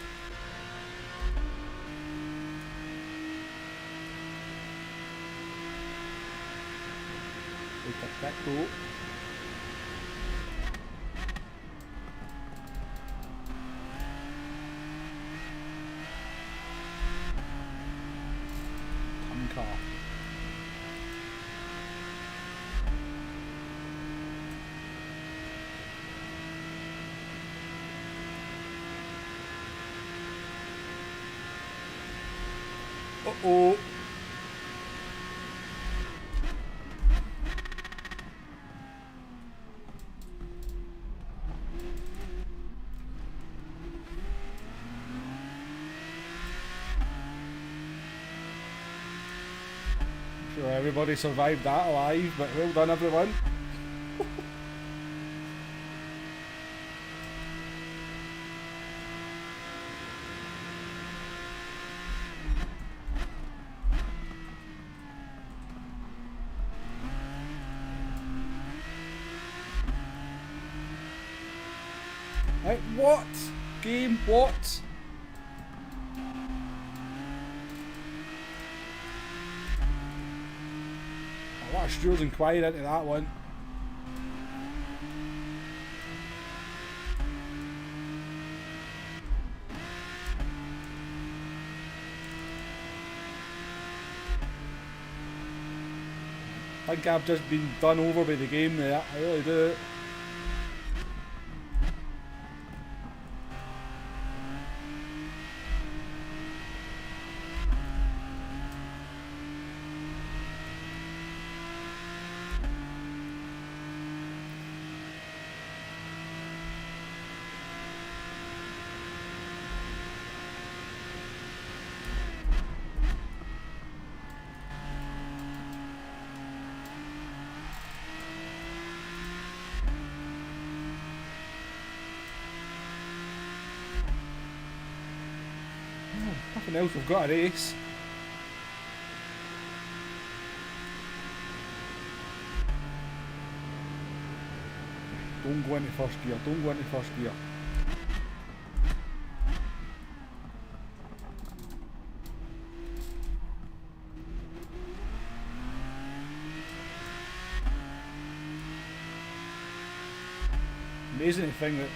S1: That cool. Come car. Uh-oh. Sure everybody survived that alive, but well done everyone. Right, what? Game, what? A lot of Stuart's inquiry into that one. I think I've just been done over by the game there, I really do. Nothing else, we've got a race. Don't go into first gear, don't go into first gear. Amazing to think that,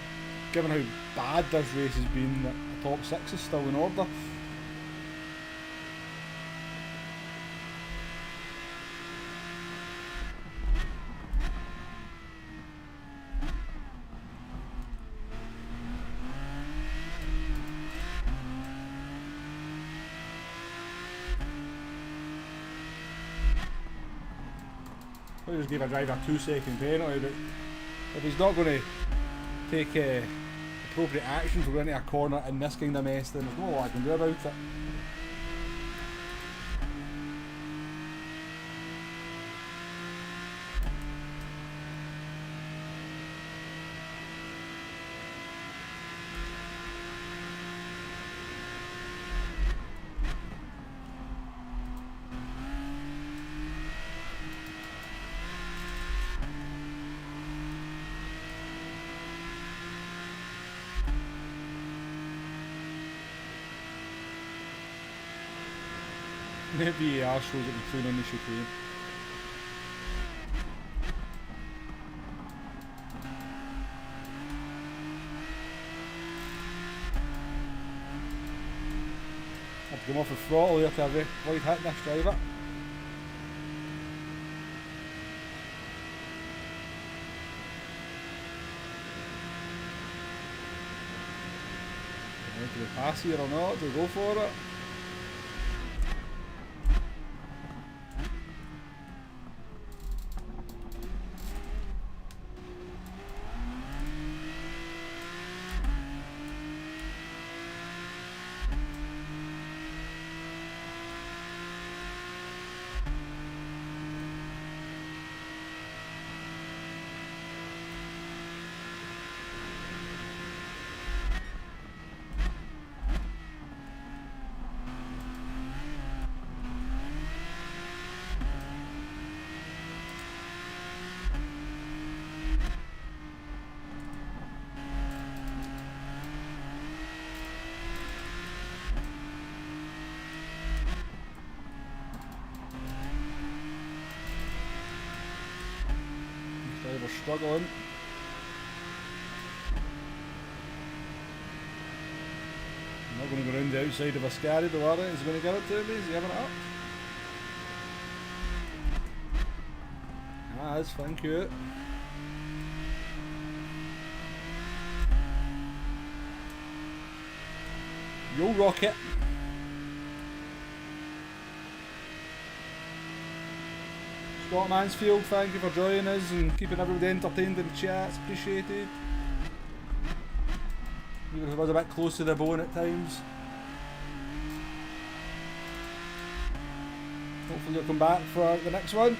S1: given how bad this race has been, that the top 6 is still in order. I just gave a driver a 2-second penalty, but if he's not going to take appropriate action for going into a corner in this kind of mess, then there's not a lot I can do about it. Maybe VAR shows it between on the chicane. Had to come off the throttle there to avoid hitting this driver. Do we pass here or not? Do we go for it? We're struggling. I'm not going to go round the outside of Ascari, do worry. He's going to give it to me. Is he giving it up? Nice, thank you. Yo, Rocket. Scott Mansfield, thank you for joining us and keeping everybody entertained in the chats. Appreciated. Even if it was a bit close to the bone at times. Hopefully you'll come back for the next one.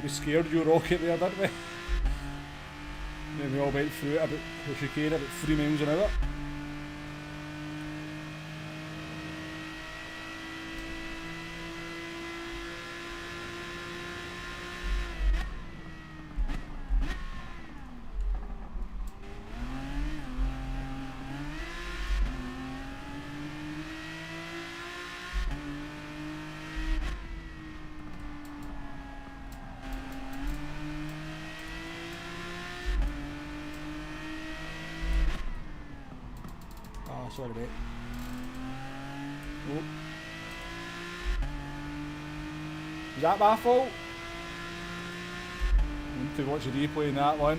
S1: We scared you, Rocket, there, didn't we? Then we all went through it about the chicane about 3 miles an hour. Sorry, mate. Oh. Is that my fault? I need to watch the replay in that one.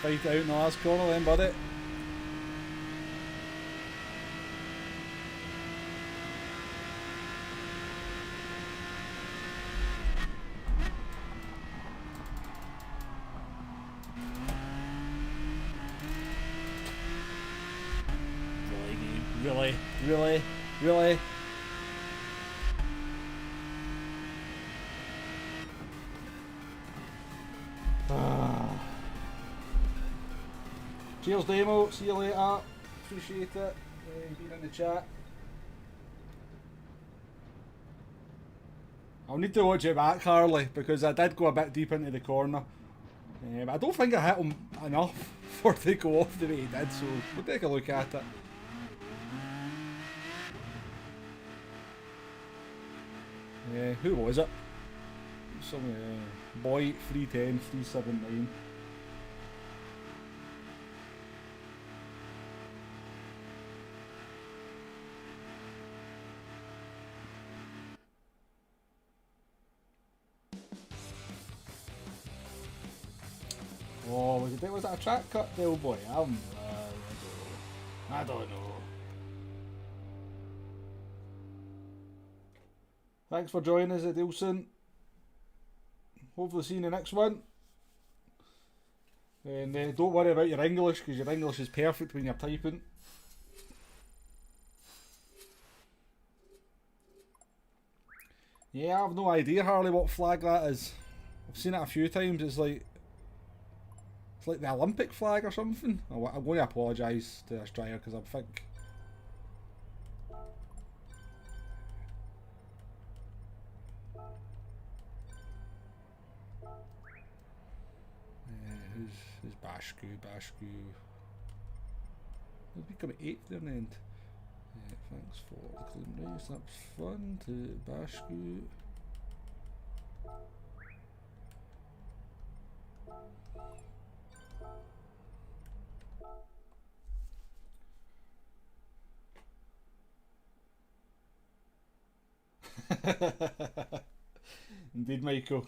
S1: Fight out in the last corner then, buddy. Really? Cheers, Demo. See you later. Appreciate it. Being in the chat. I'll need to watch it back, Harley, because I did go a bit deep into the corner. But I don't think I hit him enough for it to go off the way he did, so we'll take a look at it. Who was it? Some boy 310 379. Oh, was that a track cut, Bill boy? I don't know. Thanks for joining us, Adilson. Hopefully see you in the next one. And don't worry about your English, because your English is perfect when you're typing. Yeah, I've no idea, Harley, what flag that is. I've seen it a few times. It's like the Olympic flag or something. I'm going to apologise to this driver because I think. Who's Bashku? Bashku. We'll become 8th there in the end. Thanks for the clean race. That was fun. To Bashku. Indeed, Michael.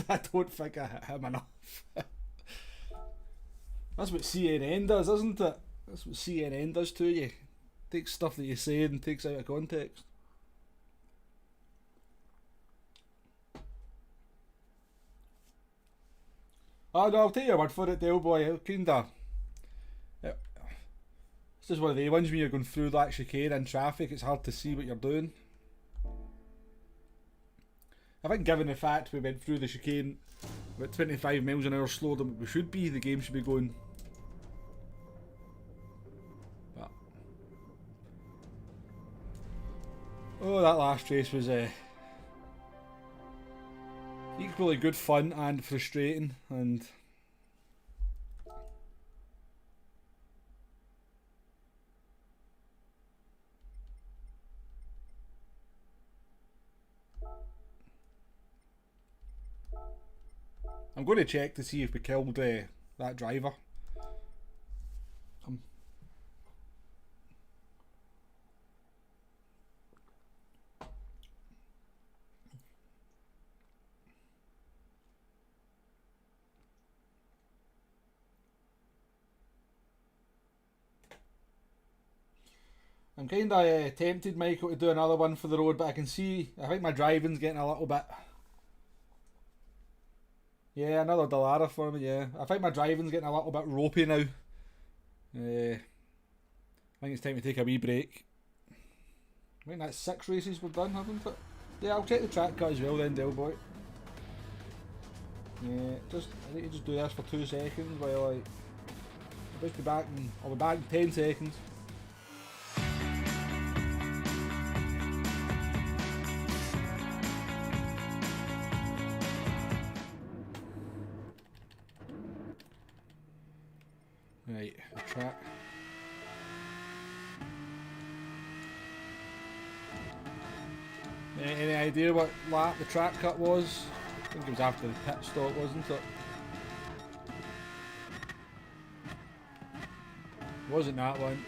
S1: I don't think I hit him enough. That's what CNN does, isn't it? That's what CNN does to you. Takes stuff that you say and takes out of context. Oh no, I'll take your word for it, Dale boy. Kinda. Yeah. It's just one of the ones when you're going through that chicane in traffic, it's hard to see what you're doing. I think given the fact we went through the chicane about 25 miles an hour slower than we should be, the game should be going. But oh, that last race was equally good fun and frustrating, and I'm going to check to see if we killed that driver. I'm kind of tempted, Michael, to do another one for the road, but I can see, I think my driving's getting a little bit. Yeah, another Dallara for me, yeah. I think my driving's getting a little bit ropey now. I think it's time to take a wee break. I think that's 6 races we've done, haven't it? Yeah, I'll check the track cut as well then, Del boy. Yeah, I need to just do this for 2 seconds while I'll be back in 10 seconds. Right, the track. Any idea what lap the track cut was? I think it was after the pit stop, wasn't it? Wasn't that one?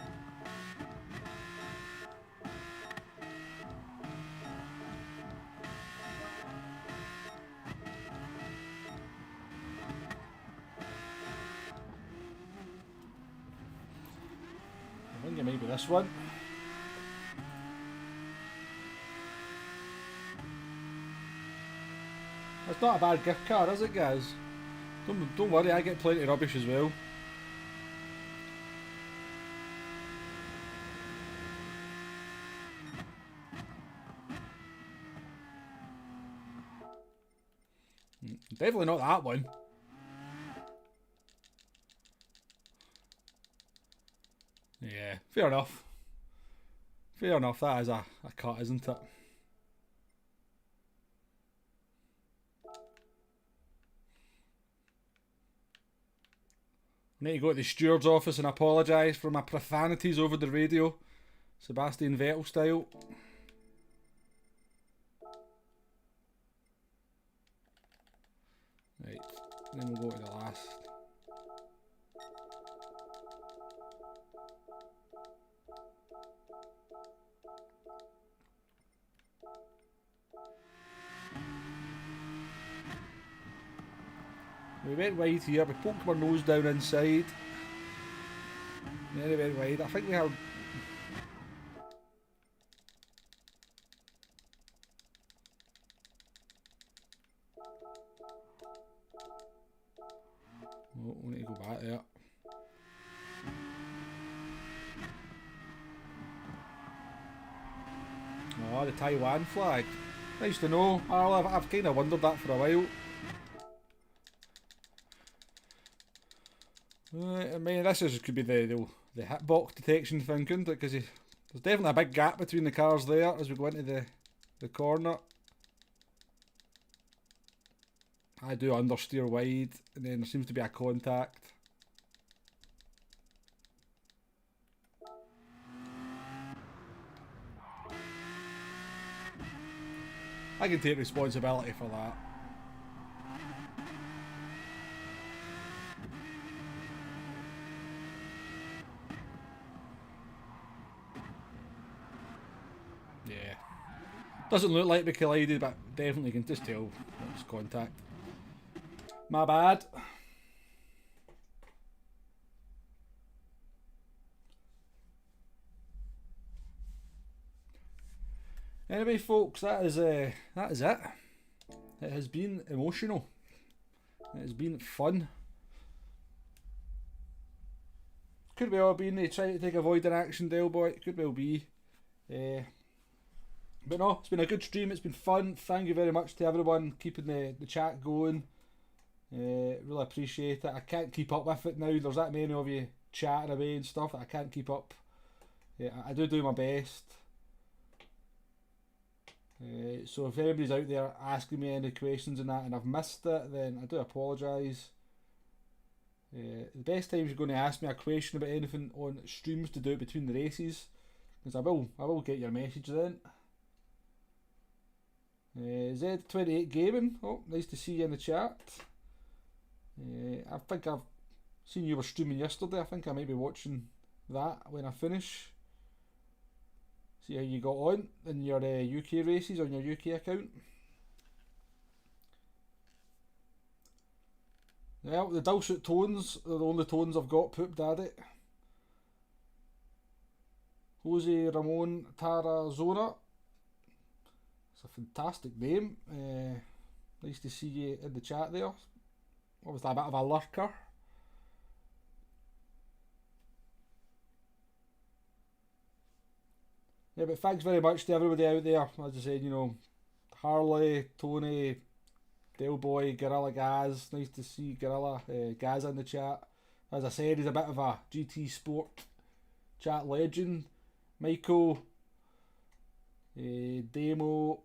S1: I think it might be this one. It's not a bad gift card, is it, guys? Don't worry, I get plenty of rubbish as well. Definitely not that one. Yeah, fair enough. Fair enough, that is a cut, isn't it? I need to go to the steward's office and apologise for my profanities over the radio. Sebastian Vettel style. Right, then we'll go to the last. We went wide here, we poked our nose down inside. Very, very wide. I think we have. Oh, we need to go back there. Oh, the Taiwan flag. Nice to know. I've kind of wondered that for a while. I mean, could be the hitbox detection thing, couldn't it? Because there's definitely a big gap between the cars there as we go into the corner. I do understeer wide, and then there seems to be a contact. I can take responsibility for that. Yeah. Doesn't look like we collided, but definitely can just tell it was contact. My bad. Anyway, folks, that is it. It has been emotional. It has been fun. Could well have been they try to take avoiding action, Dale boy. It could well be. But no, it's been a good stream. It's been fun. Thank you very much to everyone keeping the chat going. Really appreciate it. I can't keep up with it now. There's that many of you chatting away and stuff that I can't keep up. I do my best. So if anybody's out there asking me any questions and that and I've missed it, then I do apologise. The best time you're going to ask me a question about anything on streams to do it between the races, because I will get your message then. Z28 Gaming, oh, nice to see you in the chat. I think I've seen you were streaming yesterday. I think I might be watching that when I finish. See how you got on in your UK races on your UK account. Well, the dulcet tones are the only tones I've got, Poop Daddy. Jose Ramon Tarazona. It's a fantastic name. Nice to see you in the chat there. Obviously a bit of a lurker. Yeah, but thanks very much to everybody out there. As I said, you know, Harley, Tony, Dale Boy, Gorilla Gaz. Nice to see Gorilla Gaz in the chat. As I said, he's a bit of a GT Sport chat legend. Michael, Demo.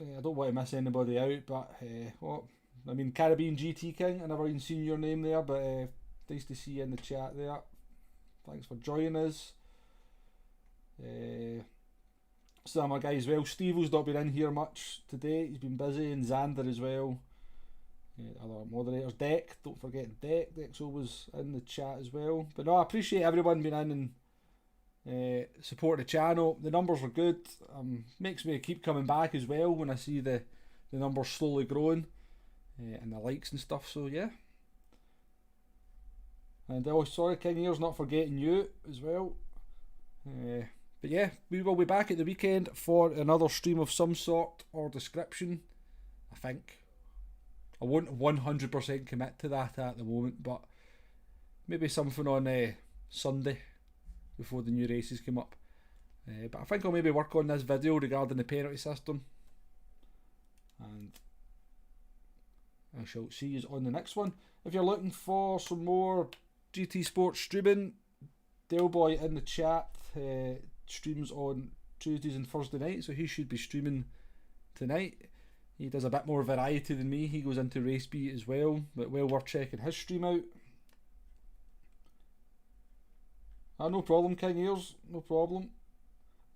S1: I don't want to miss anybody out, but I mean, Caribbean GT King. I never even seen your name there, but nice to see you in the chat there. Thanks for joining us. Some of my guys, well, Steve-O's not been in here much today. He's been busy, and Xander as well. Other moderators, Deck. Don't forget Deck. Deck's always in the chat as well. But no, I appreciate everyone being in and support the channel. The numbers were good. Makes me keep coming back as well when I see the numbers slowly growing and the likes and stuff. So yeah. And oh, sorry, King Ears, not forgetting you as well. But yeah, we will be back at the weekend for another stream of some sort or description, I think. I won't 100% commit to that at the moment, but maybe something on Sunday before the new races come up. But I think I'll maybe work on this video regarding the penalty system. And I shall see you on the next one. If you're looking for some more GT Sports streaming, Dale Boy in the chat streams on Tuesdays and Thursday nights, so he should be streaming tonight. He does a bit more variety than me. He goes into race beat as well, but well worth checking his stream out. No problem, King Ears, no problem.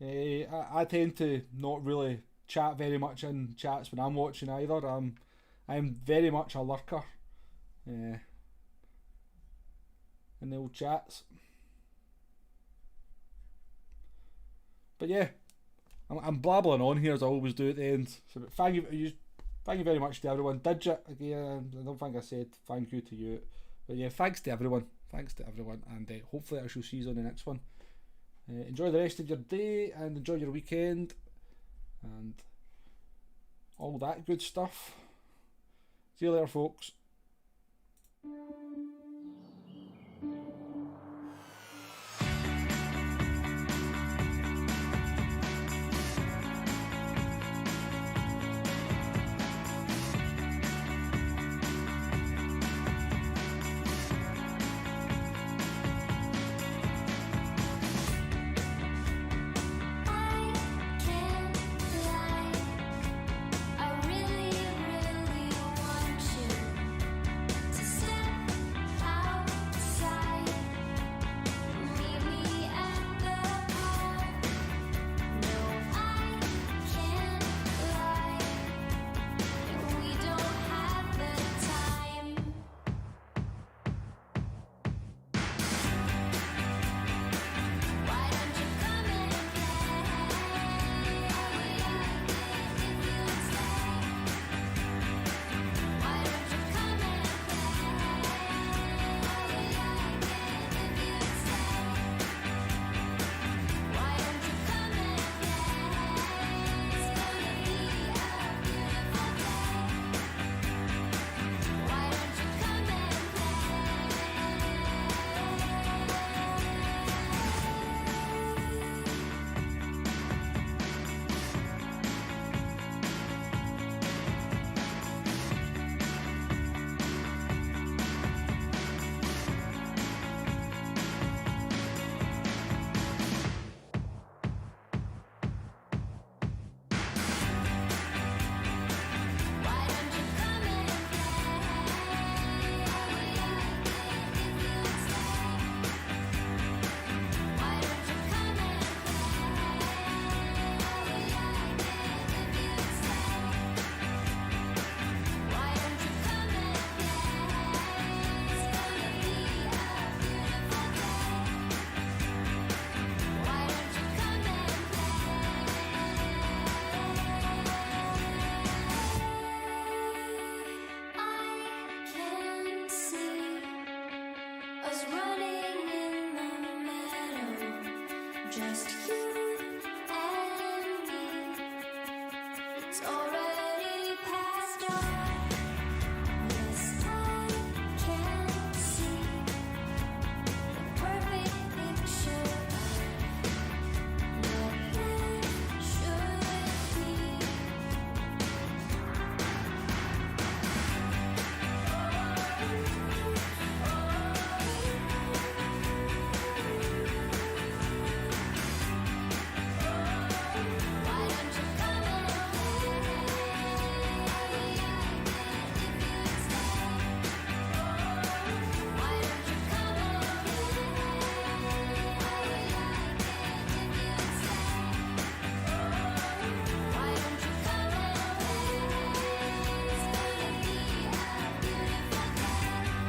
S1: I tend to not really chat very much in chats when I'm watching either. I'm very much a lurker in the old chats. But yeah, I'm blabbling on here as I always do at the end. So thank you very much to everyone. Digit again. I don't think I said thank you to you, but yeah, thanks to everyone. And hopefully I shall see you on the next one. Enjoy the rest of your day and enjoy your weekend and all that good stuff. See you later, folks.